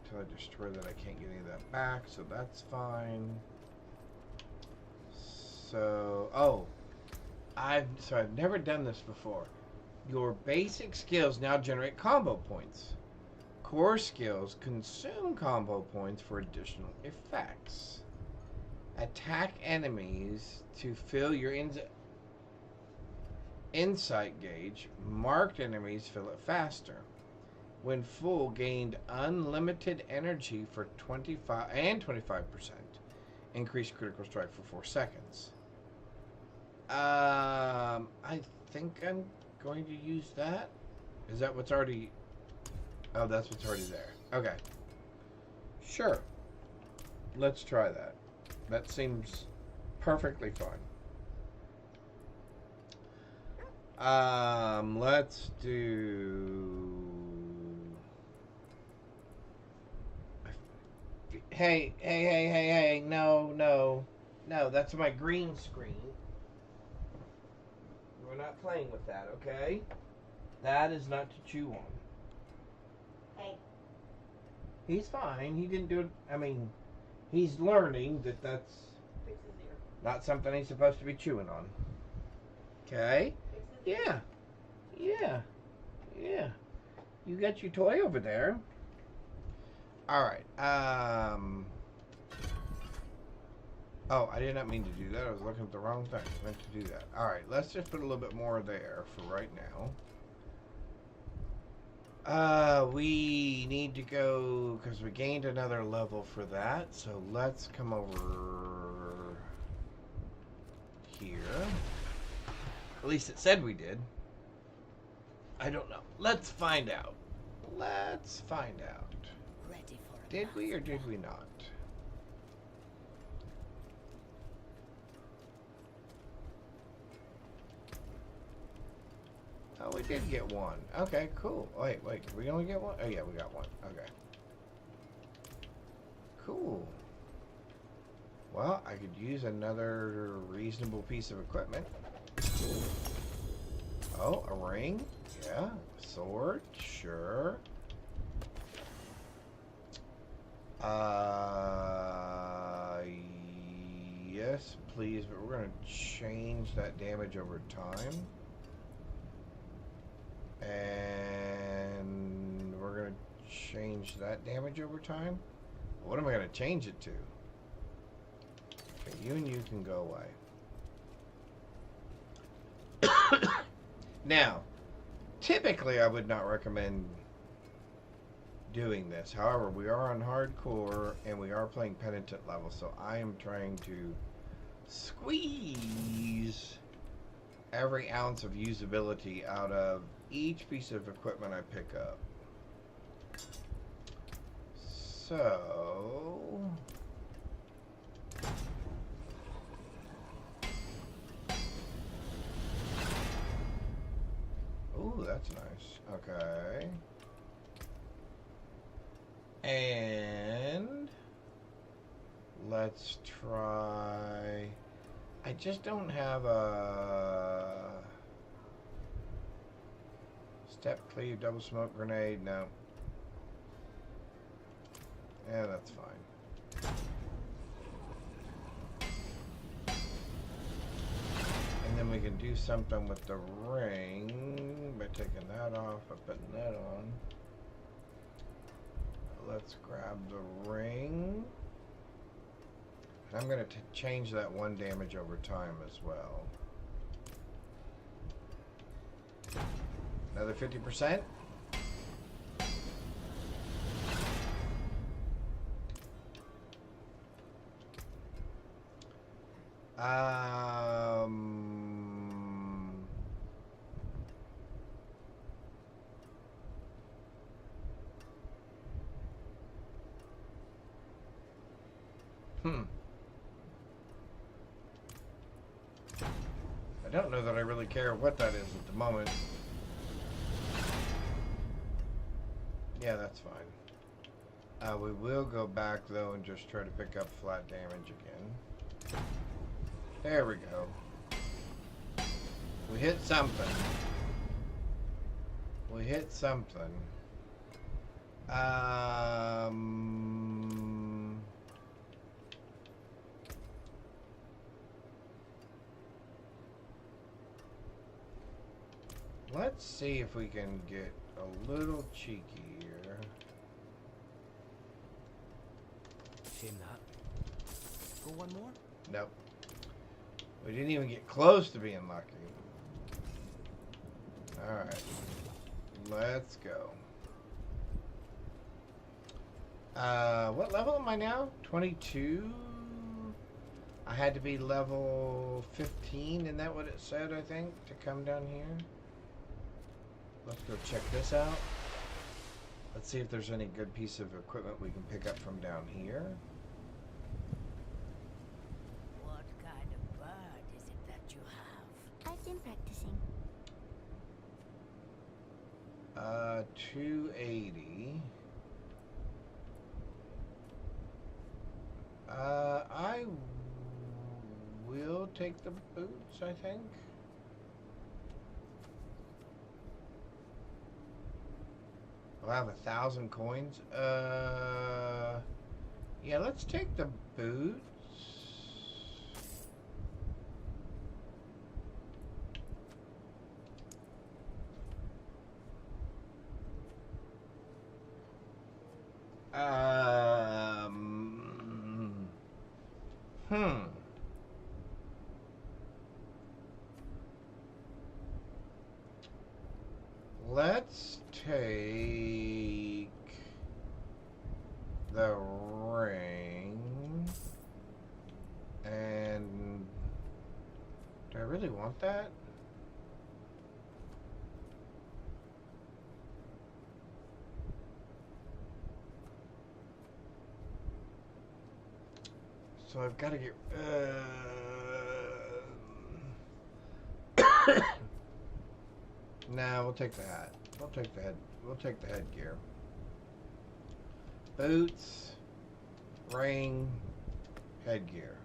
Until I destroy that, I can't get any of that back. So that's fine. So, oh. I've never done this before. Your basic skills now generate combo points. Core skills consume combo points for additional effects. Attack enemies to fill your insight gauge. Marked enemies fill it faster. When full, gained unlimited energy for 25% and 25%. Increased critical strike for 4 seconds. I think I'm going to use that. Is that what's already... Oh, that's what's already there. Okay. Sure. Let's try that. That seems perfectly fine. Let's do... Hey. No, that's my green screen. We're not playing with that, okay? That is not to chew on. Hey. He's fine. He didn't do it. I mean, he's learning that that's Fix his ear. not something he's supposed to be chewing on. Okay? Fix his ear. Yeah. You got your toy over there. Alright. Oh, I did not mean to do that. I was looking at the wrong thing. I meant to do that. Alright, let's just put a little bit more there for right now. We need to go, because we gained another level for that. So let's come over here. At least it said we did. I don't know. Let's find out. Let's find out. Ready for a Did we or did we not? Oh, we did get one. Okay, cool. Wait, did we only get one? Oh, yeah, we got one. Okay. Cool. Well, I could use another reasonable piece of equipment. Oh, a ring? Yeah. Sword? Sure. Yes, please, but we're going to change that damage over time. And we're going to change that damage over time. What am I going to change it to? Okay, you and you can go away. Now, typically I would not recommend doing this. However, we are on hardcore and we are playing penitent level, so I am trying to squeeze every ounce of usability out of each piece of equipment I pick up. So ooh, that's nice. Okay. And let's try. I just don't have a step cleave, double smoke grenade. No. Yeah, that's fine. And then we can do something with the ring by taking that off and putting that on. Let's grab the ring. And I'm going to change that one damage over time as well. Another 50%. I don't know that I really care what that is at the moment. Yeah, that's fine. We will go back though and just try to pick up flat damage again. There we go. We hit something. We hit something. Let's see if we can get a little cheeky here. Shame that. Go one more? Nope. We didn't even get close to being lucky. Alright. Let's go. What level am I now? 22? I had to be level 15, isn't that what it said, I think, to come down here? Let's go check this out. Let's see if there's any good piece of equipment we can pick up from down here. What kind of bird is it that you have? I've been practicing. 280. I will take the boots, I think. I'll have 1,000 coins. Yeah, let's take the boots. Let's take the ring. And do I really want that? So I've got to get. Nah, we'll take the hat. We'll take the head. We'll take the headgear. Boots, ring, headgear.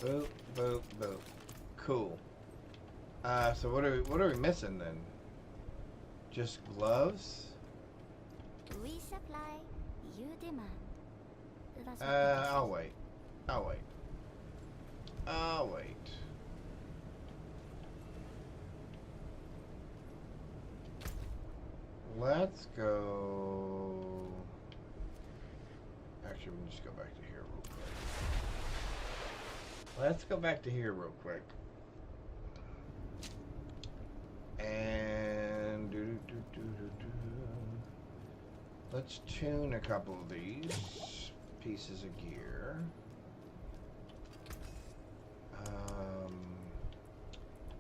Boop, boop, boop. Cool. So what are we missing then? Just gloves? We supply, you demand. That's what I'll wait. I'll wait. I'll wait. Let's go. Actually, we can just go back to here real quick. Let's go back to here real quick. And let's tune a couple of these pieces of gear.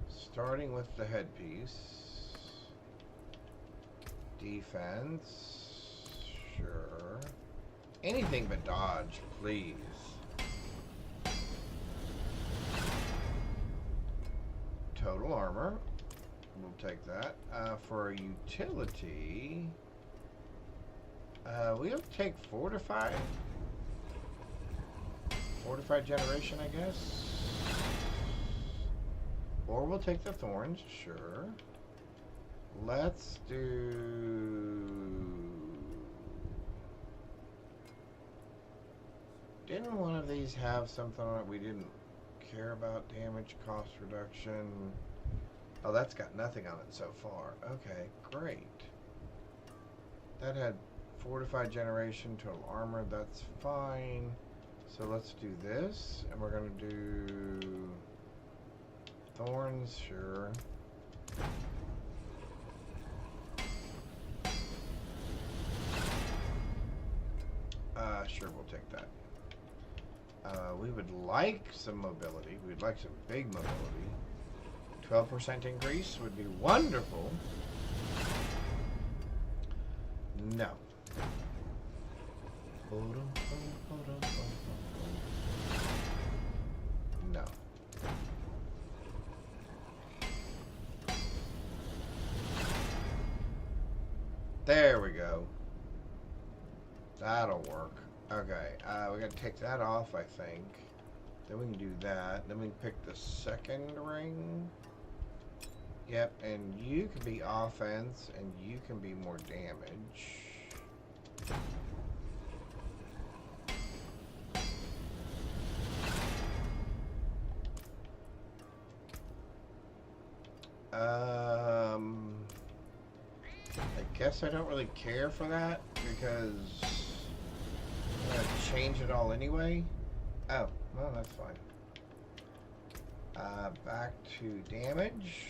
Starting with the headpiece. Defense. Sure. Anything but dodge, please. Total armor. We'll take that. For a utility, we'll take fortified. Fortified generation, I guess. Or we'll take the thorns, sure. Let's do... Didn't one of these have something on it we didn't care about? Damage, cost reduction. Oh, that's got nothing on it so far. Okay, great. That had fortified generation, total armor. That's fine. So let's do this. And we're going to do... Thorns, sure. Sure, we'll take that. We would like some mobility. We'd like some big mobility. 12% increase would be wonderful. No. No. There we go. That'll work. Okay, we gotta take that off, I think. Then we can do that. Then we can pick the second ring. Yep, and you can be offense, and you can be more damage. I guess I don't really care for that, because I'm gonna change it all anyway. Oh, well, that's fine. Back to damage.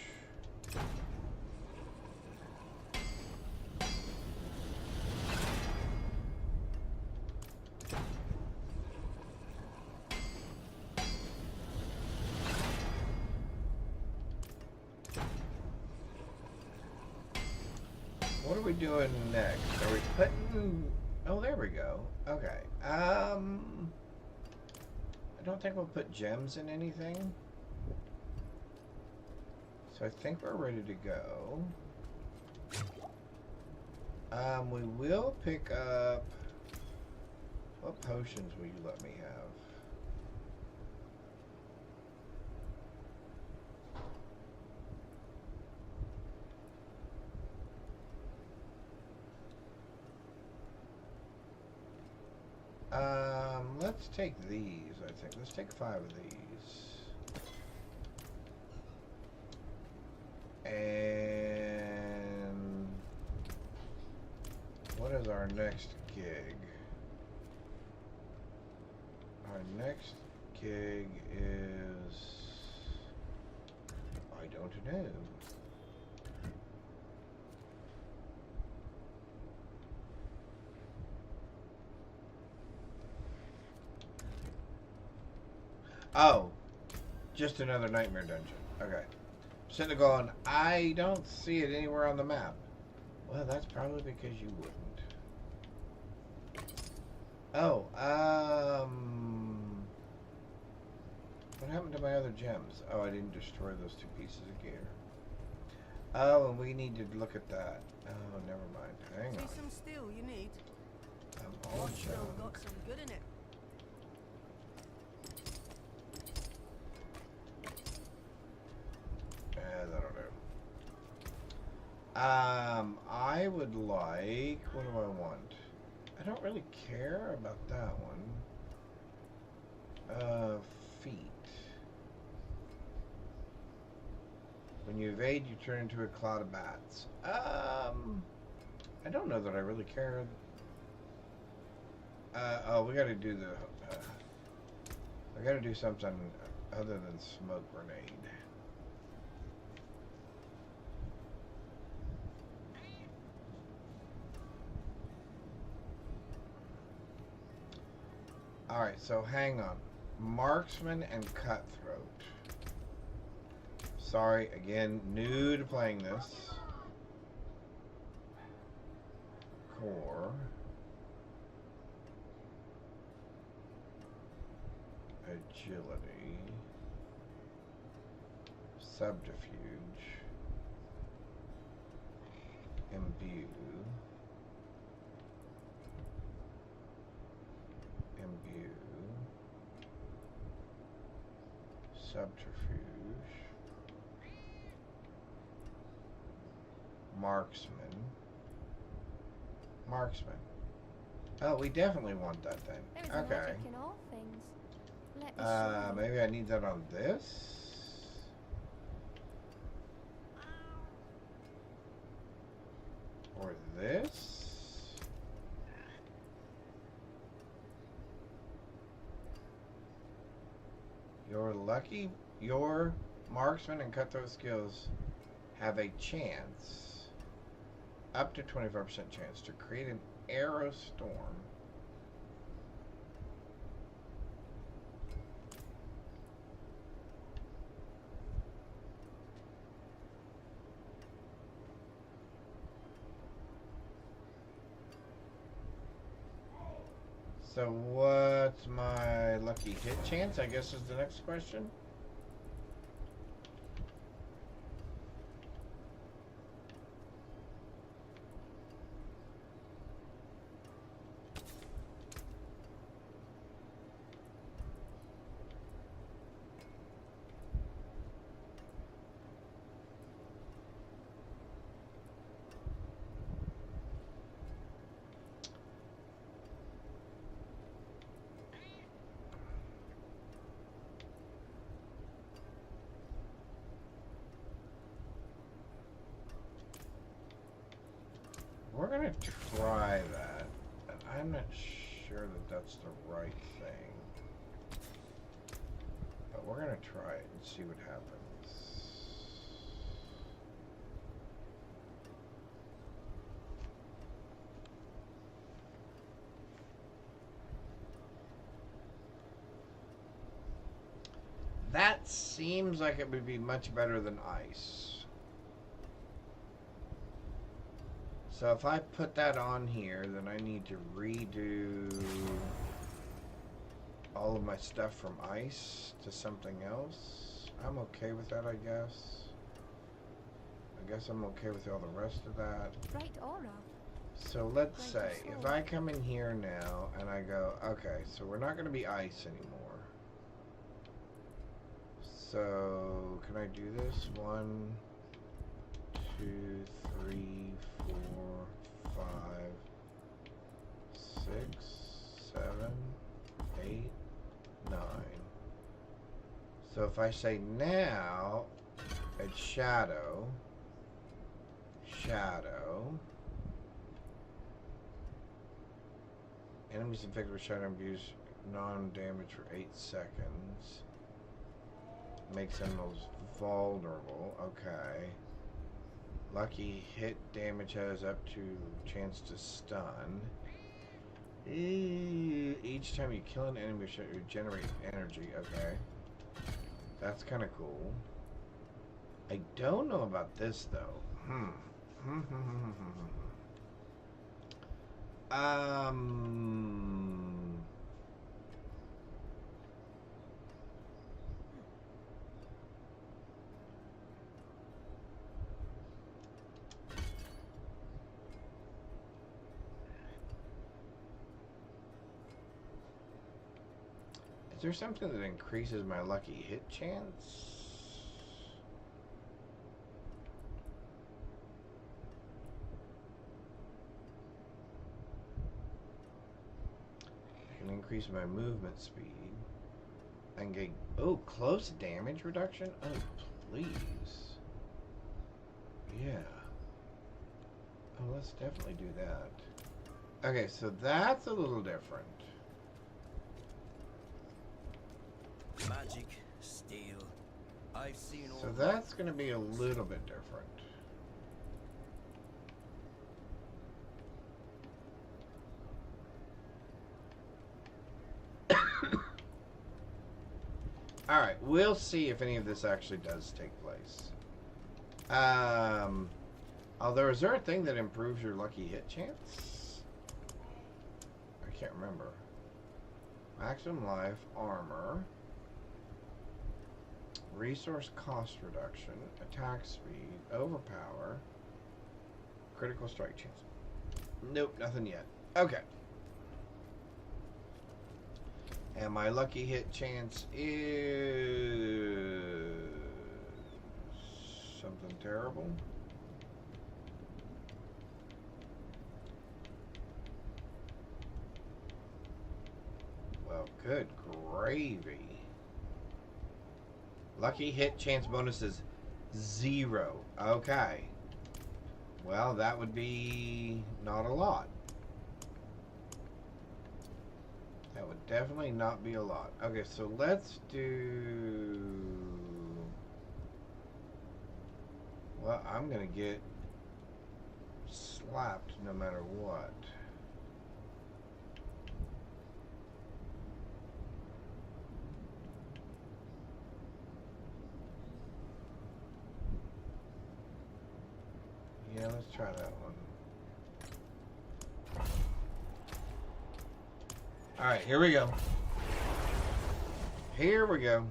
What are we doing next? Are we putting... Oh, there we go. Okay. I don't think we'll put gems in anything. So I think we're ready to go. We will pick up... What potions will you let me have? Let's take these, I think. Let's take 5 of these. And what is our next gig? Our next gig is... I don't know. Oh, just another nightmare dungeon. Okay. Sitting there going, I don't see it anywhere on the map. Well, that's probably because you wouldn't. Oh, what happened to my other gems? Oh, I didn't destroy those 2 pieces of gear. Oh, and we need to look at that. Oh, never mind. Hang on. See some steel you need? I'm all What's still junk. got some good in it. That'll do. I would like. What do I want? I don't really care about that one. Feet. When you evade, you turn into a cloud of bats. I don't know that I really care. Oh, we gotta do the. I gotta do something other than smoke grenade. Alright, so hang on. Marksman and Cutthroat. Sorry, again, new to playing this. Core. Agility. Subterfuge. Imbue. Imbue. Subterfuge. Marksman. Marksman. Oh, we definitely want that then. There is Okay. magic in all things. Let me show you. Maybe I need that on this. Or this. Your marksman and cutthroat skills have a chance, up to 25% chance, to create an arrow storm. So what's my lucky hit chance, I guess is the next question. We're gonna try that, and I'm not sure that that's the right thing. But we're gonna try it and see what happens. That seems like it would be much better than ice. So if I put that on here, then I need to redo all of my stuff from ice to something else. I'm okay with that, I guess. I guess I'm okay with all the rest of that. Right aura. So let's say, if I come in here now and I go, okay, so we're not going to be ice anymore. So, can I do this? 1, 2, 3, 4, 5, 6, 7, 8, 9. So if I say now, it's shadow, enemies infected with shadow imbues non-damage for 8 seconds. Makes enemies vulnerable. Okay. Lucky hit damage has up to chance to stun. Each time you kill an enemy, you generate energy. Okay. That's kind of cool. I don't know about this though. Is there something that increases my lucky hit chance? I can increase my movement speed. I can get, oh, close damage reduction? Oh, please. Yeah. Oh, let's definitely do that. Okay, so that's a little different. Magic, steel. I've seen all So that's going to be a little bit different. Alright, we'll see if any of this actually does take place. Although, is there a thing that improves your lucky hit chance? I can't remember. Maximum life, armor, resource cost reduction, attack speed, overpower, critical strike chance. Nope, nothing yet. Okay. And my lucky hit chance is something terrible. Well, good gravy. Lucky hit chance bonus is 0. Okay. Well, that would be not a lot. That would definitely not be a lot. Okay, so let's do... Well, I'm going to get slapped no matter what. Yeah, let's try that one. Alright, here we go. Here we go.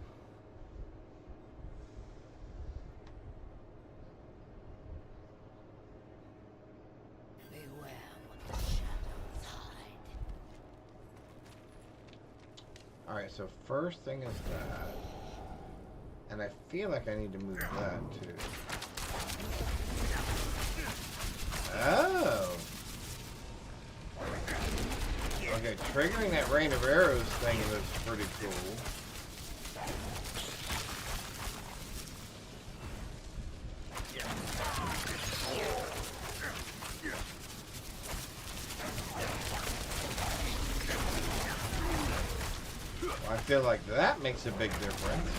beware what the shadows hide. Alright, so first thing is that. And I feel like I need to move that too. Oh! Okay, triggering that rain of arrows thing was pretty cool. I feel like that makes a big difference.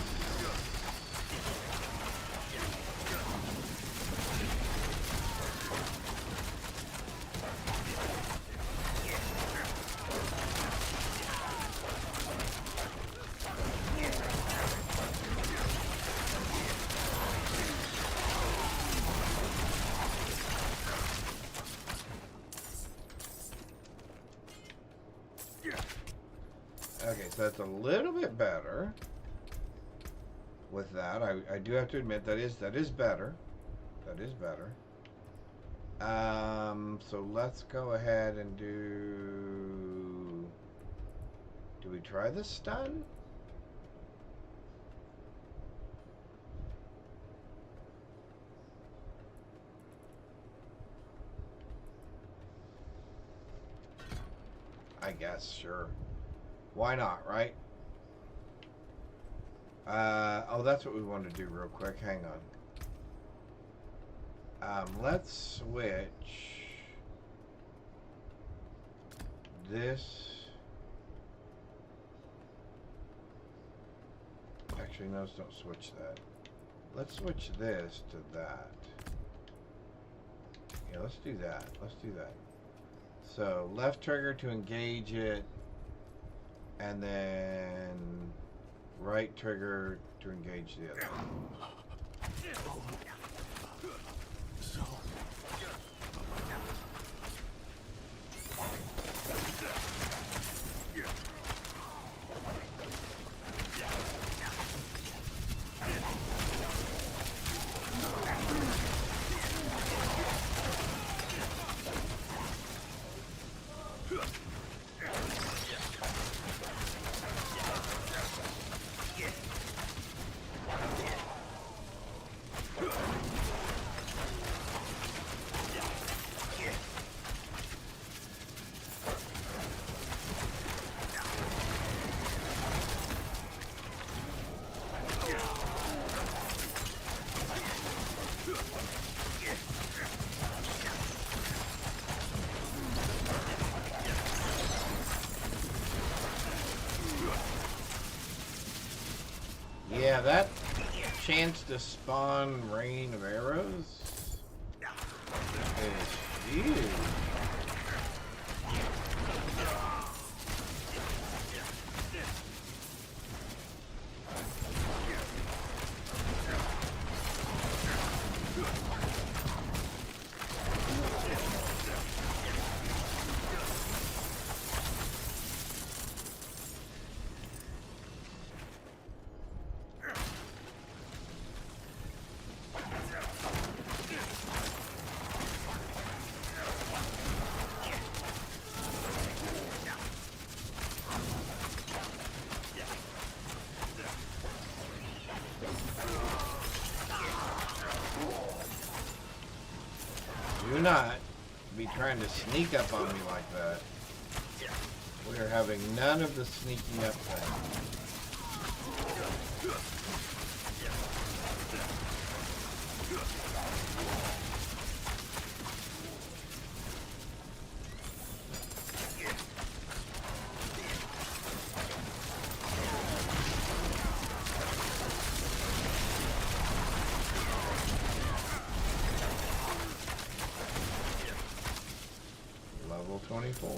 Okay, so that's a little bit better with that. I do have to admit that is better. That is better. So let's go ahead and do we try the stun? I guess, sure. Why not, right? Oh, that's what we want to do real quick. Hang on. Let's switch this. Actually, no, don't switch that. Let's switch this to that. Yeah, let's do that. Let's do that. So, left trigger to engage it. And then right trigger to engage the other one. Yeah, that chance to spawn rain of arrows is huge. Do not be trying to sneak up on me like that. We are having none of the sneaking up thing. Level 24.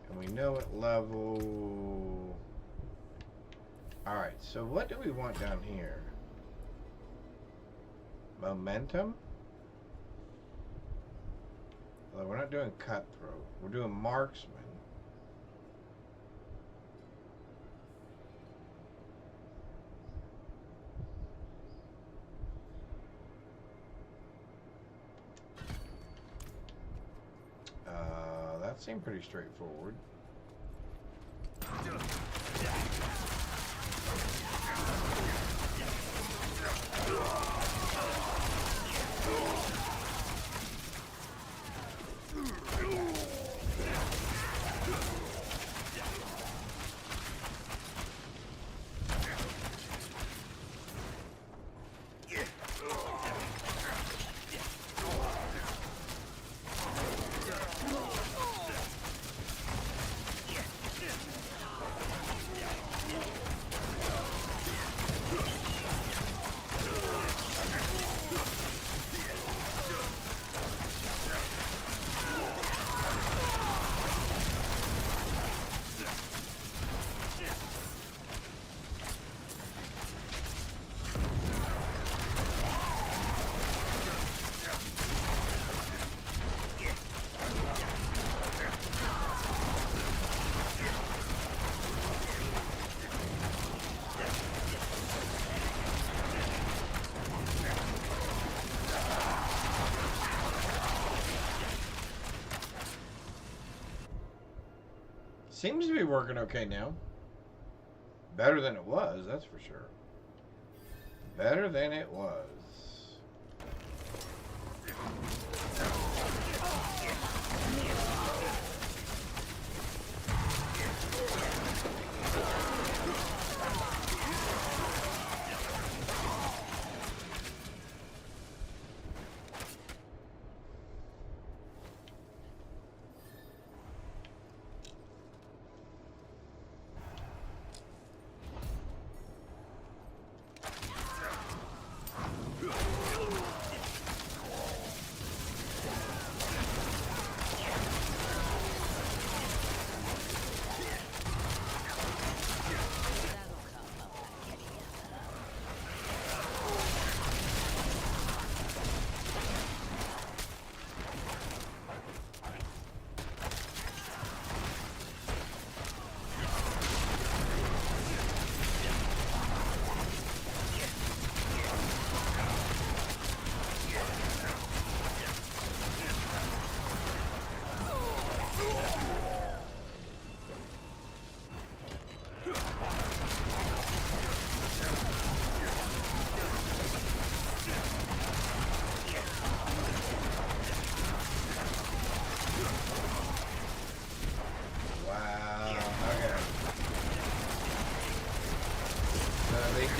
And we know what level... Alright, so what do we want down here? Momentum? Well, we're not doing cutthroat. We're doing marksman. That seemed pretty straightforward. Seems to be working okay now. Better than it was, that's for sure. Better than it was.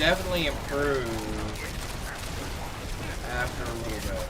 definitely improve after a little bit.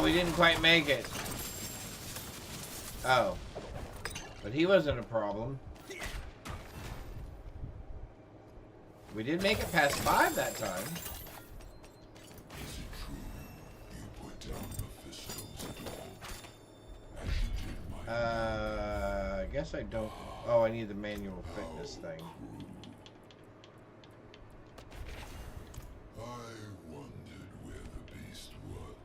We didn't quite make it. Oh. But he wasn't a problem. We did make it past 5 that time. Is it true you put down Mephisto's door? As you did my I guess I don't. Oh, I need the manual fitness thing. I wondered where the beast was.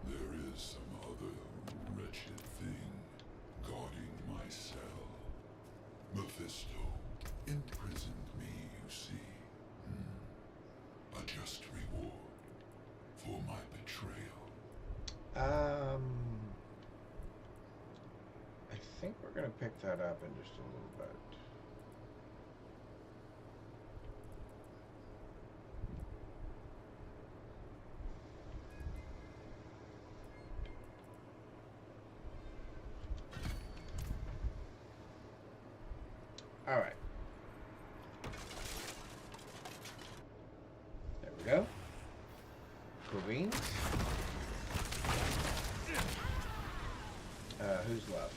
There is some other wretched thing guarding my cell. Mephisto imprisoned me, you see. A just reward for my betrayal. I think we're gonna pick that up in just a little bit. All right. There we go. Cool beans. Who's left?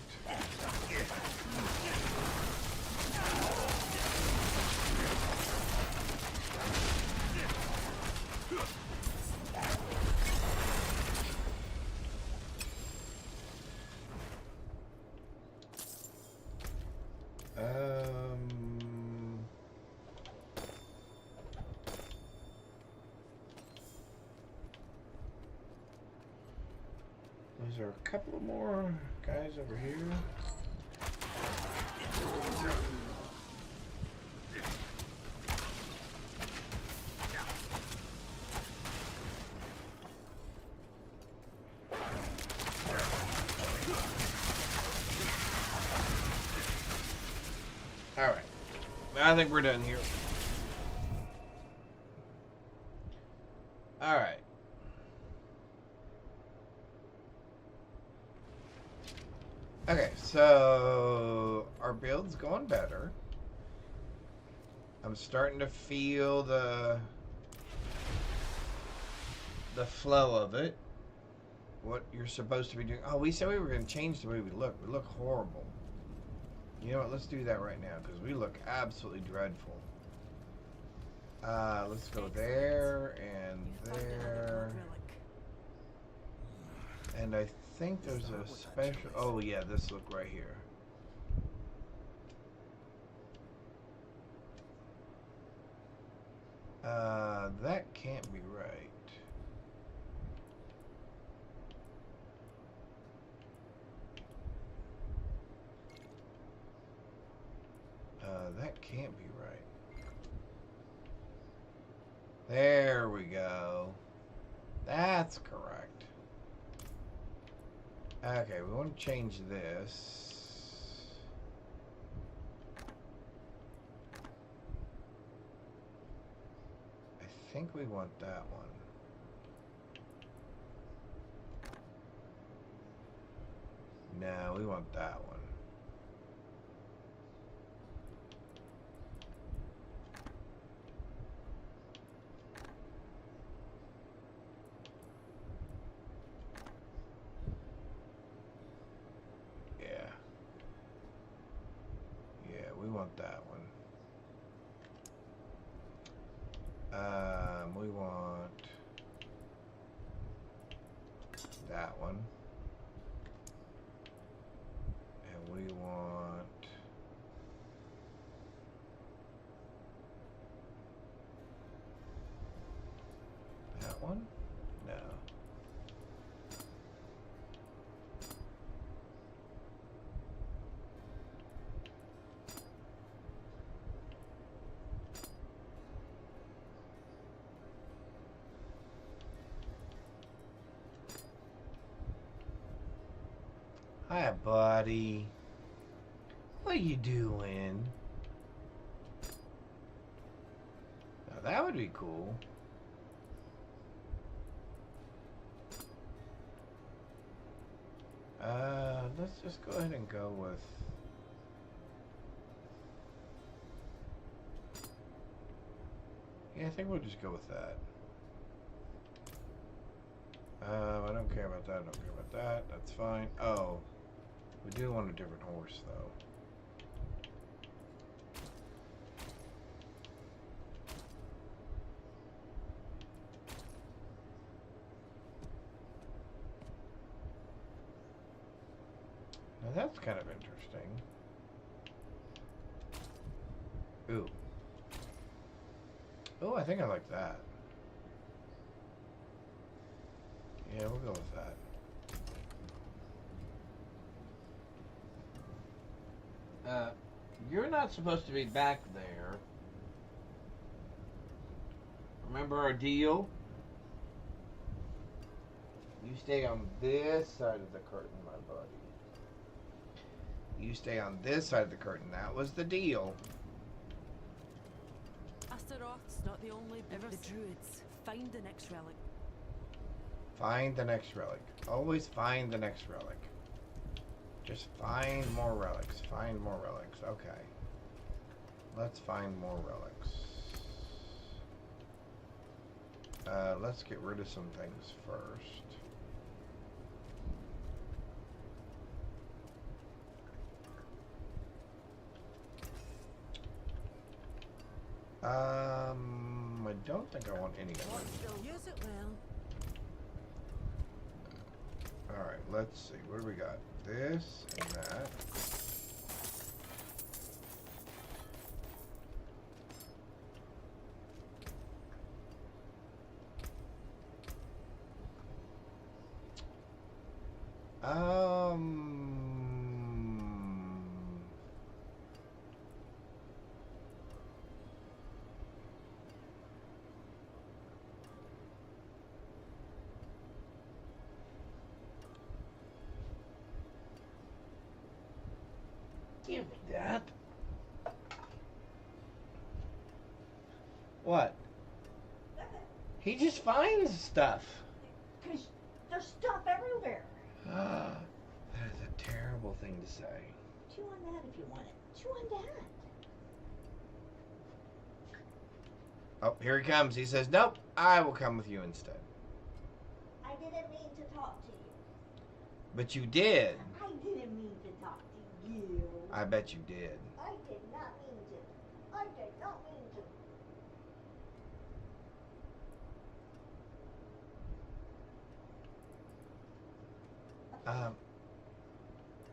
Is there a couple more guys over here? All right, I think we're done here. All right. Okay, so our build's going better. I'm starting to feel the flow of it. What you're supposed to be doing. Oh, we said we were going to change the way we look. We look horrible. You know what? Let's do that right now because we look absolutely dreadful. Let's go there and there. And I think there's a special. Oh yeah, this look right here. That can't be right. That can't be right. There we go. That's correct. Okay, we want to change this. I think we want that one. No, we want that one. We want that one. We want that one. And we want that one? No. Hi, buddy. What are you doing? Now, that would be cool. Let's just go ahead and go with... Yeah, I think we'll just go with that. I don't care about that, I don't care about that. That's fine. Oh, we do want a different horse, though. Now that's kind of interesting. Ooh. Oh, I think I like that. Yeah, we'll go with that. You're not supposed to be back there. Remember our deal? You stay on this side of the curtain, my buddy. You stay on this side of the curtain. That was the deal. Astaroth's not the only ever the Druids. Find the next relic. Find the next relic. Always find the next relic. Just find more relics. Find more relics. Okay. Let's find more relics. Let's get rid of some things first. I don't think I want any of them. Use it well. Alright, let's see. What do we got? This and that. Give me that. What? He just finds stuff. Because there's stuff everywhere. That is a terrible thing to say. Chew on that if you want it. Chew on that. Oh, here he comes. He says, nope, I will come with you instead. I didn't mean to talk to you. But you did. I didn't mean to talk to you. I bet you did. I did not mean to. I did not mean to.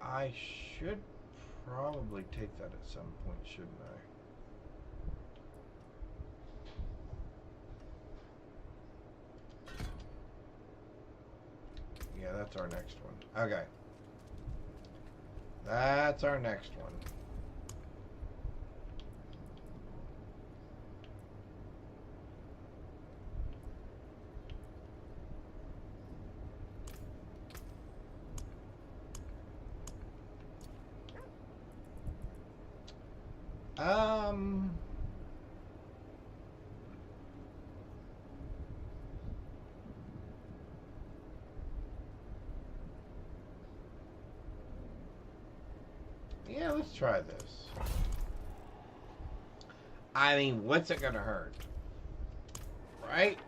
I should probably take that at some point, shouldn't I? Yeah, that's our next one. Okay. That's our next one. Yeah, let's try this. I mean, what's it gonna hurt? Right?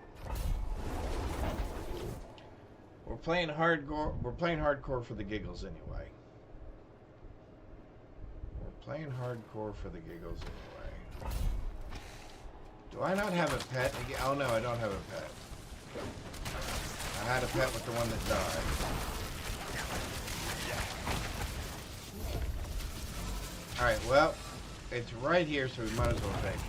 We're playing hardcore for the giggles anyway. We're playing hardcore for the giggles anyway. Do I not have a pet? Oh no, I don't have a pet. I had a pet with the one that died. Alright, well, it's right here, so we might as well take it.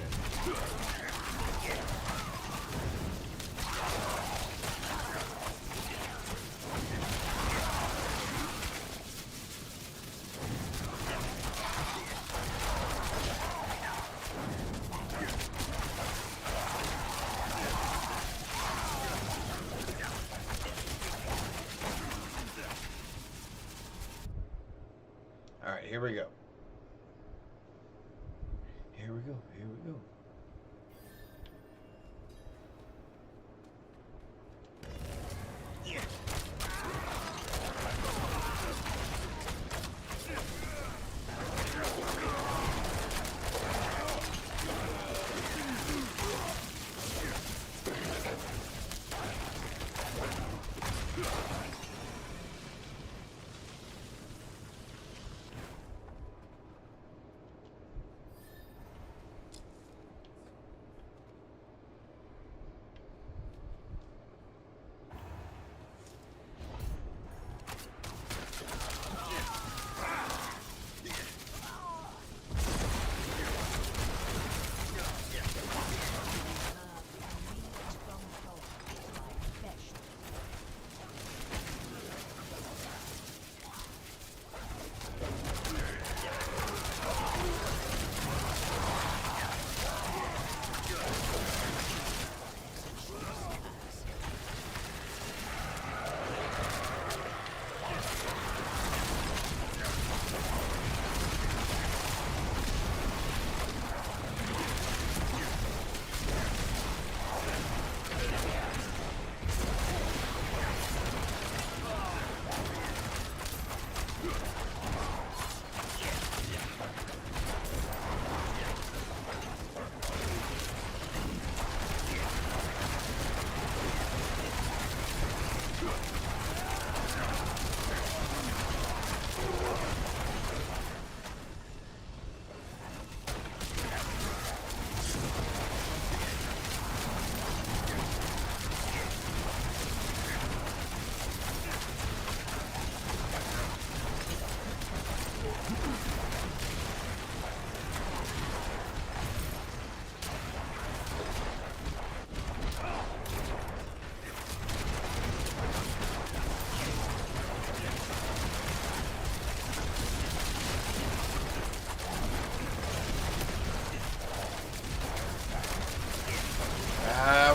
Alright, here we go. Here we go. Here we go.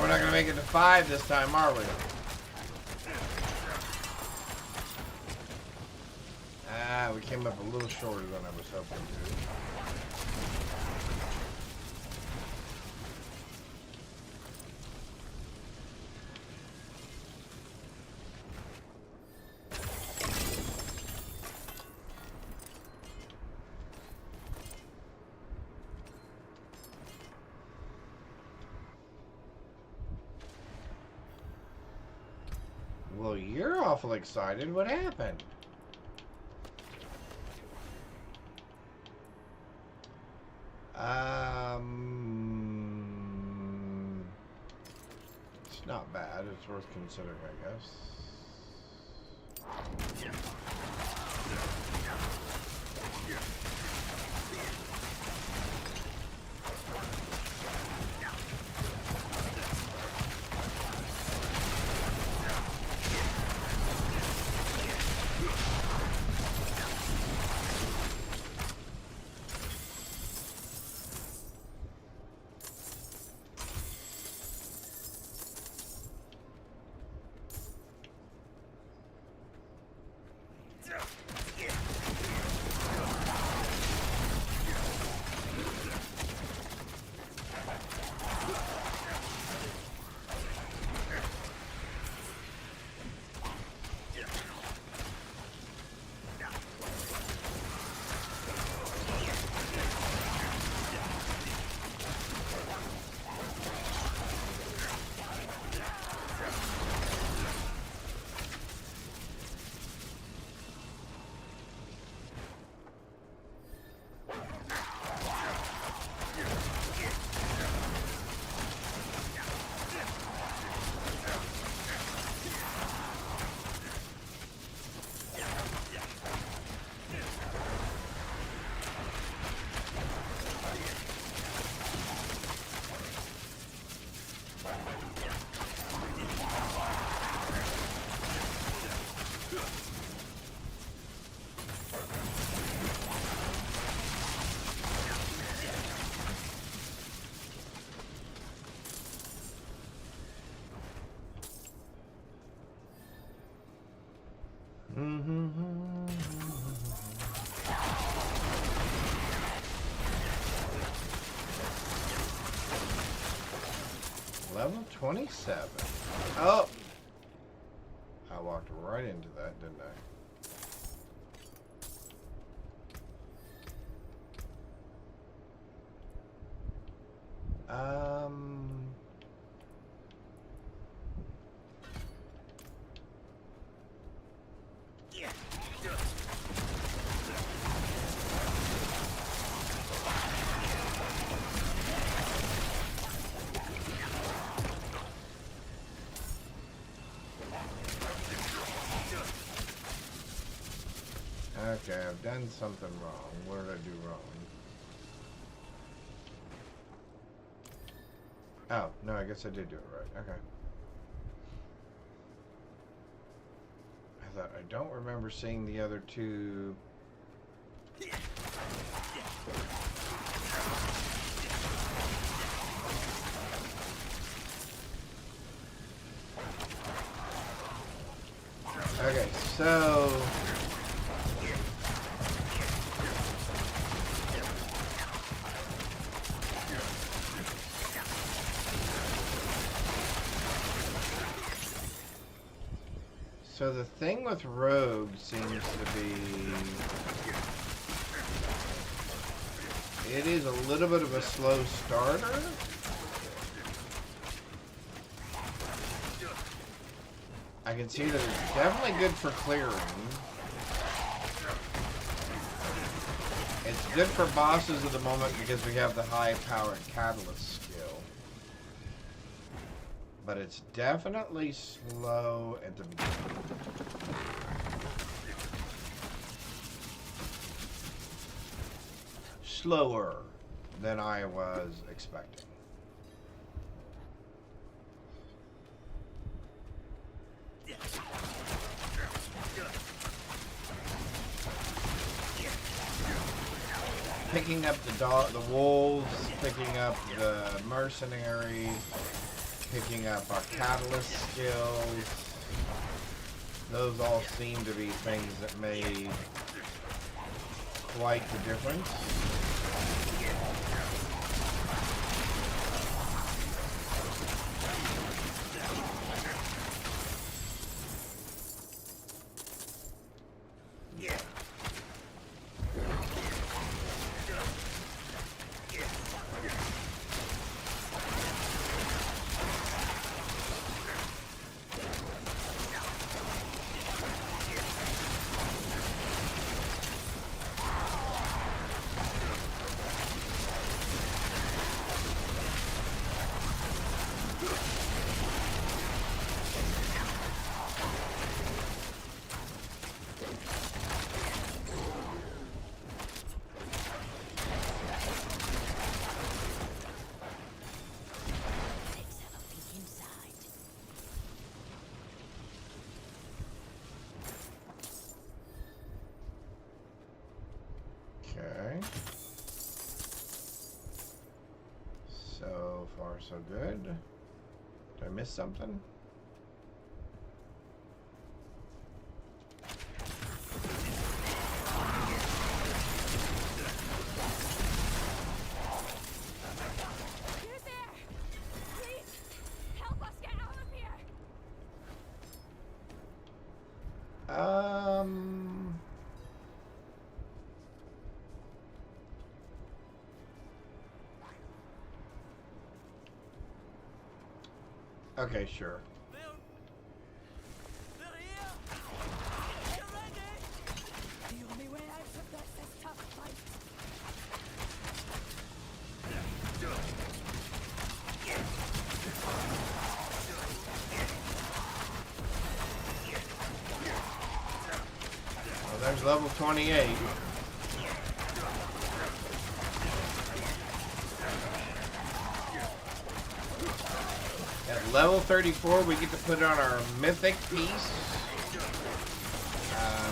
We're not gonna make it to 5 this time, are we? We came up a little shorter than I was hoping to. Well, you're awful excited. What happened? It's not bad. It's worth considering, I guess. 27. Oh! I walked right into that, didn't I? Okay, I've done something wrong. What did I do wrong? Oh, no, I guess I did do it right. Okay. I thought, I don't remember seeing the other two. Okay, so... So the thing with Rogue seems to be... It is a little bit of a slow starter. I can see that it's definitely good for clearing. It's good for bosses at the moment because we have the high-powered catalyst skill. But it's definitely slow at the beginning. Slower than I was expecting. Picking up the wolves, picking up the mercenary, picking up our catalyst skills. Those all seem to be things that made quite the difference. Okay. So far, so good. Did I miss something? Who's there? Please, help us get out of here. Okay, sure. They're here! You ready? The only way out of this is to fight. Well, there's level 28. At level 34, we get to put on our mythic piece.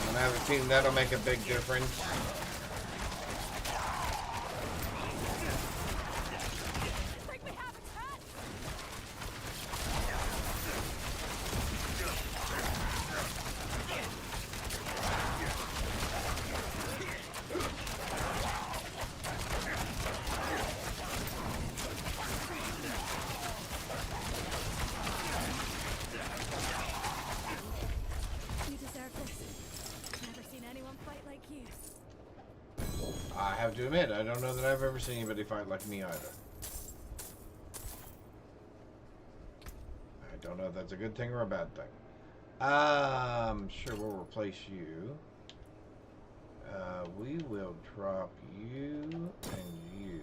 And I have a feeling that'll make a big difference. Like we have a chance. like you. I have to admit, I don't know that I've ever seen anybody fight like me either. I don't know if that's a good thing or a bad thing. Sure, we'll replace you. We will drop you and you.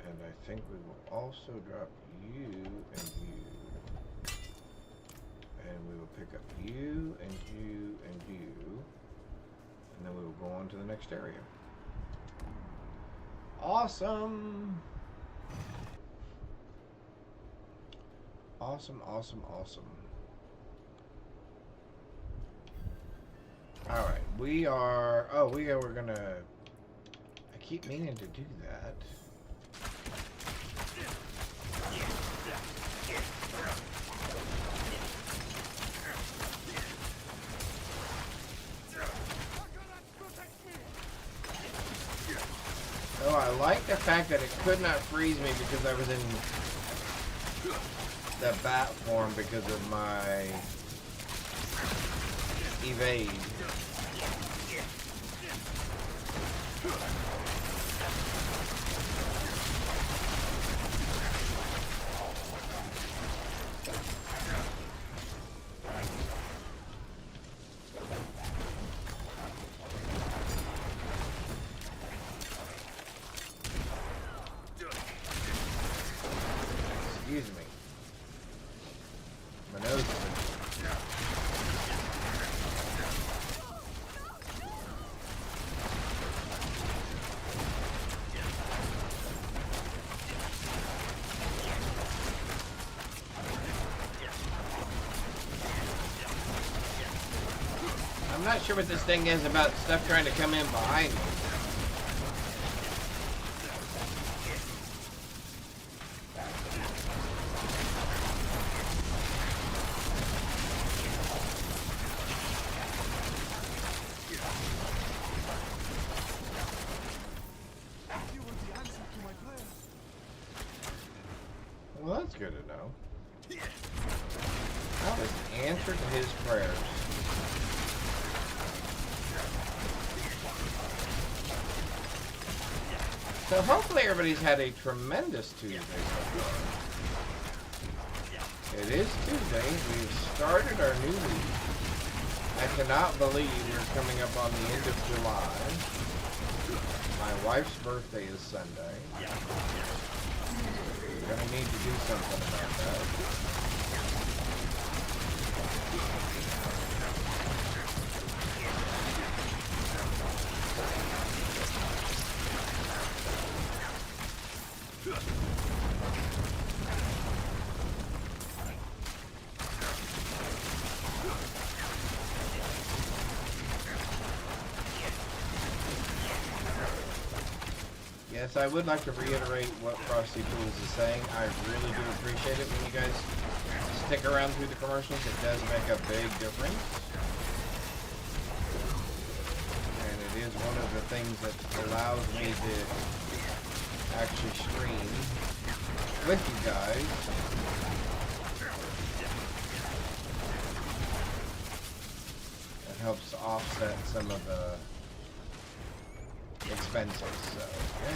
And I think we will also drop you and you. And we will pick up you and you and you. And then we will go on to the next area. Awesome! Awesome, awesome, awesome. Alright, we're gonna... I keep meaning to do that. Oh, I like the fact that it could not freeze me because I was in the bat form because of my evade. Excuse me. My nose is itchy. I'm not sure what this thing is about stuff trying to come in behind me. Well, that's good to know. That was an answer to his prayers. So hopefully everybody's had a tremendous Tuesday so far. It is Tuesday. We've started our new week. I cannot believe we're coming up on the end of July. My wife's birthday is Sunday. We're going to need to do something about that. Yes, I would like to reiterate what Frosty Tools is saying. I really do appreciate it when you guys stick around through the commercials. It does make a big difference. And it is one of the things that allows me to actually stream with you guys. It helps offset some of the expenses, so yeah.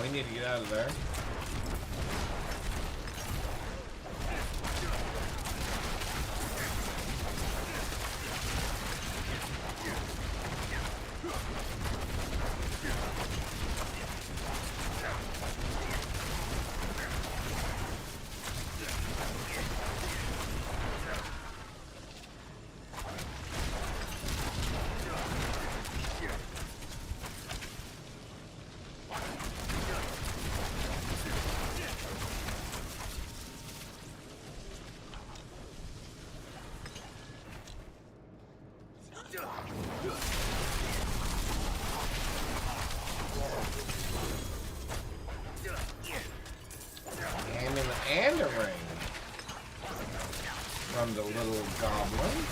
We need to get out of there. from the little goblin.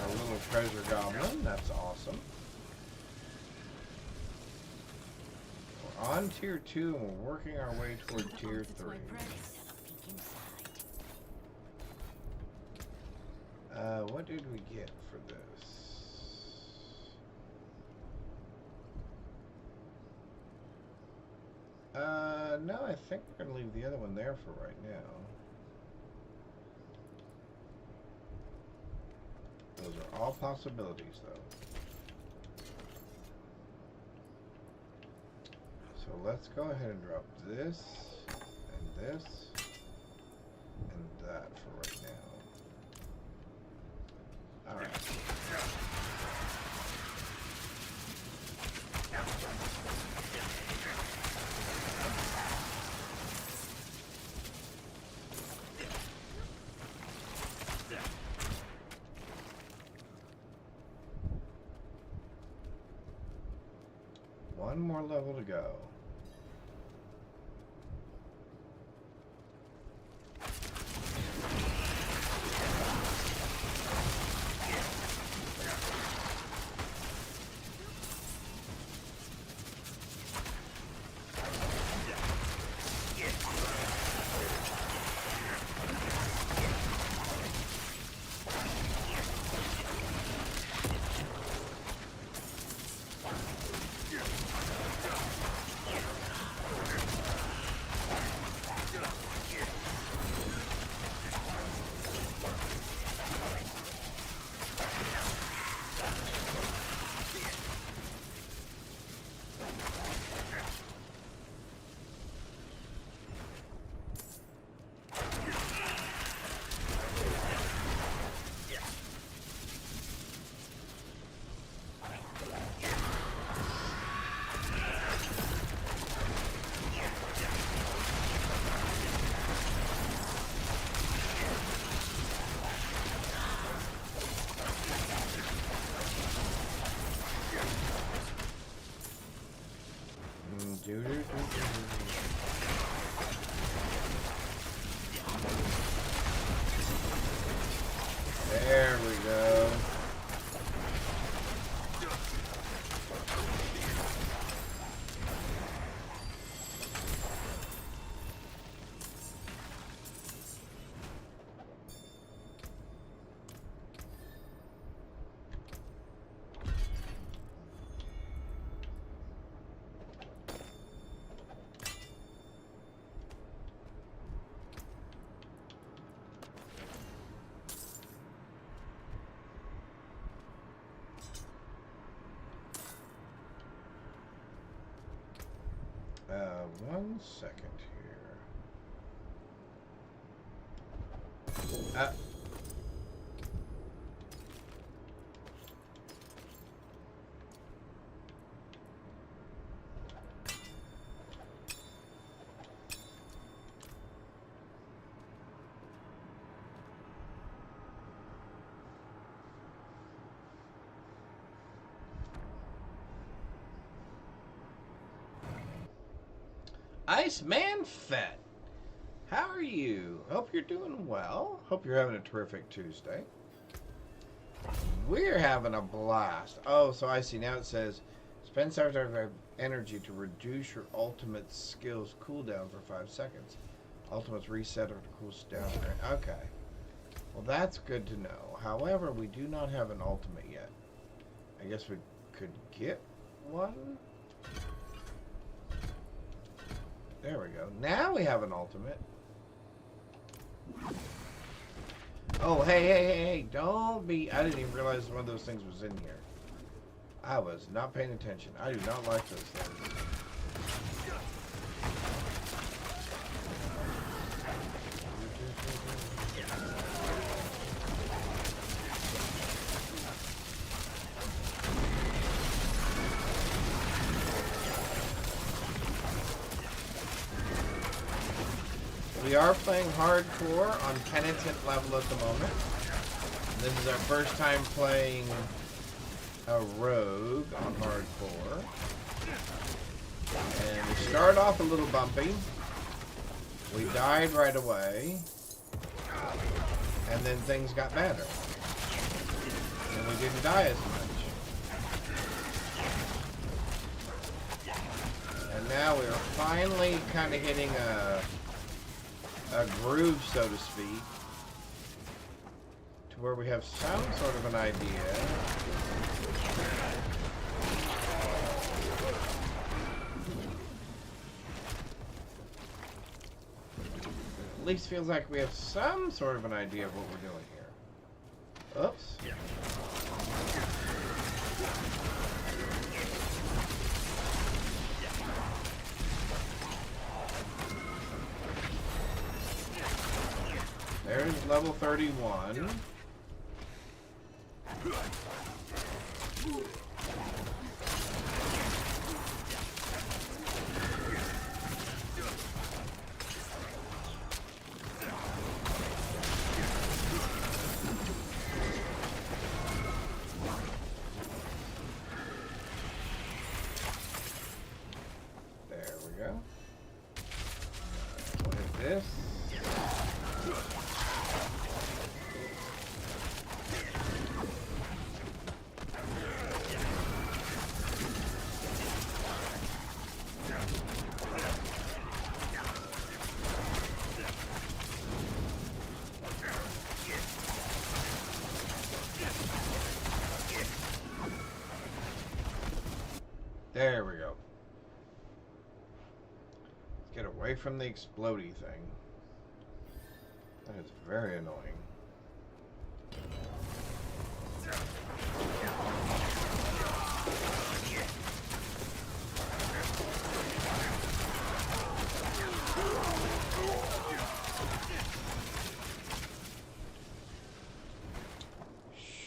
Our little treasure goblin. That's awesome. We're on tier 2 and we're working our way toward tier 3. What did we get for this? No, I think we're going to leave the other one there for right now. Those are all possibilities, though. So let's go ahead and drop this, and this, and that for right now. Alright. One more level to go. There we go. One second here. Iceman Fett, how are you? Hope you're doing well. Hope you're having a terrific Tuesday. We're having a blast. Oh, so I see. Now it says, spend 75 energy to reduce your ultimate skills cooldown for 5 seconds. Ultimates reset after cools down. Okay. Well, that's good to know. However, we do not have an ultimate yet. I guess we could get one. There we go. Now we have an ultimate. Oh, hey, don't be... I didn't even realize one of those things was in here. I was not paying attention. I do not like those things. We are playing hardcore on Penitent level at the moment. This is our first time playing a rogue on hardcore. And we start off a little bumpy. We died right away. and then things got better. And we didn't die as much. And now we're finally kind of hitting a groove, so to speak, to where we have some sort of an idea. At least feels like we have some sort of an idea of what we're doing here. Oops. There's level 31. There we go. What is this? There we go. Let's get away from the explodey thing. That is very annoying.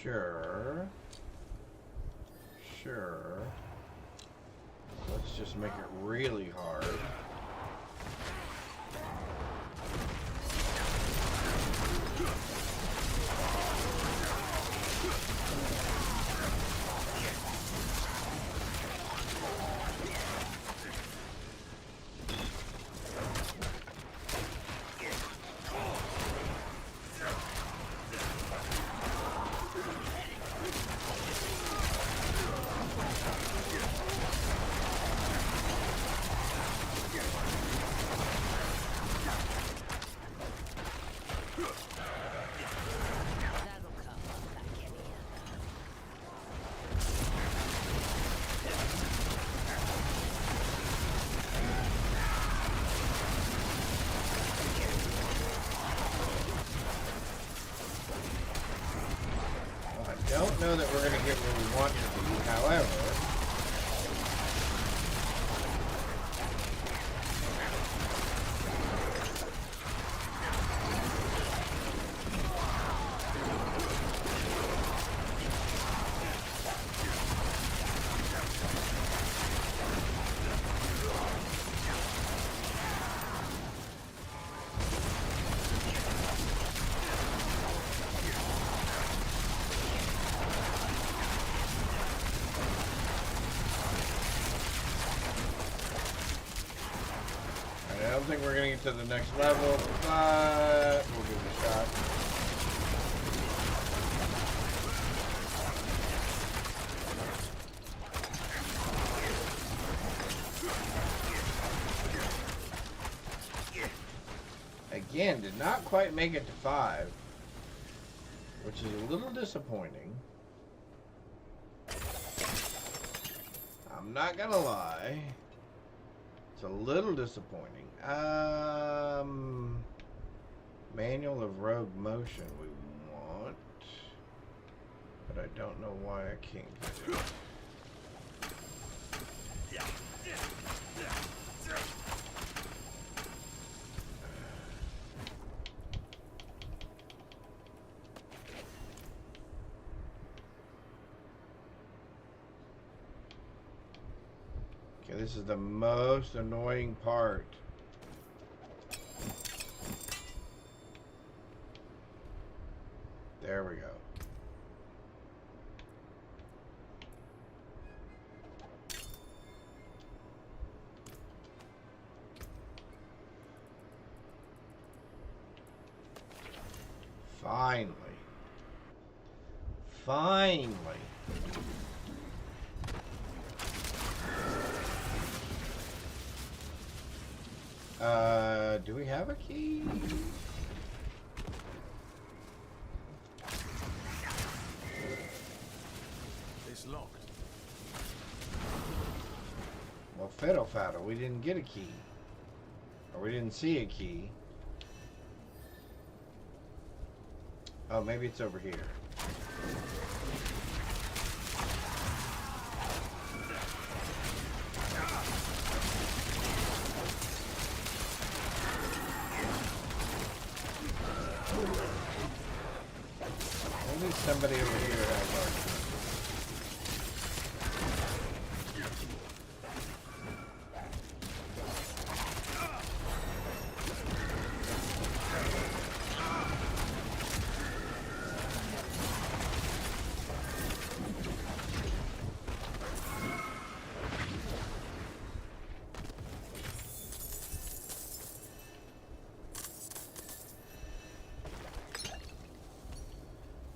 Sure. Sure. Let's just make it really hard. I don't know that we're going to get where we want to be, however... I don't think we're going to get to the next level, but we'll give it a shot. Again, did not quite make it to 5, which is a little disappointing. I'm not going to lie. It's a little disappointing. Manual of rogue motion we want, but I don't know why I can't get it. Okay, this is the most annoying part. There we go. Finally. Finally. Do we have a key? It's locked. Well, fiddle faddle, we didn't get a key. Or we didn't see a key. Oh, maybe it's over here. Maybe somebody over here has our key.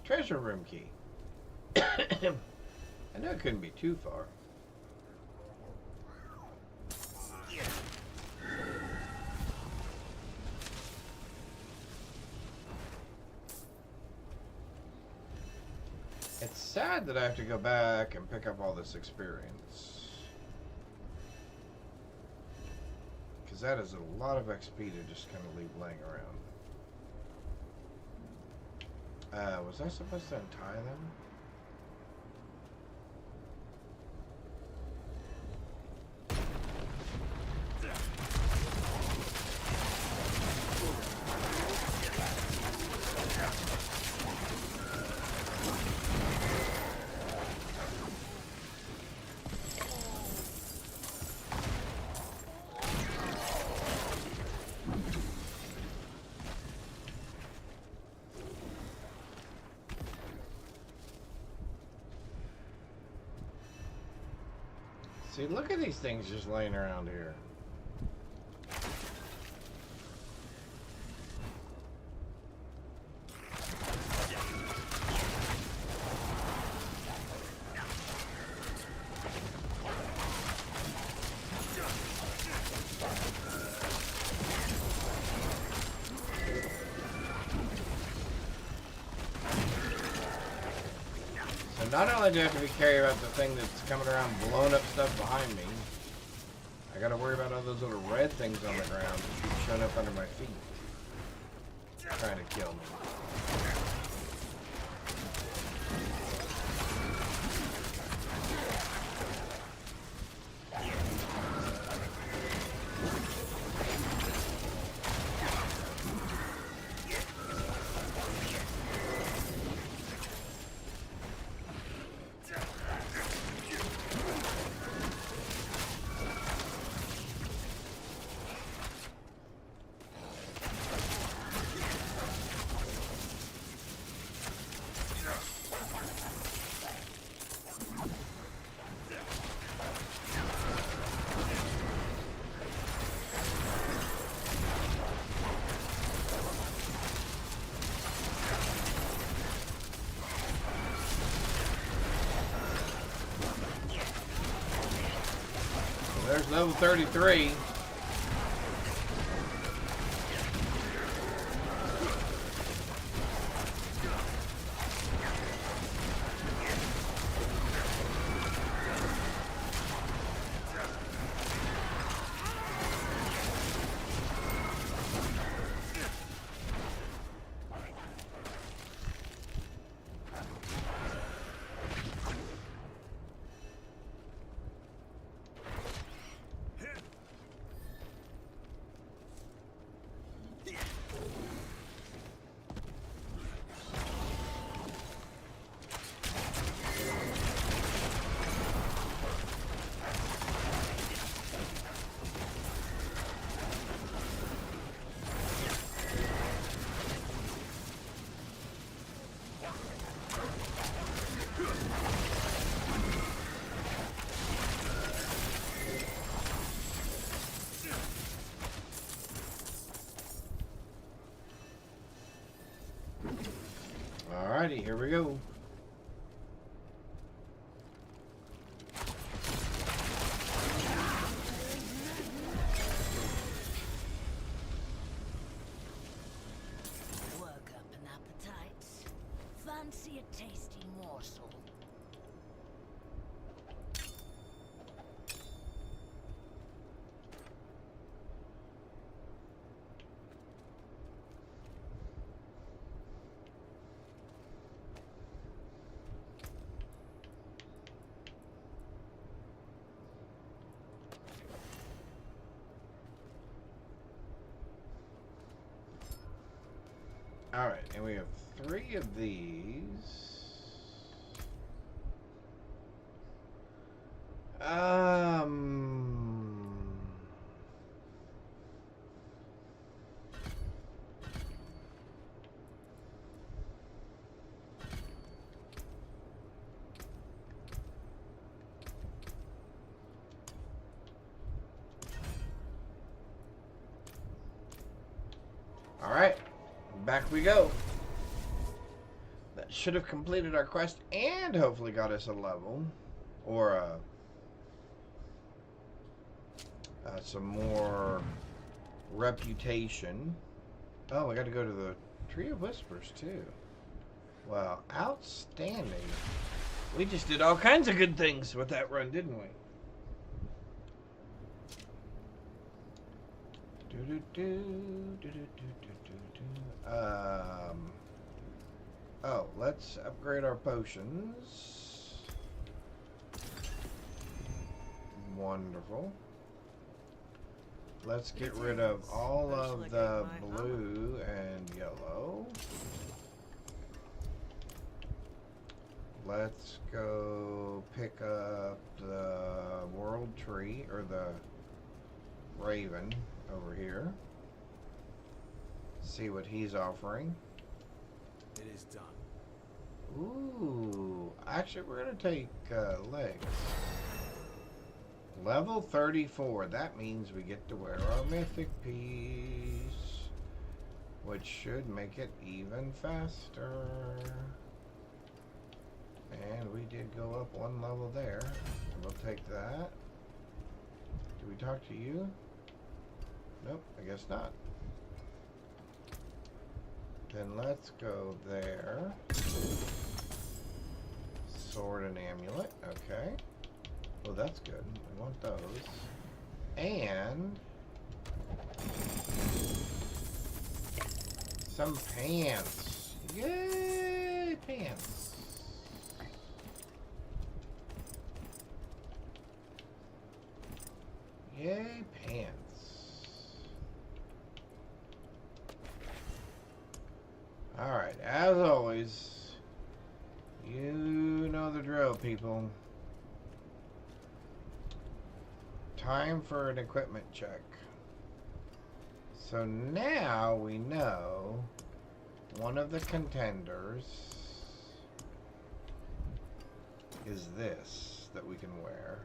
Treasure room key. I know it couldn't be too far. It's sad that I have to go back and pick up all this experience. Because that is a lot of XP to just kind of leave laying around. Was I supposed to untie them? See, look at these things just laying around here. Not only do I have to be careful about the thing that's coming around blowing up stuff behind me, I gotta worry about all those little red things on the ground that keep showing up under my feet, trying to kill me. There's level 33. Alrighty, here we go. Work up an appetite. Fancy a tasty morsel. Alright, and we have 3 of these. Alright, back we go. That should have completed our quest and hopefully got us a level. Or some more reputation. Oh, we got to go to the Tree of Whispers too. Well, outstanding. We just did all kinds of good things with that run, didn't we? Oh, let's upgrade our potions. Wonderful. Let's get rid of all of the blue and yellow. Let's go pick up the world tree, or the raven over here. See what he's offering. It is done. Ooh, actually we're going to take legs. Level 34, that means we get to wear our mythic piece, which should make it even faster. And we did go up 1 level there. We'll take that. Do we talk to you? Nope, I guess not. Then let's go there. Sword and amulet, okay. Oh, that's good. We want those. And some pants. Yay, pants. Yay, pants. Alright, as always, you know the drill, people. Time for an equipment check. So now we know one of the contenders is this that we can wear.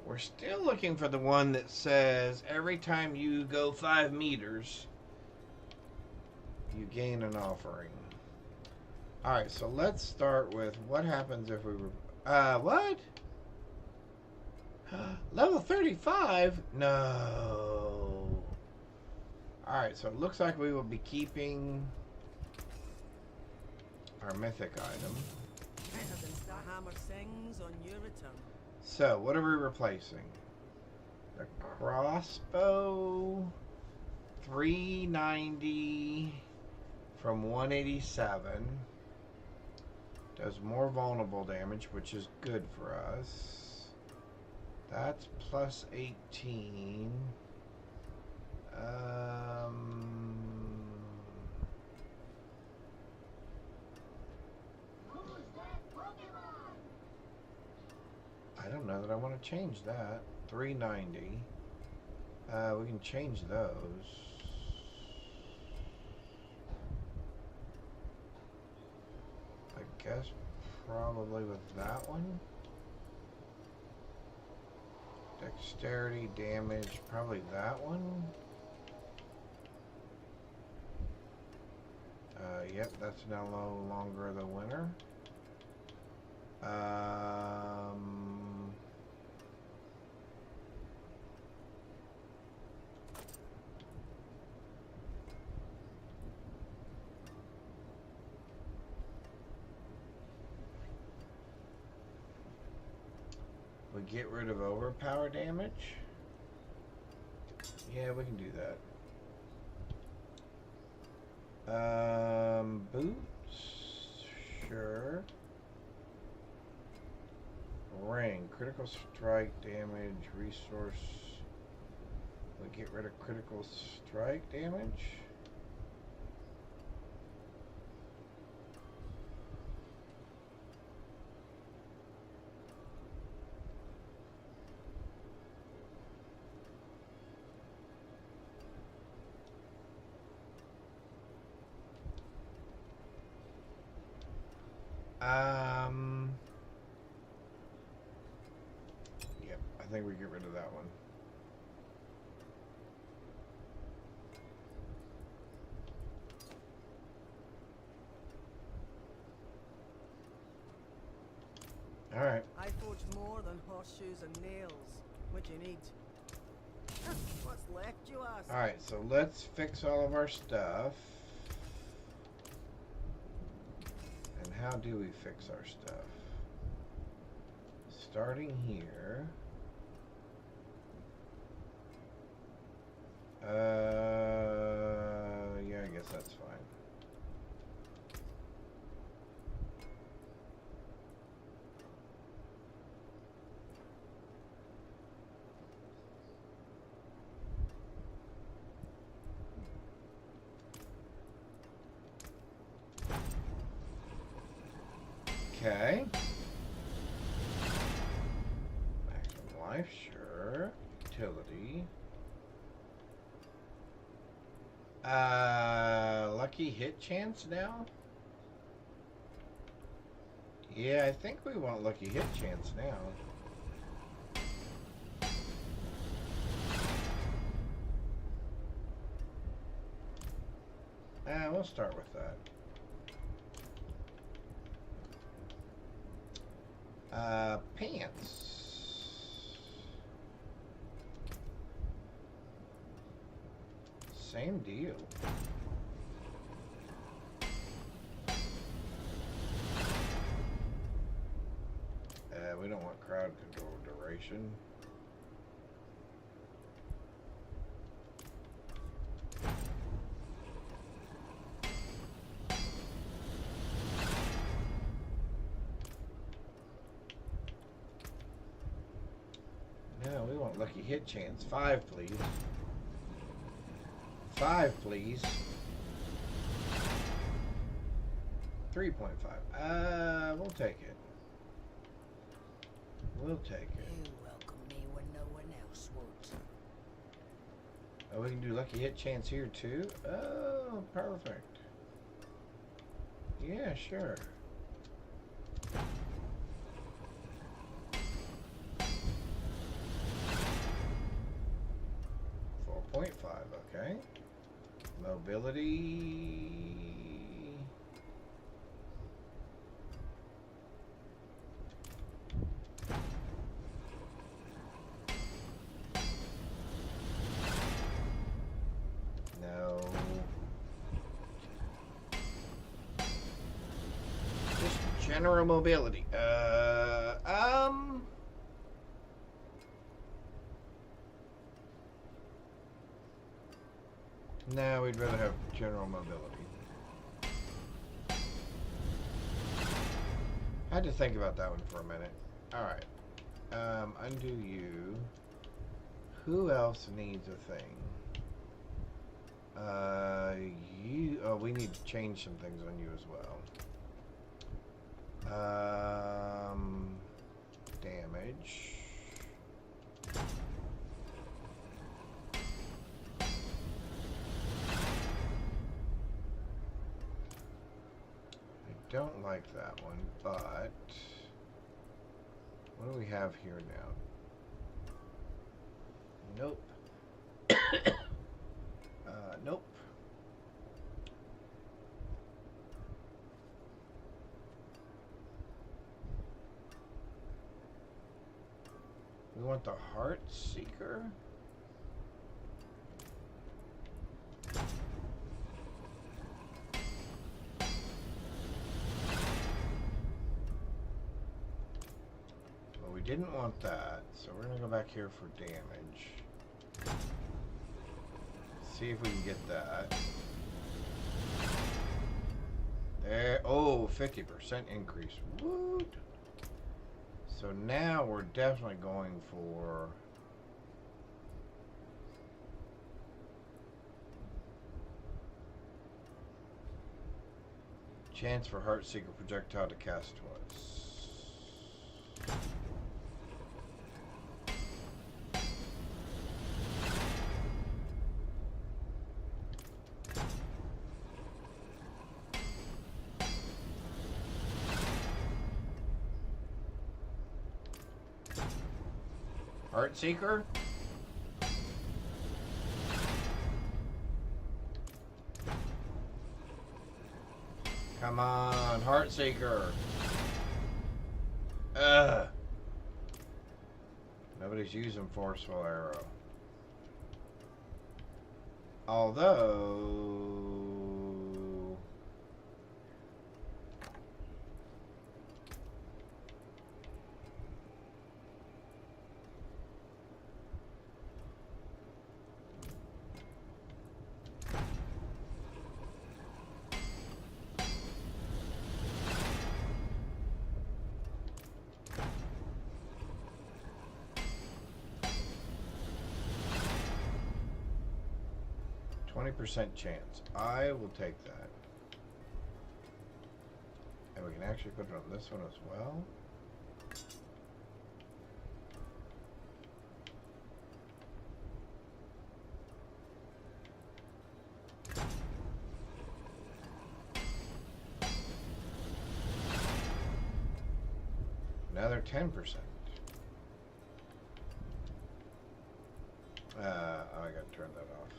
We're still looking for the one that says every time you go 5 meters, you gain an offering. Alright, so let's start with what happens if we what? Level 35? No. Alright, so it looks like we will be keeping our mythic item. The hammer sings on your return. So, what are we replacing? The crossbow, 390 from 187. Does more vulnerable damage, which is good for us. That's plus 18. I don't know that I want to change that. 390. We can change those. guess probably with that one. Dexterity, damage, probably that one. Yep, that's no longer the winner. We get rid of overpower damage. Yeah, we can do that. Boots, sure. Ring, critical strike damage, resource. We get rid of critical strike damage. Yep, I think we get rid of that one. All right. I forged more than horseshoes and nails. What do you need? What's left, you ask? All right, so let's fix all of our stuff. And how do we fix our stuff? Starting here. Yeah, I guess that's fine. Okay. Maximum life, sure. Utility. Lucky hit chance now? Yeah, I think we want lucky hit chance now. We'll start with that. Pants. Same deal. We don't want crowd control duration. No, we want lucky hit chance. 5, please. 5, please. 3.5. We'll take it. We'll take it. You welcome me when no one else would. Oh, we can do lucky hit chance here too? Oh, perfect. Yeah, sure. Okay. Mobility. No. Just general mobility. No, we'd rather have general mobility. I had to think about that one for a minute. Alright. Undo you. Who else needs a thing? You... Oh, we need to change some things on you as well. Damage. I don't like that one, but what do we have here now? Nope. Nope. We want the Heart Seeker. Well, we didn't want that, so we're gonna go back here for damage. See if we can get that. There. Oh, 50% increase. Woot! So now we're definitely going for chance for Heartseeker projectile to cast twice. Heartseeker? Come on, Heartseeker. Ugh. Nobody's using Forceful Arrow. Although... 20% chance. I will take that. And we can actually put it on this one as well. Another 10%. I gotta turn that off.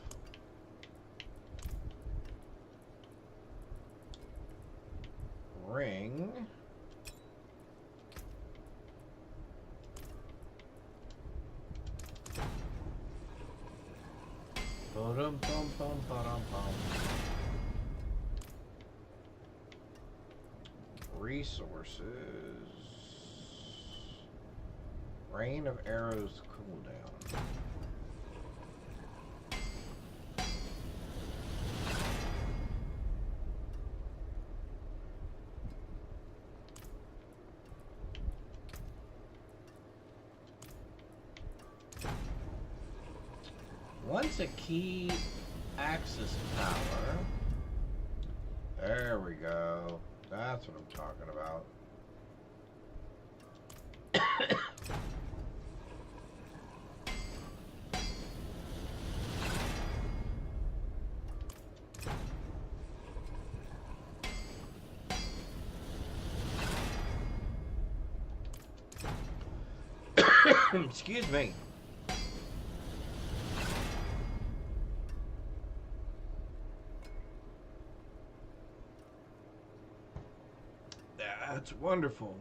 Ring. Ba-dum, bum, bum, ba-dum, bum. Resources. Rain of Arrows cooldown. Once a key access power. There we go. That's what I'm talking about. Excuse me. That's wonderful.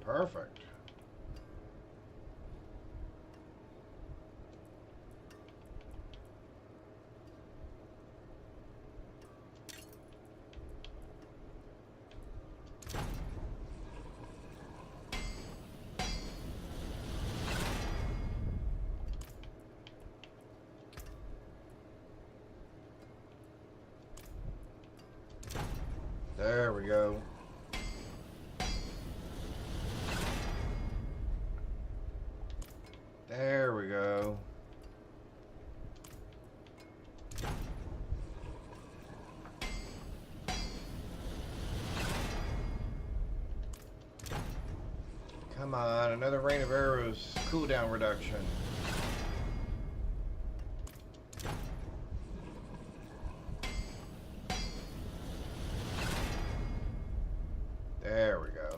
Perfect. There we go. There go. Come on, another rain of arrows. Cooldown reduction. There we go.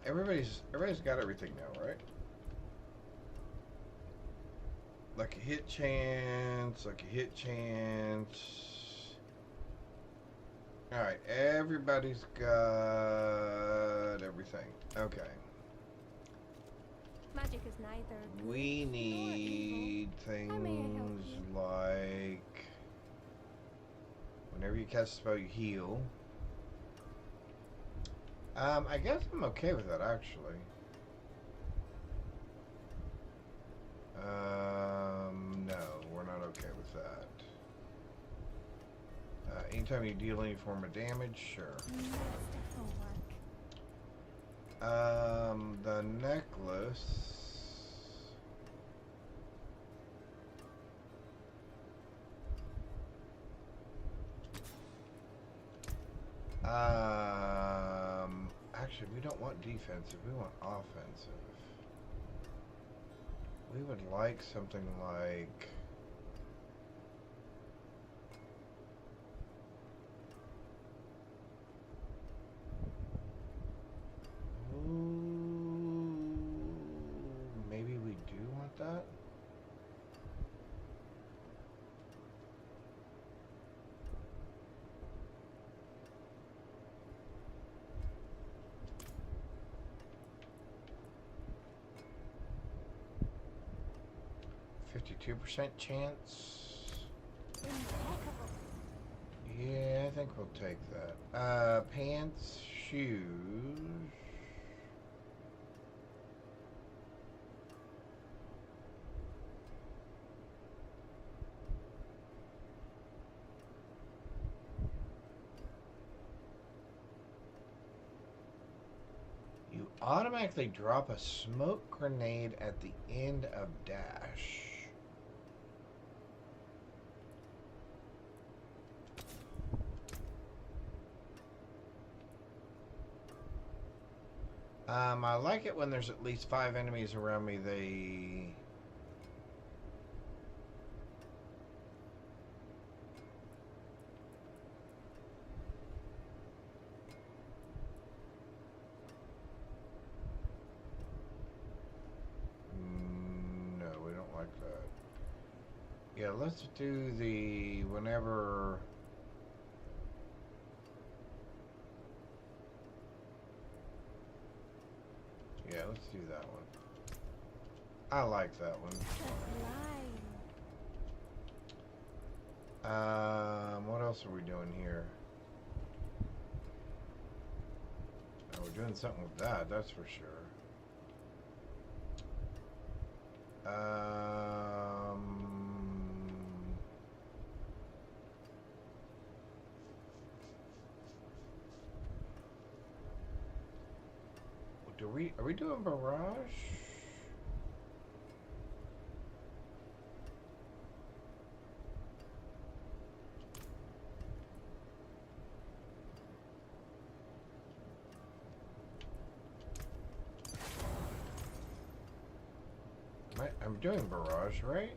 Everybody's got everything now, right? Like a hit chance, like a hit chance. Alright, everybody's got everything. Okay. Magic is neither We good nor need How may I help things you? like whenever you cast a spell, you heal. I guess I'm okay with that actually. No, we're not okay with that. Anytime you deal any form of damage, sure. That will work. The necklace. Actually, we don't want defensive. We want offensive. We would like something like. Ooh, maybe we do want that. %52 chance. Impeccable. Yeah, I think we'll take that. Pants, shoes. You automatically drop a smoke grenade at the end of dash. I like it when there's at least 5 enemies around me. No, we don't like that. Yeah, let's do the whenever. Yeah, let's do that one. I like that one. What else are we doing here? Oh, we're doing something with that, that's for sure. Are we doing barrage? I'm doing barrage, right?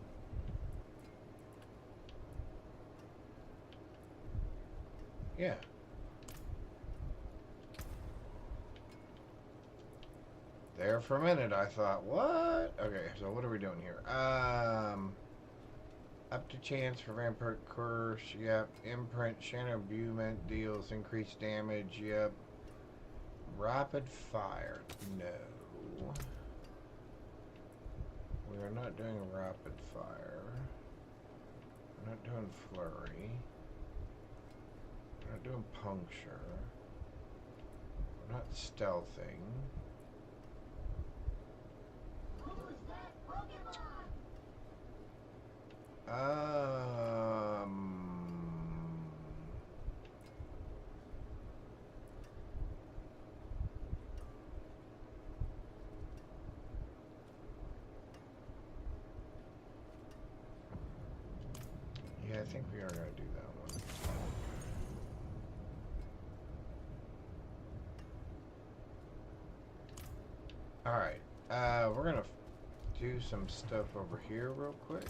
Yeah. There for a minute, I thought, what? Okay, so what are we doing here? Up to chance for vampire curse, yep. Imprint, shadow imbuement deals increased damage, yep. Rapid fire, no. We are not doing rapid fire. We're not doing flurry. We're not doing puncture. We're not stealthing. think we are going to do that one. Alright, we're going to do some stuff over here real quick.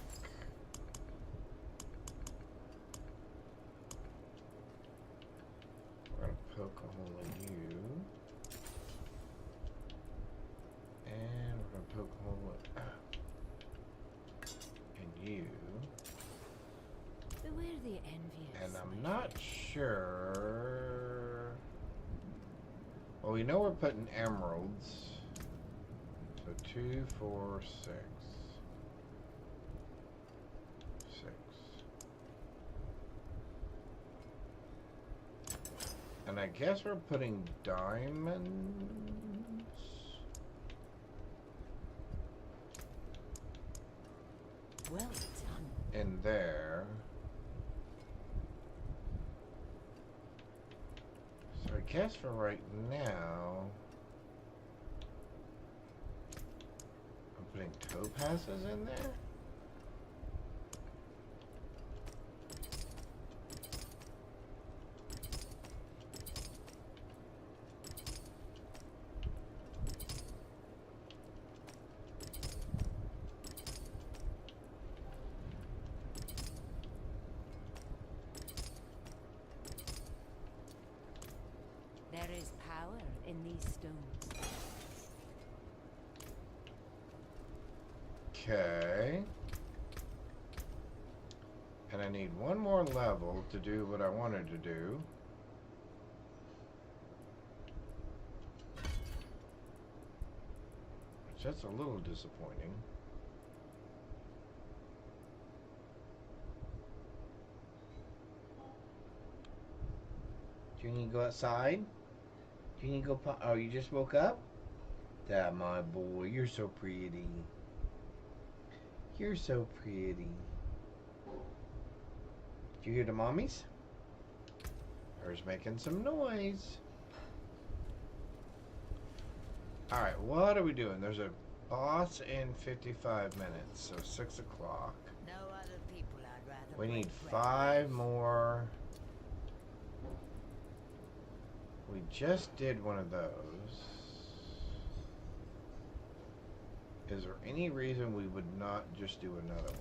We're going to poke a hole in you. And we're going to poke a hole in you. Beware the envious. And I'm not sure. Well, we know we're putting emeralds. So 2, 4, 6. 6. And I guess we're putting diamonds. Well done. In there. So I guess for right now, I'm putting topazes in there. There is power in these stones. Okay. And I need one more level to do what I wanted to do. Which that's a little disappointing. Do you need to go outside? Do you need to go oh, you just woke up? That my boy, you're so pretty. You're so pretty. Did you hear the mommies? Her's making some noise. Alright, what are we doing? There's a boss in 55 minutes, so 6 o'clock. No other people I'd rather. We need 5 more. We just did one of those. Is there any reason we would not just do another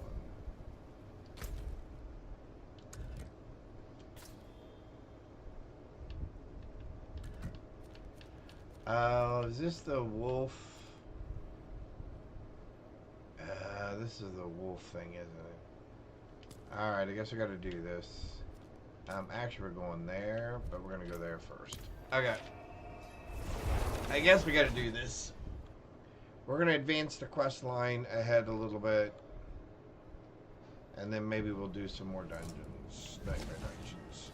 one? Is this the wolf? This is the wolf thing, isn't it? Alright, I guess we gotta do this. Actually, we're going there, but we're gonna go there first. Okay. I guess we gotta do this. We're gonna advance the quest line ahead a little bit. And then maybe we'll do some more dungeons. Nightmare dungeons.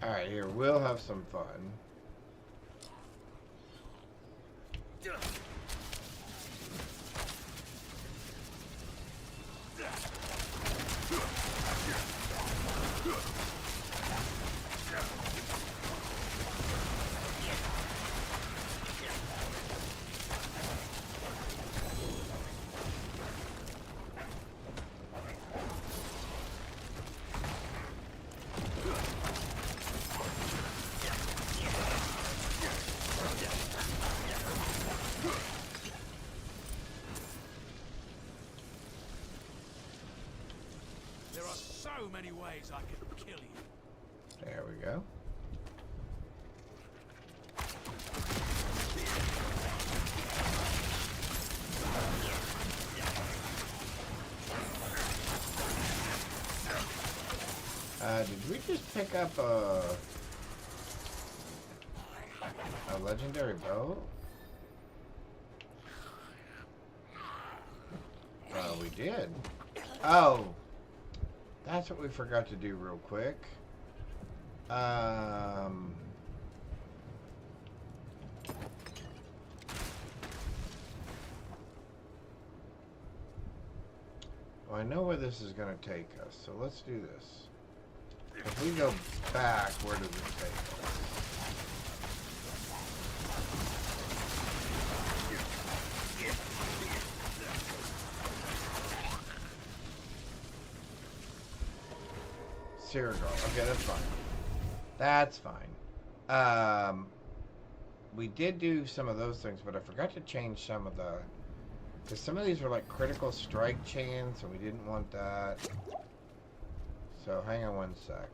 Alright, here, we'll have some fun. There are so many ways I could kill you. There we go. Did we just pick up a legendary bow? We did. Oh, that's what we forgot to do real quick. Oh, I know where this is going to take us, so let's do this. If we go back, where does it take us? Ceragar. Okay, that's fine. That's fine. We did do some of those things, but I forgot to change some of the... Because some of these are like critical strike chance, and we didn't want that. So, hang on one sec.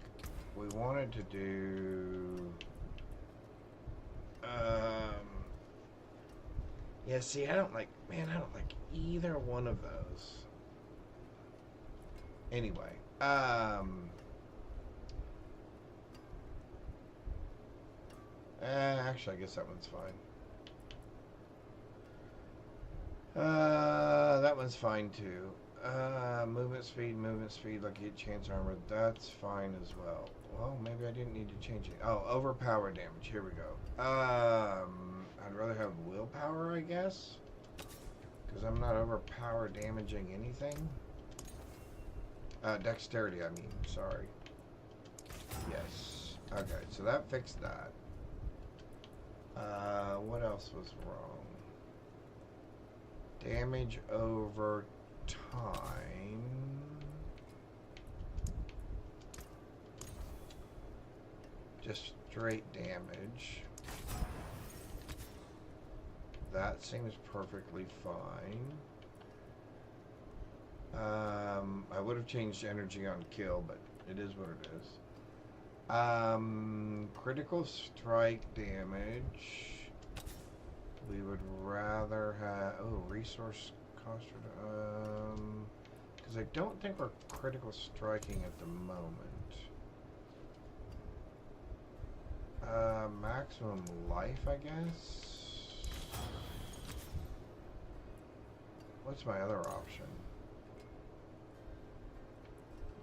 We wanted to do... Yeah, see, I don't like... Man, I don't like either one of those. Anyway, actually, I guess that one's fine. That one's fine too. Movement speed, like you get chance armor. That's fine as well. Well, maybe I didn't need to change it. Oh, overpower damage. Here we go. I'd rather have willpower, I guess. Because I'm not overpower damaging anything. Dexterity, I mean. Sorry. Yes. Okay, so that fixed that. What else was wrong? Damage over time. Just straight damage. That seems perfectly fine. I would have changed energy on kill, but it is what it is. Critical strike damage. We would rather have... Oh, resource cost... because I don't think we're critical striking at the moment. Maximum life, I guess? What's my other option?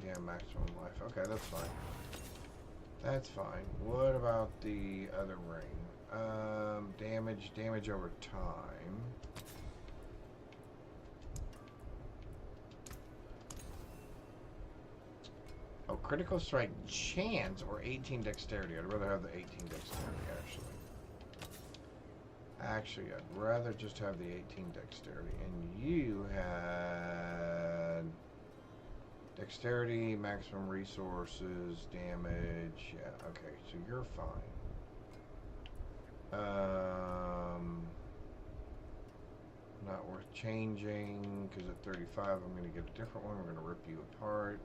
Yeah, maximum life. Okay, that's fine. That's fine. What about the other ring? Damage over time. Oh, critical strike chance or 18 dexterity. I'd rather have the 18 dexterity, actually. Actually, I'd rather just have the 18 dexterity. And you had... Dexterity, maximum resources, damage. Yeah, okay, so you're fine. Not worth changing, because at 35 I'm going to get a different one. We're going to rip you apart.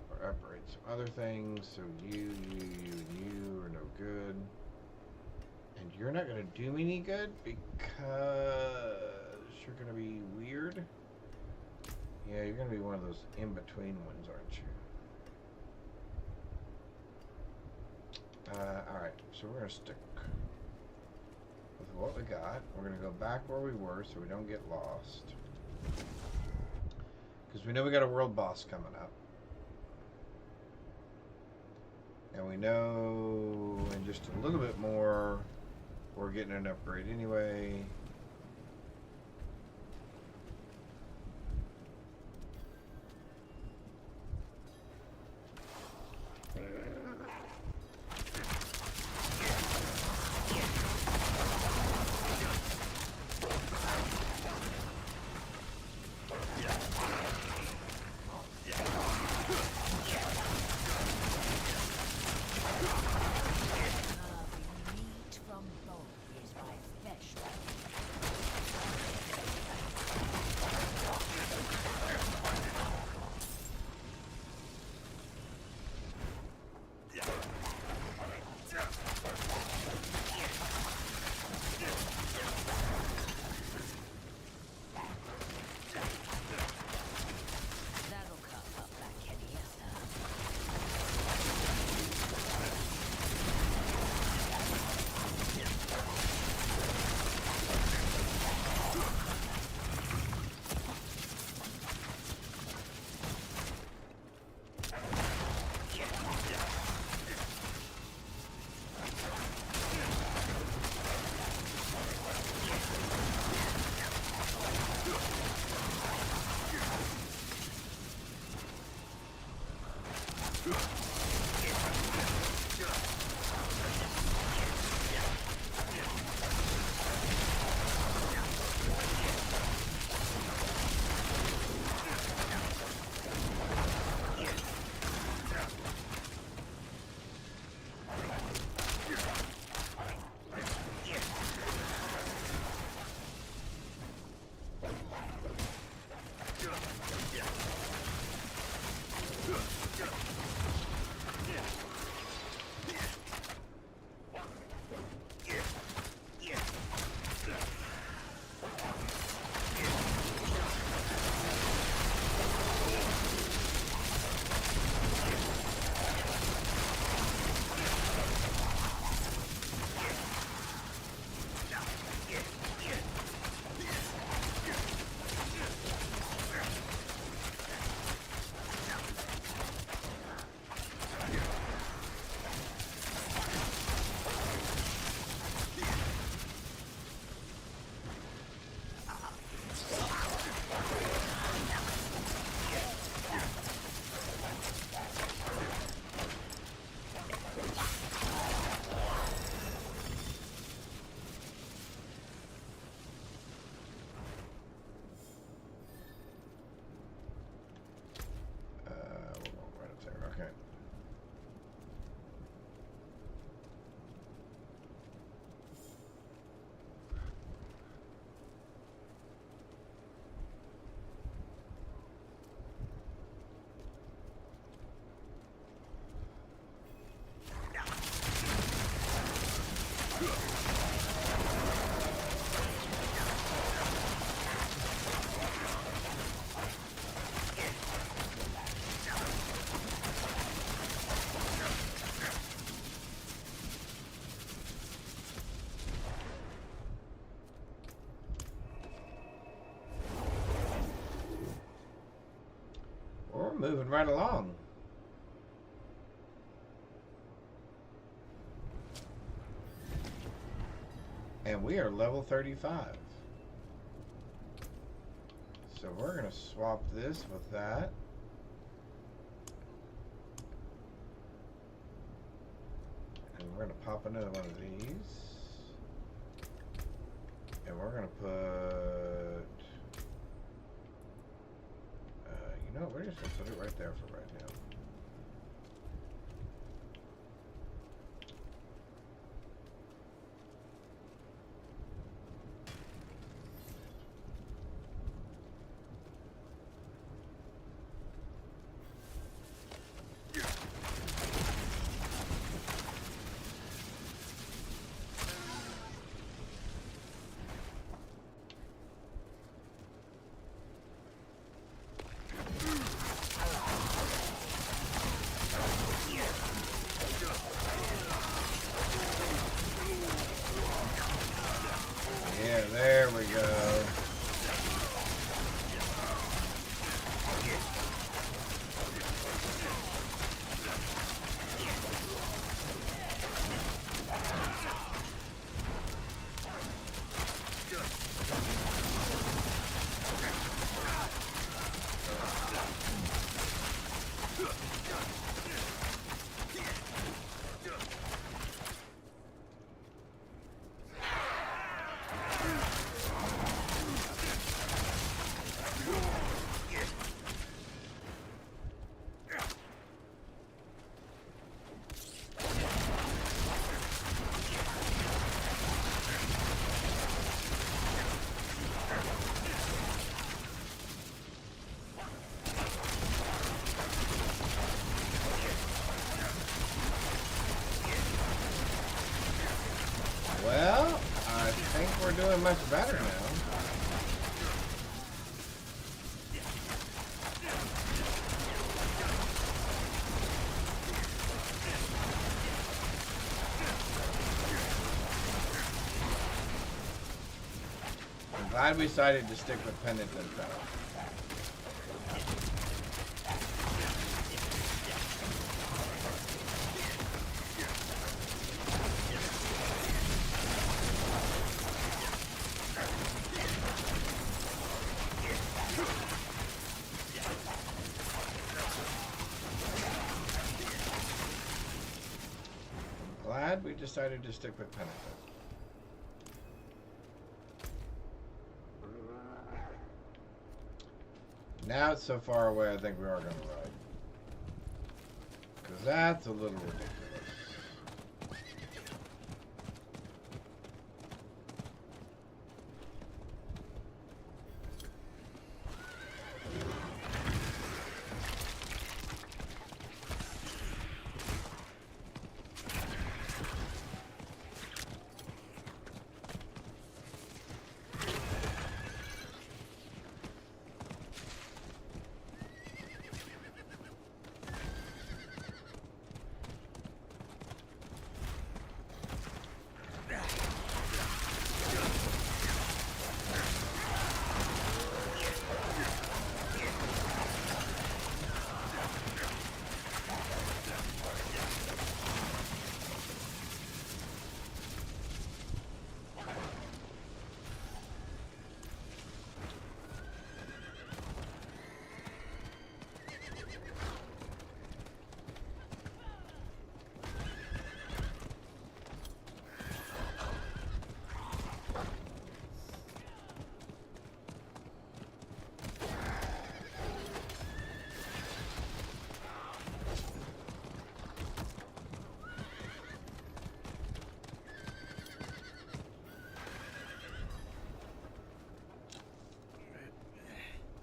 Or upgrade some other things. So you, and you are no good. And you're not going to do me any good, because you're going to be weird. Yeah, you're going to be one of those in-between ones, aren't you? Alright, so we're going to stick with what we got. We're going to go back where we were so we don't get lost. Because we know we got a world boss coming up. And we know in just a little bit more we're getting an upgrade anyway. We're moving right along. And we are level 35. So we're going to swap this with that. And we're going to pop another one of these. And we're going to put... you know, we're just going to put it right there for right now. Yeah, there we go. Well, I think we're doing much better now. I'm glad we decided to stick with Penitent though. we decided to stick with penitent. Now it's so far away, I think we are going to ride. Because that's a little ridiculous.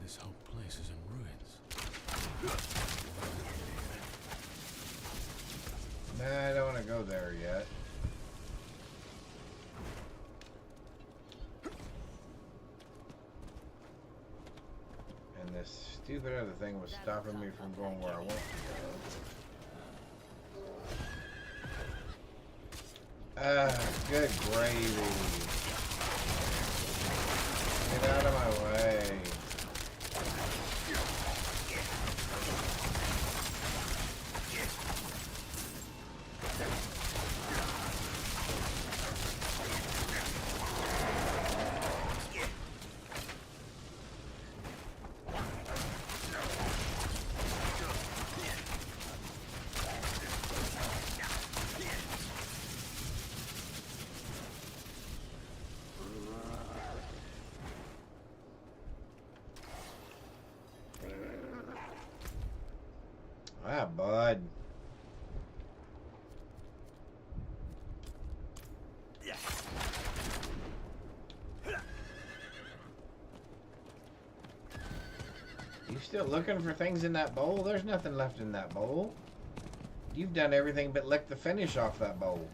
This whole place is in ruins. Nah, I don't want to go there yet. And this stupid other thing was stopping me from going where I want to go. Good gravy. Get out of my way. Ah, bud. You still looking for things in that bowl? There's nothing left in that bowl. You've done everything but lick the finish off that bowl.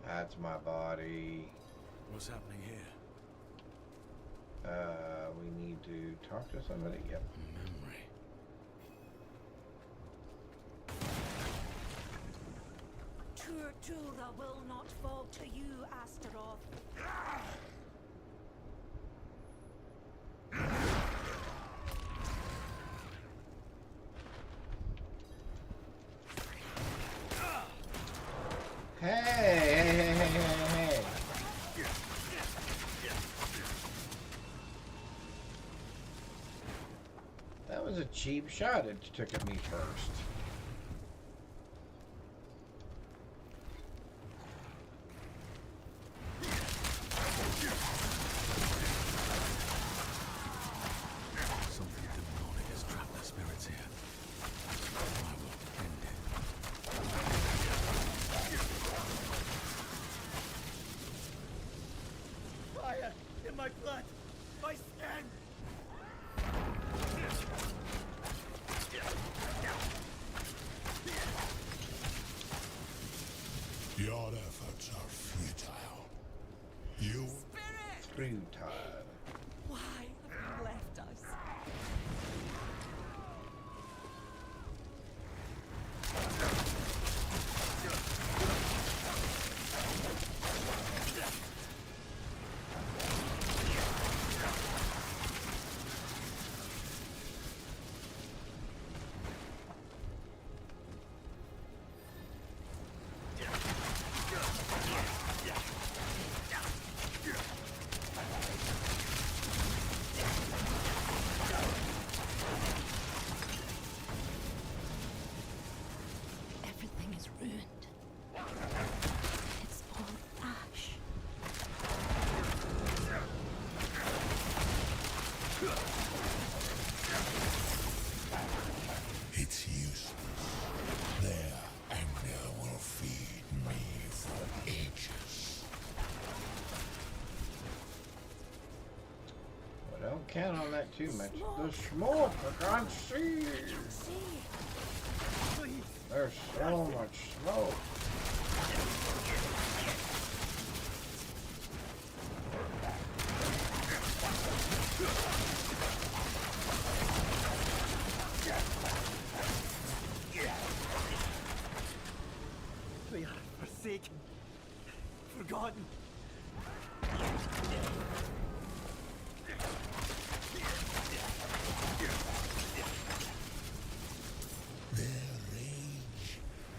That's my body. What's happening here? We need to talk to somebody. Yep. Memory. Tortura will not fall to you, Astaroth. Hey. That was a cheap shot it took at me first. Something demonic has trapped the spirits here. I will end it. Fire in my blood, my skin. Your efforts are futile. You Futile. Why have you left us? down on that too much. The smoke, I can't see. There's so much smoke. We are forsaken, forgotten. Their rage,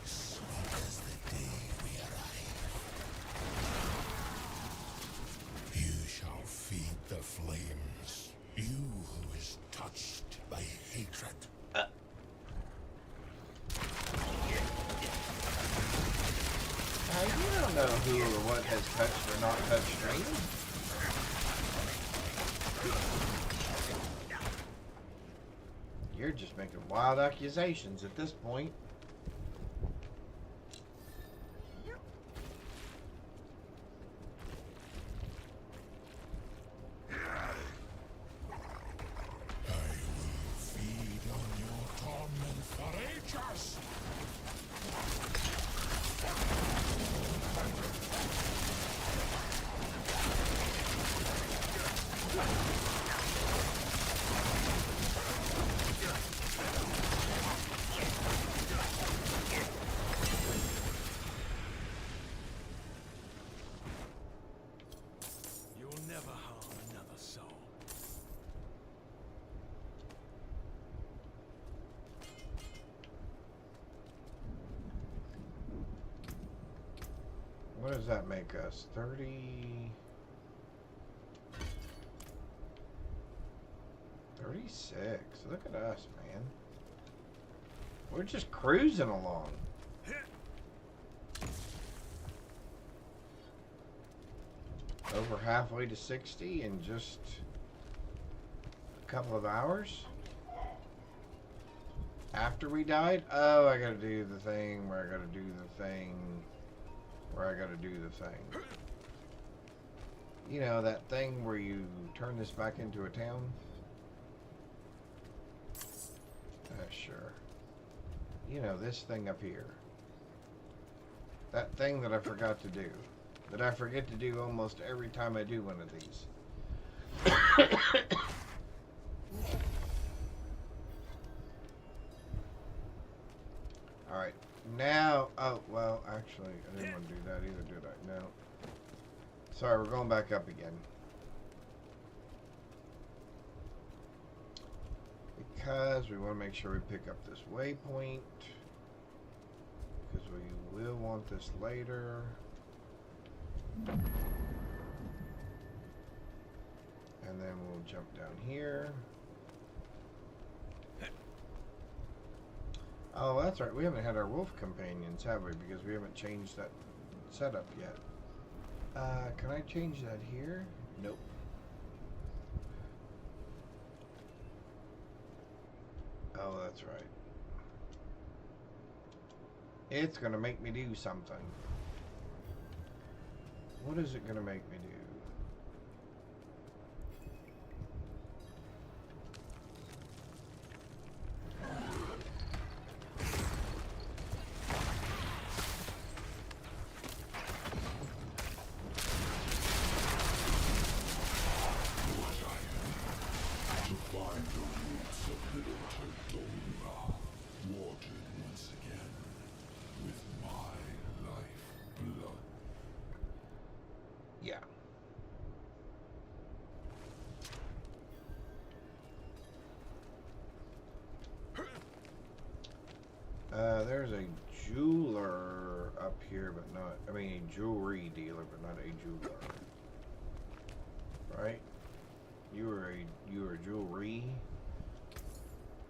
sweet as the day we arrive. You shall feed the flames, you who is touched by hatred. You don't know who or what has touched or not touched stream. You're just making wild accusations at this point. I will feed on your torment for ages. You'll never harm another soul. What does that make us? 30... 36. Look at us, man. We're just cruising along. Over halfway to 60 in just a couple of hours. After we died? Oh, I gotta do the thing where I gotta do the thing where I gotta do the thing. You know, that thing where you turn this back into a town? Sure. You know, this thing up here. That thing that I forgot to do. That I forget to do almost every time I do one of these. Alright. Now, oh, well, actually, I didn't want to do that either, did I? No. Sorry, we're going back up again. Because we want to make sure we pick up this waypoint. Because we will want this later. And then we'll jump down here. Oh, that's right. We haven't had our wolf companions, have we? Because we haven't changed that setup yet. Can I change that here? Nope. Oh, that's right. It's gonna make me do something. What is it gonna make me do? Yeah. There's a jeweler up here, but not, I mean a jewelry dealer, but not a jeweler. Right? You were a jewelry?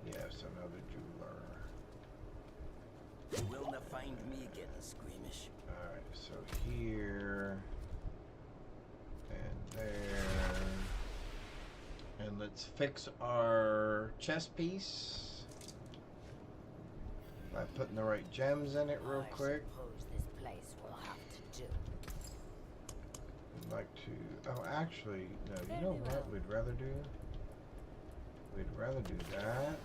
Yes, another jeweler. You will not find me getting squeamish. Alright, so here and there. And let's fix our chest piece by putting the right gems in it real quick. I suppose this place will have to do. I'd like to, oh actually, no, you know what we'd rather do? We'd rather do that.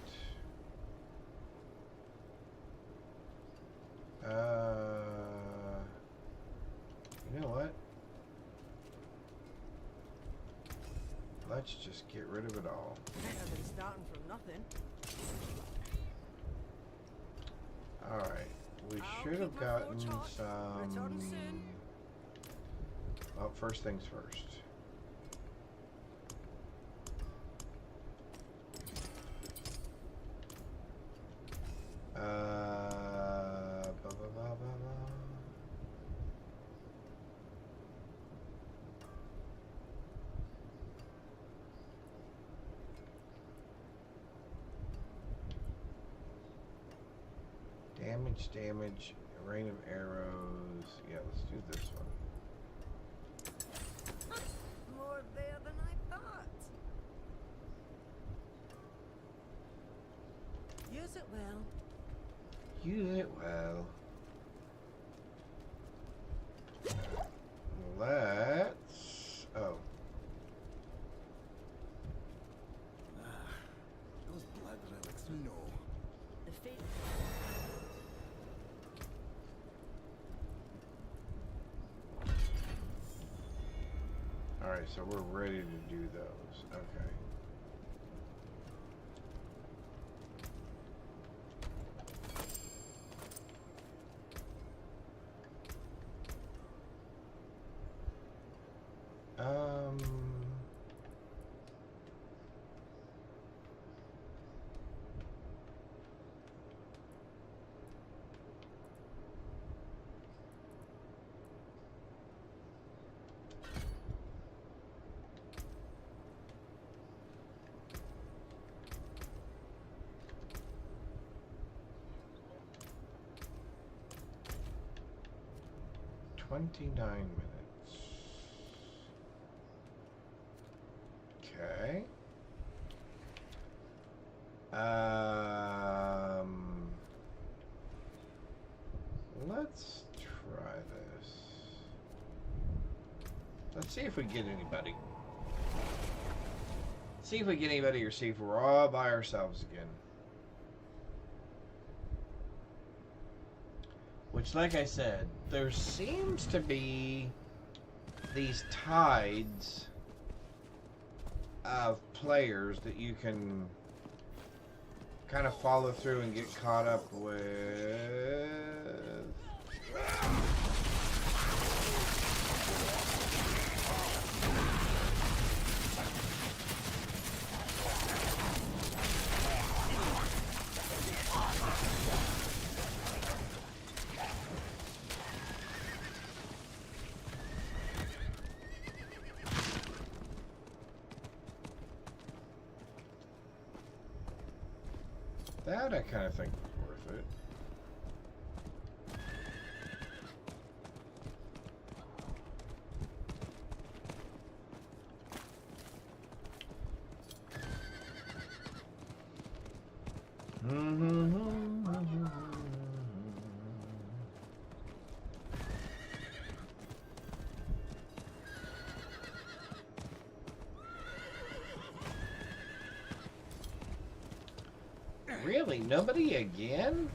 You know what? Let's just get rid of it all. Better than starting from nothing. Alright. We I'll should have keep my gotten forge hot. Return some... soon. Well, first things first. Ba, ba, ba, ba, ba. Damage, a rain of arrows. Yeah, let's do this one. More there than I thought. Use it well. Use it well. Let's... Oh. Those blood relics, no. The fate. Alright, so we're ready to do those. Okay. Um... 29 minutes. Okay. Let's try this. Let's see if we get anybody. See if we get anybody or see if we're all by ourselves again. Which, like I said, there seems to be these tides of players that you can kind of follow through and get caught up with. That I kind of think was worth it. Really? Nobody again?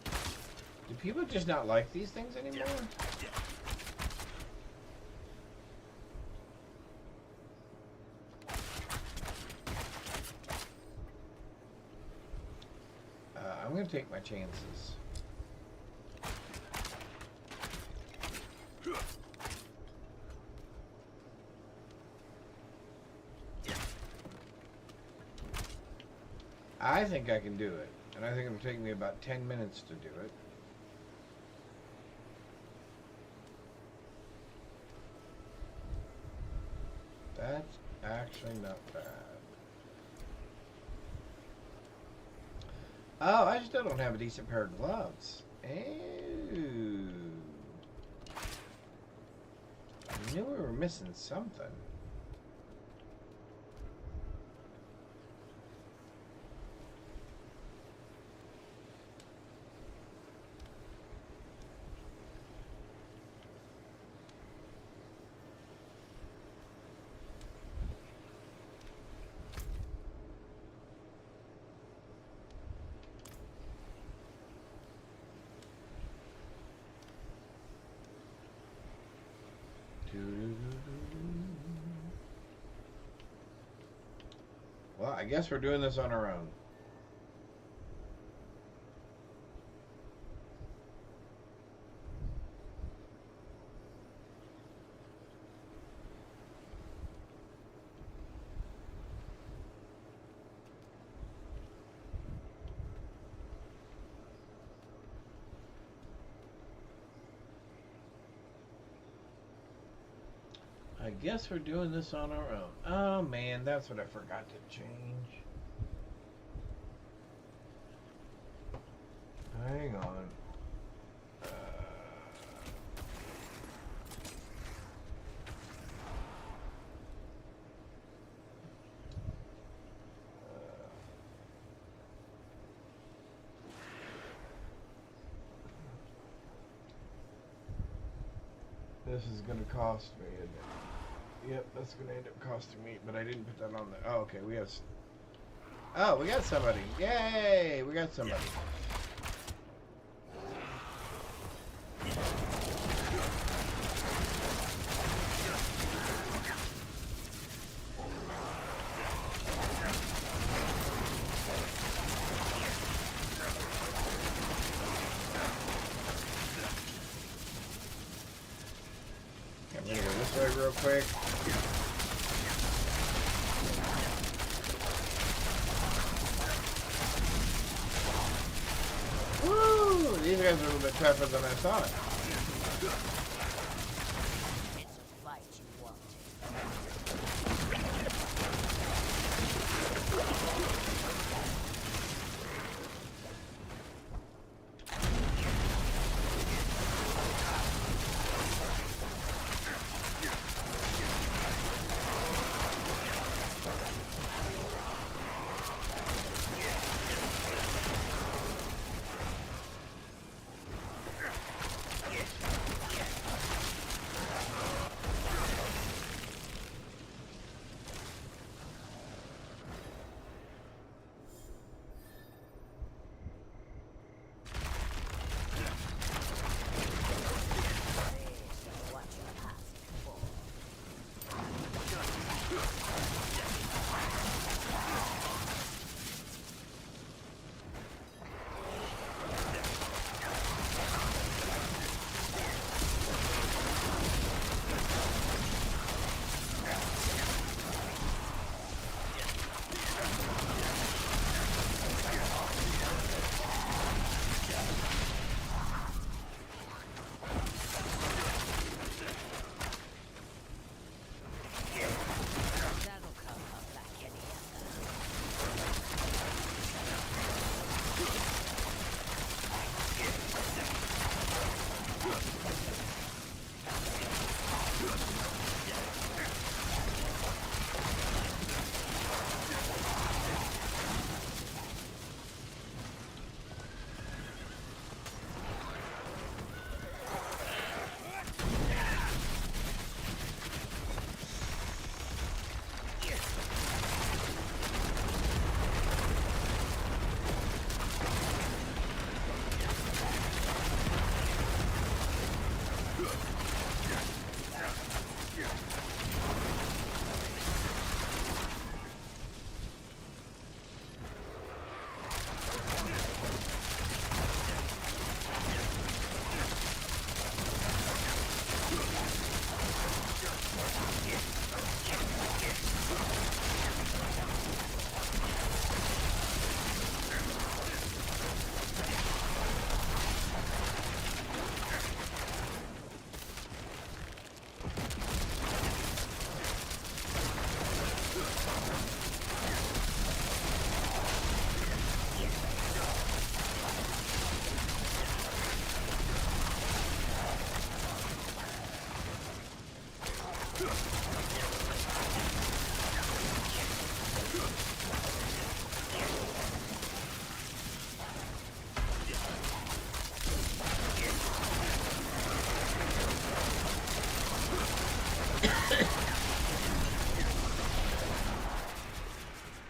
Do people just not like these things anymore? I'm going to take my chances. I think I can do it, and I think it'll take me about 10 minutes to do it. That's actually not bad. Oh, I still don't have a decent pair of gloves. Ooh. I knew we were missing something. Well, I guess we're doing this on our own. I guess we're doing this on our own. Oh man, that's what I forgot to change. Hang on. This is going to cost me, isn't it? Yep, that's going to end up costing me, but I didn't put that on there. Oh, okay, we have... Oh, we got somebody. Yay! We got somebody. I'm going to go this way real quick. Woo! These guys are a little bit tougher than I thought. It's a fight you want.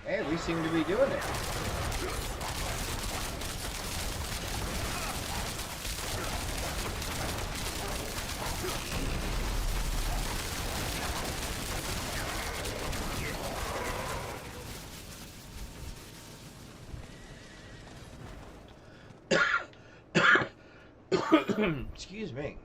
Hey, we seem to be doing it. Excuse me.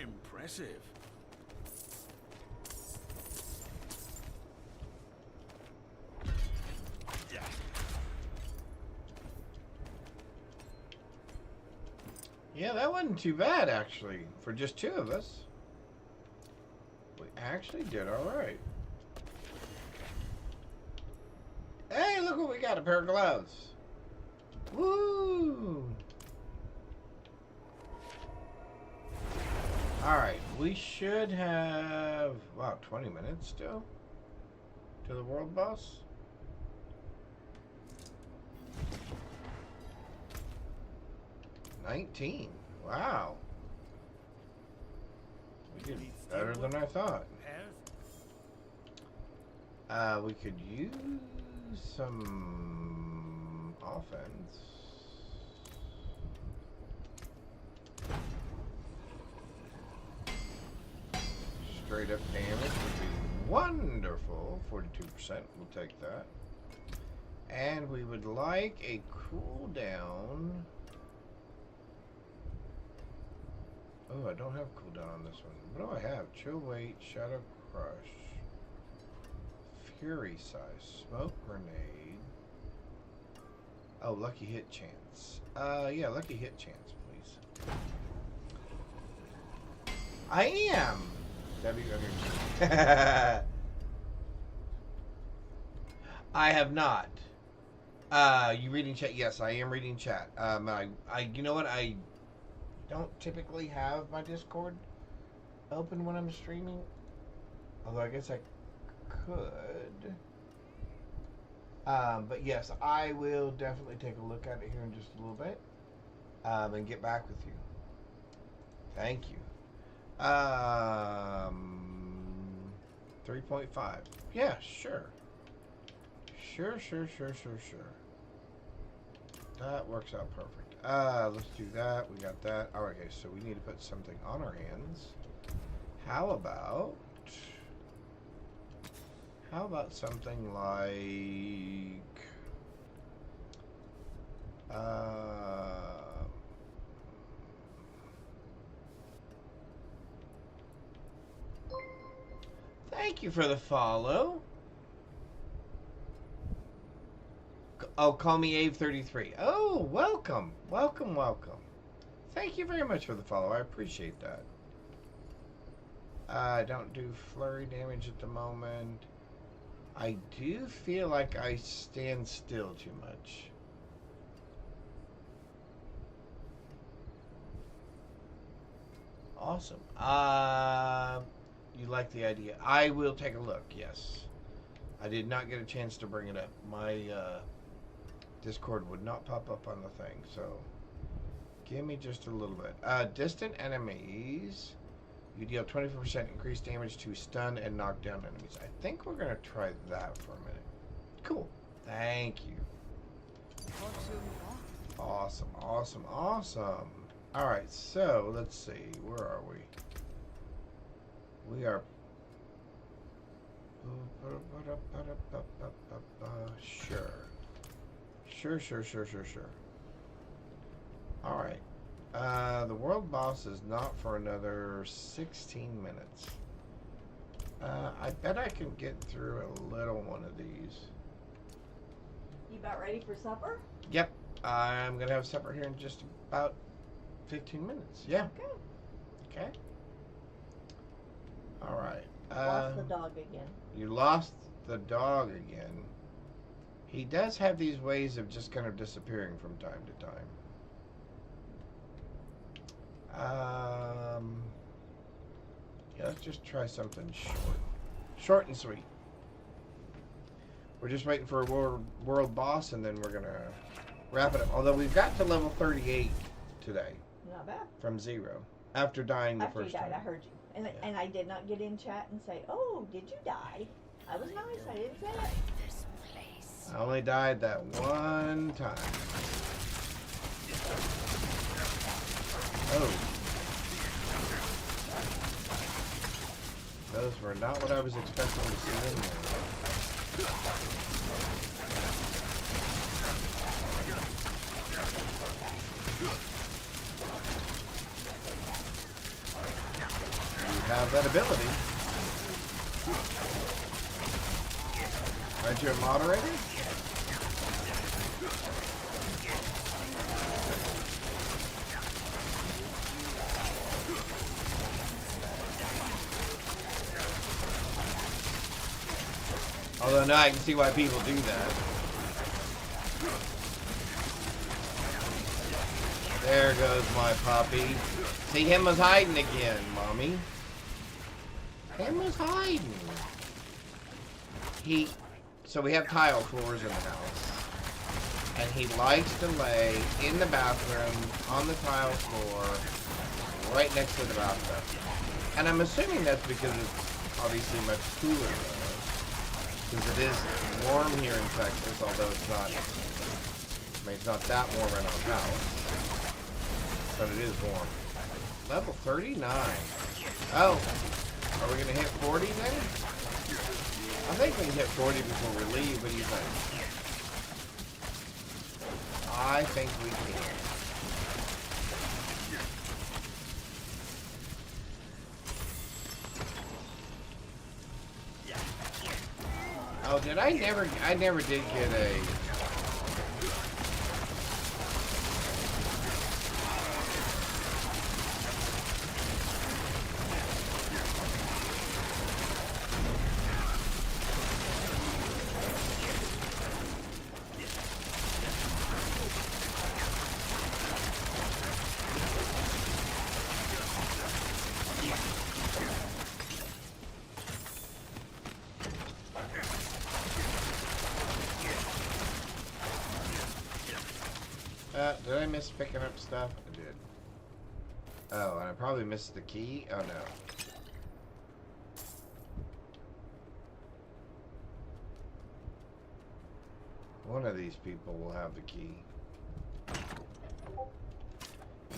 Impressive. Yeah, that wasn't too bad, actually, for just two of us. We actually did all right. Hey, look what we got, a pair of gloves. Woo! Alright, we should have, wow, 20 minutes still to the world boss. $19. Wow. We did better than I thought. We could use some offense. Straight up damage would be wonderful. 42%, we'll take that. And we would like a cooldown. Oh, I don't have cooldown on this one. What do I have? Chill Weight, Shadow Crush, Fury Size, Smoke Grenade. Oh, Lucky Hit Chance. Yeah, Lucky Hit Chance, please. I am! I have not. You reading chat? Yes, I am reading chat. You know what? I don't typically have my Discord open when I'm streaming. Although I guess I could. But yes, I will definitely take a look at it here in just a little bit. And get back with you. Thank you. 3.5. Yeah, sure. Sure. That works out perfect. Let's do that. We got that. All right, okay, so we need to put something on our hands. How about something like thank you for the follow. Oh, call me Abe33. Oh, welcome. Thank you very much for the follow. I appreciate that. I don't do flurry damage at the moment. I do feel like I stand still too much. Awesome. You like the idea? I will take a look, yes. I did not get a chance to bring it up. My Discord would not pop up on the thing, so give me just a little bit. Distant enemies, you deal 24% increased damage to stun and knock down enemies. I think we're going to try that for a minute. Cool. Thank you. Awesome. Alright, so let's see. Where are we? We are... Sure. Alright. The world boss is not for another 16 minutes. I bet I can get through a little one of these. You about ready for supper? Yep. I'm going to have supper here in just about 15 minutes. Yeah. Okay. Okay. Alright. Lost the dog again. You lost the dog again. He does have these ways of just kind of disappearing from time to time. Yeah, let's just try something short. Short and sweet. We're just waiting for a world boss, and then we're going to wrap it up. Although we've got to level 38 today. Not bad. From 0. After dying the After first you died, time. I heard you. And, Yeah. and I did not get in chat and say, oh, did you die? I was nice. I didn't say it. This place. I only died that one time. Oh. Those were not what I was expecting to see in there. You have that ability. Aren't you a moderator? Although now I can see why people do that. There goes my puppy. See, him was hiding again, Mommy. Him was hiding. So we have tile floors in the house. And he likes to lay in the bathroom on the tile floor right next to the bathtub. And I'm assuming that's because it's obviously much cooler there. Because it is warm here in Texas, although it's not, I mean, it's not that warm in our house. But it is warm. Level 39. Oh, are we going to hit 40 then? I think we can hit 40 before we leave. What do you think? I think we can. Oh, did I never did get a... did I miss picking up stuff? I did. Oh, and I probably missed the key? Oh, no. One of these people will have the key.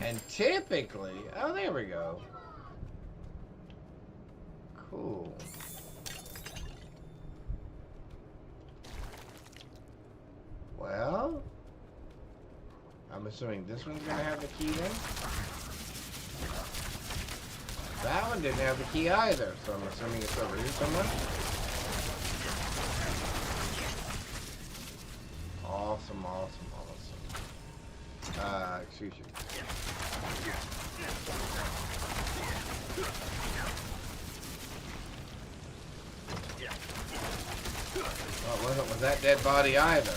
And typically... Oh, there we go. Cool. Well... I'm assuming this one's gonna have the key then. That one didn't have the key either, so I'm assuming it's over here somewhere. Awesome, awesome, awesome. Excuse you. Well, it wasn't with that dead body either.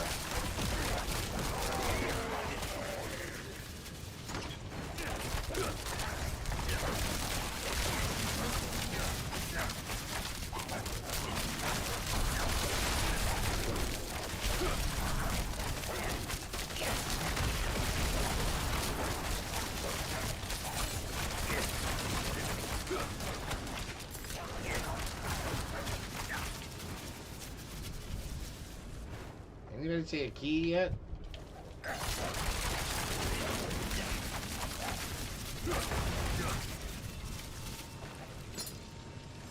Anybody see a key yet?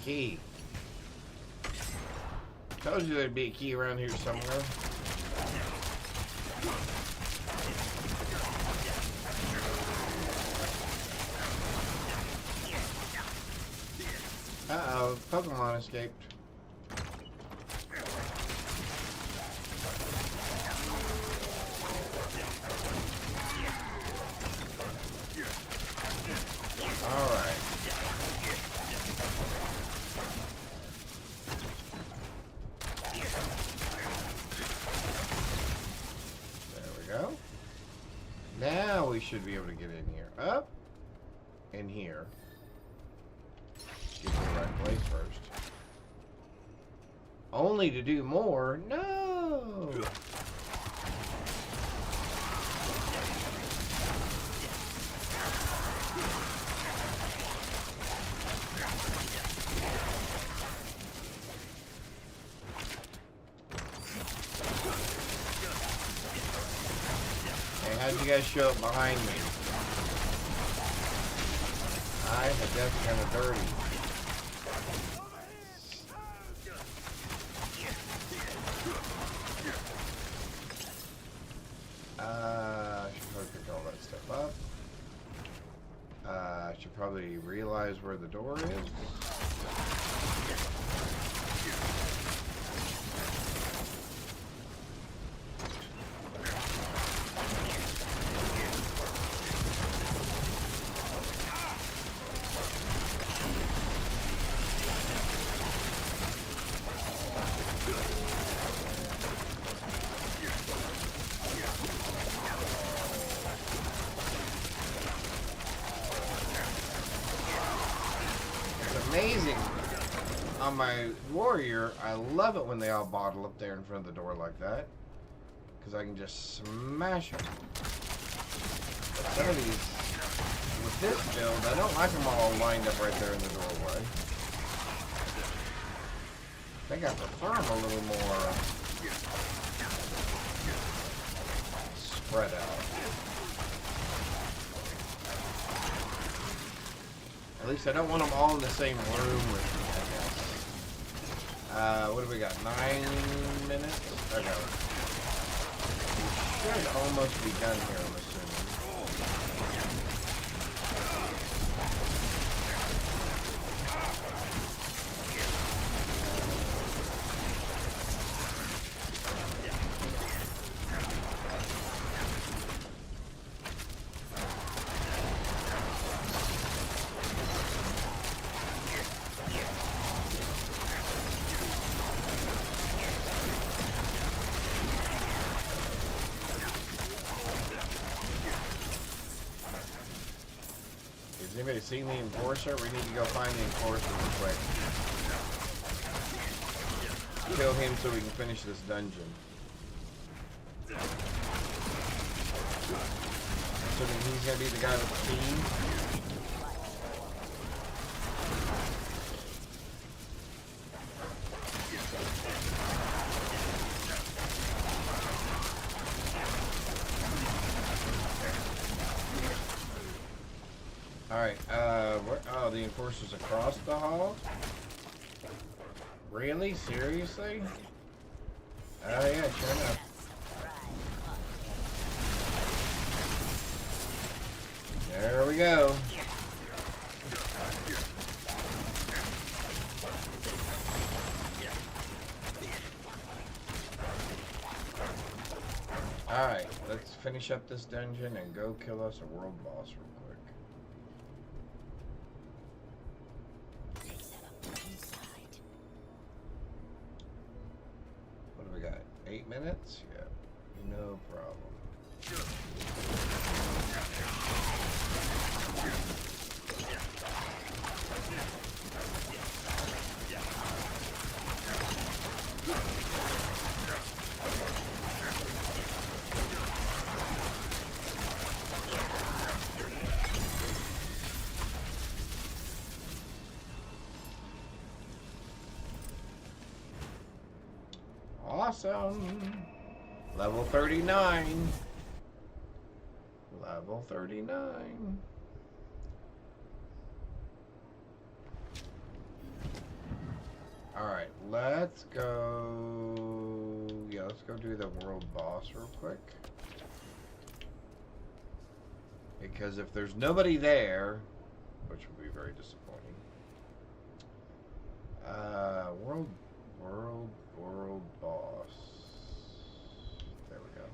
Key. Told you there'd be a key around here somewhere. Uh-oh, Pokemon escaped. should be able to get in here. Up. In here. Get to the right place first. Only to do more? No! Hey, how'd you guys show up behind me? That's kind of dirty. I should probably pick all that stuff up. I should probably realize where the door is. Amazing. On my warrior, I love it when they all bottle up there in front of the door like that, because I can just smash them. But some of these, with this build, I don't like them all lined up right there in the doorway. I think I prefer them a little more spread out. At least I don't want them all in the same room with me, I guess. What do we got? 9 minutes? Okay. We should almost be done here, I'm assuming. Has anybody seen the Enforcer? We need to go find the Enforcer real quick. Kill him so we can finish this dungeon. Assuming he's gonna be the guy with the key. Alright, oh, the Enforcer's across the hall? Really? Seriously? Oh yeah, sure enough. There we go. Alright, let's finish up this dungeon and go kill us a world boss real quick. What do we got? 8 minutes? Yeah, no problem. Awesome. Level 39. Level 39. Alright, let's go. Yeah, let's go do the world boss real quick. Because if there's nobody there, which would be very disappointing. World boss. There we go.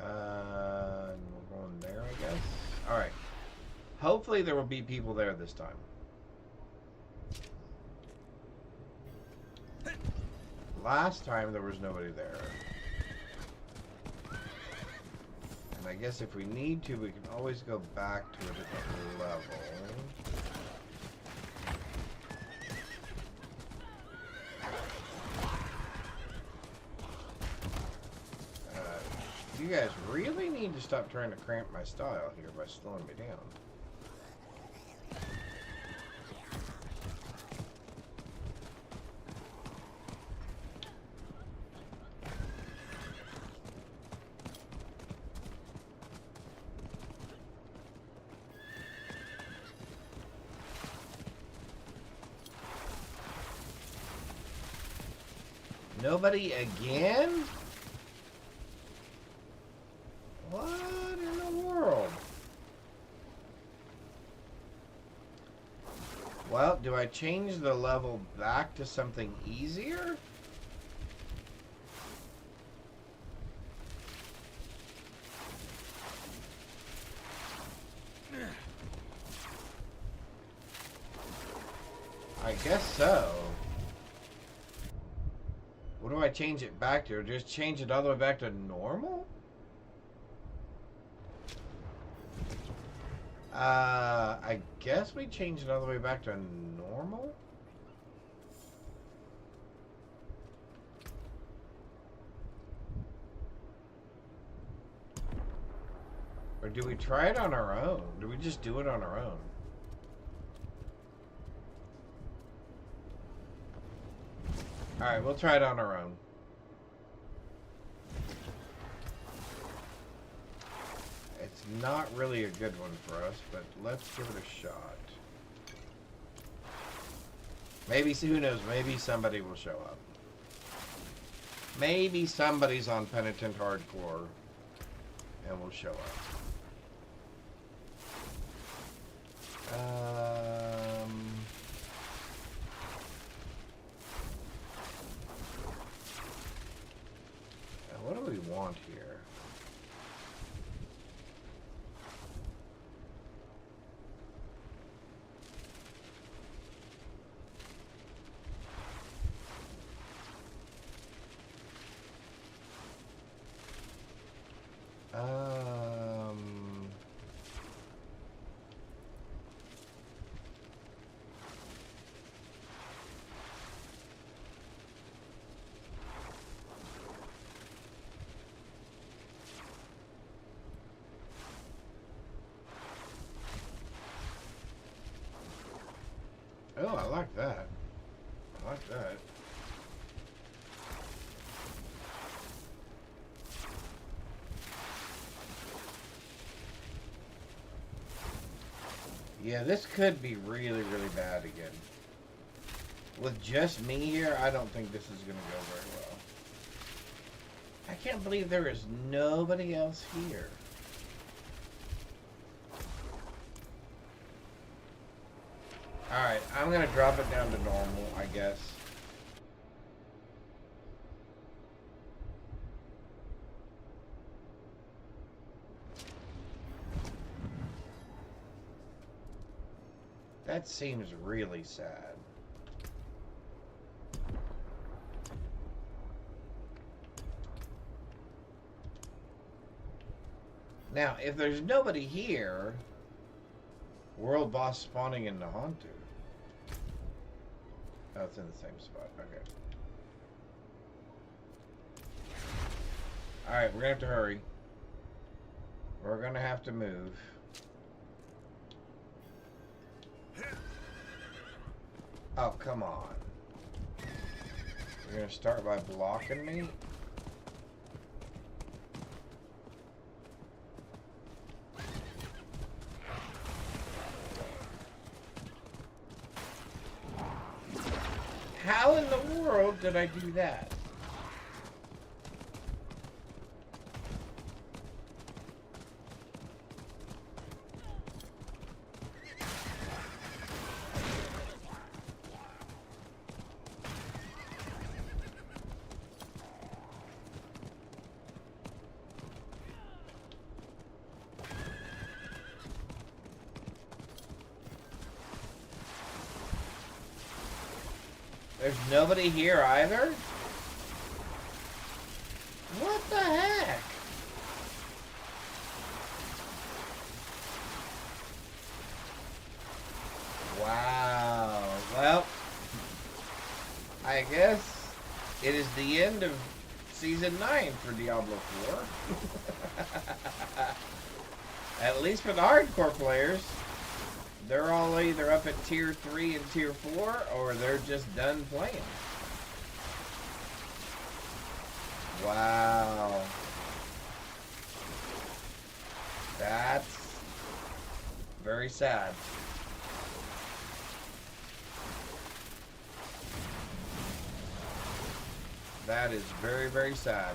And we're going there, I guess. Alright. Hopefully there will be people there this time. Last time there was nobody there. And I guess if we need to, we can always go back to a different level. You guys really need to stop trying to cramp my style here by slowing me down. Nobody again? What in the world? Well, do I change the level back to something easier? I guess so. What do I change it back to? Or just change it all the way back to normal? I guess we changed it all the way back to normal? Or do we try it on our own? Do we just do it on our own? Alright, we'll try it on our own. It's not really a good one for us, but let's give it a shot. Maybe, who knows, maybe somebody will show up. Maybe somebody's on Penitent Hardcore and will show up. What do we want here? Oh, I like that. I like that. Yeah, this could be really, really bad again. With just me here, I don't think this is going to go very well. I can't believe there is nobody else here. Alright, I'm going to drop it down to normal, I guess. That seems really sad. Now, if there's nobody here, world boss spawning in Nahontu. Oh, it's in the same spot. Okay. Alright, we're gonna have to hurry. We're gonna have to move. Oh, come on. You're gonna start by blocking me? How in the world did I do that? There's nobody here either? What the heck? It is the end of Season 9 for Diablo 4. At least for the hardcore players. They're all either up at Tier 3 and Tier 4, or they're just done playing. Wow. That's very sad. That is very, very sad.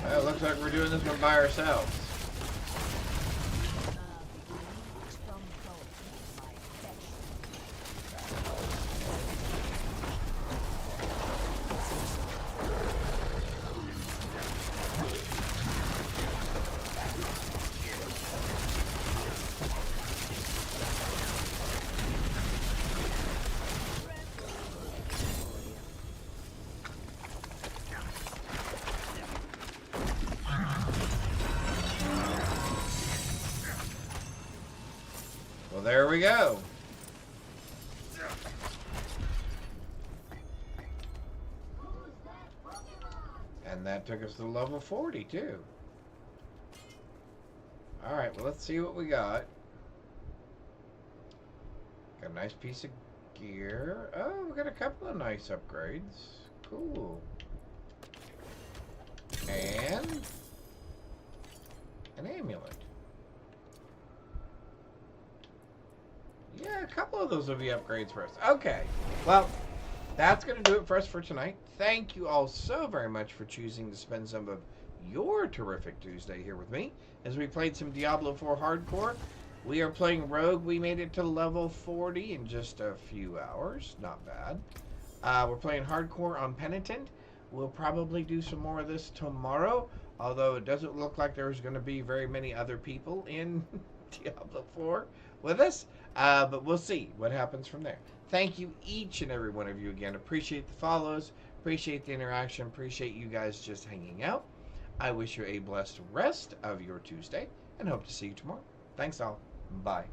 Well, it looks like we're doing this one by ourselves. Well, there we go. And that took us to level 40, too. Alright, well, let's see what we got. Got a nice piece of gear. Oh, we got a couple of nice upgrades. Cool. And an amulet. Yeah, a couple of those will be upgrades for us. Okay, well, that's going to do it for us for tonight. Thank you all so very much for choosing to spend some of your terrific Tuesday here with me as we played some Diablo 4 Hardcore. We are playing Rogue. We made it to level 40 in just a few hours. Not bad. We're playing Hardcore on Penitent. We'll probably do some more of this tomorrow, although it doesn't look like there's going to be very many other people in Diablo 4 with us. But we'll see what happens from there. Thank you, each and every one of you again. Appreciate the follows. Appreciate the interaction. Appreciate you guys just hanging out. I wish you a blessed rest of your Tuesday and hope to see you tomorrow. Thanks all. Bye.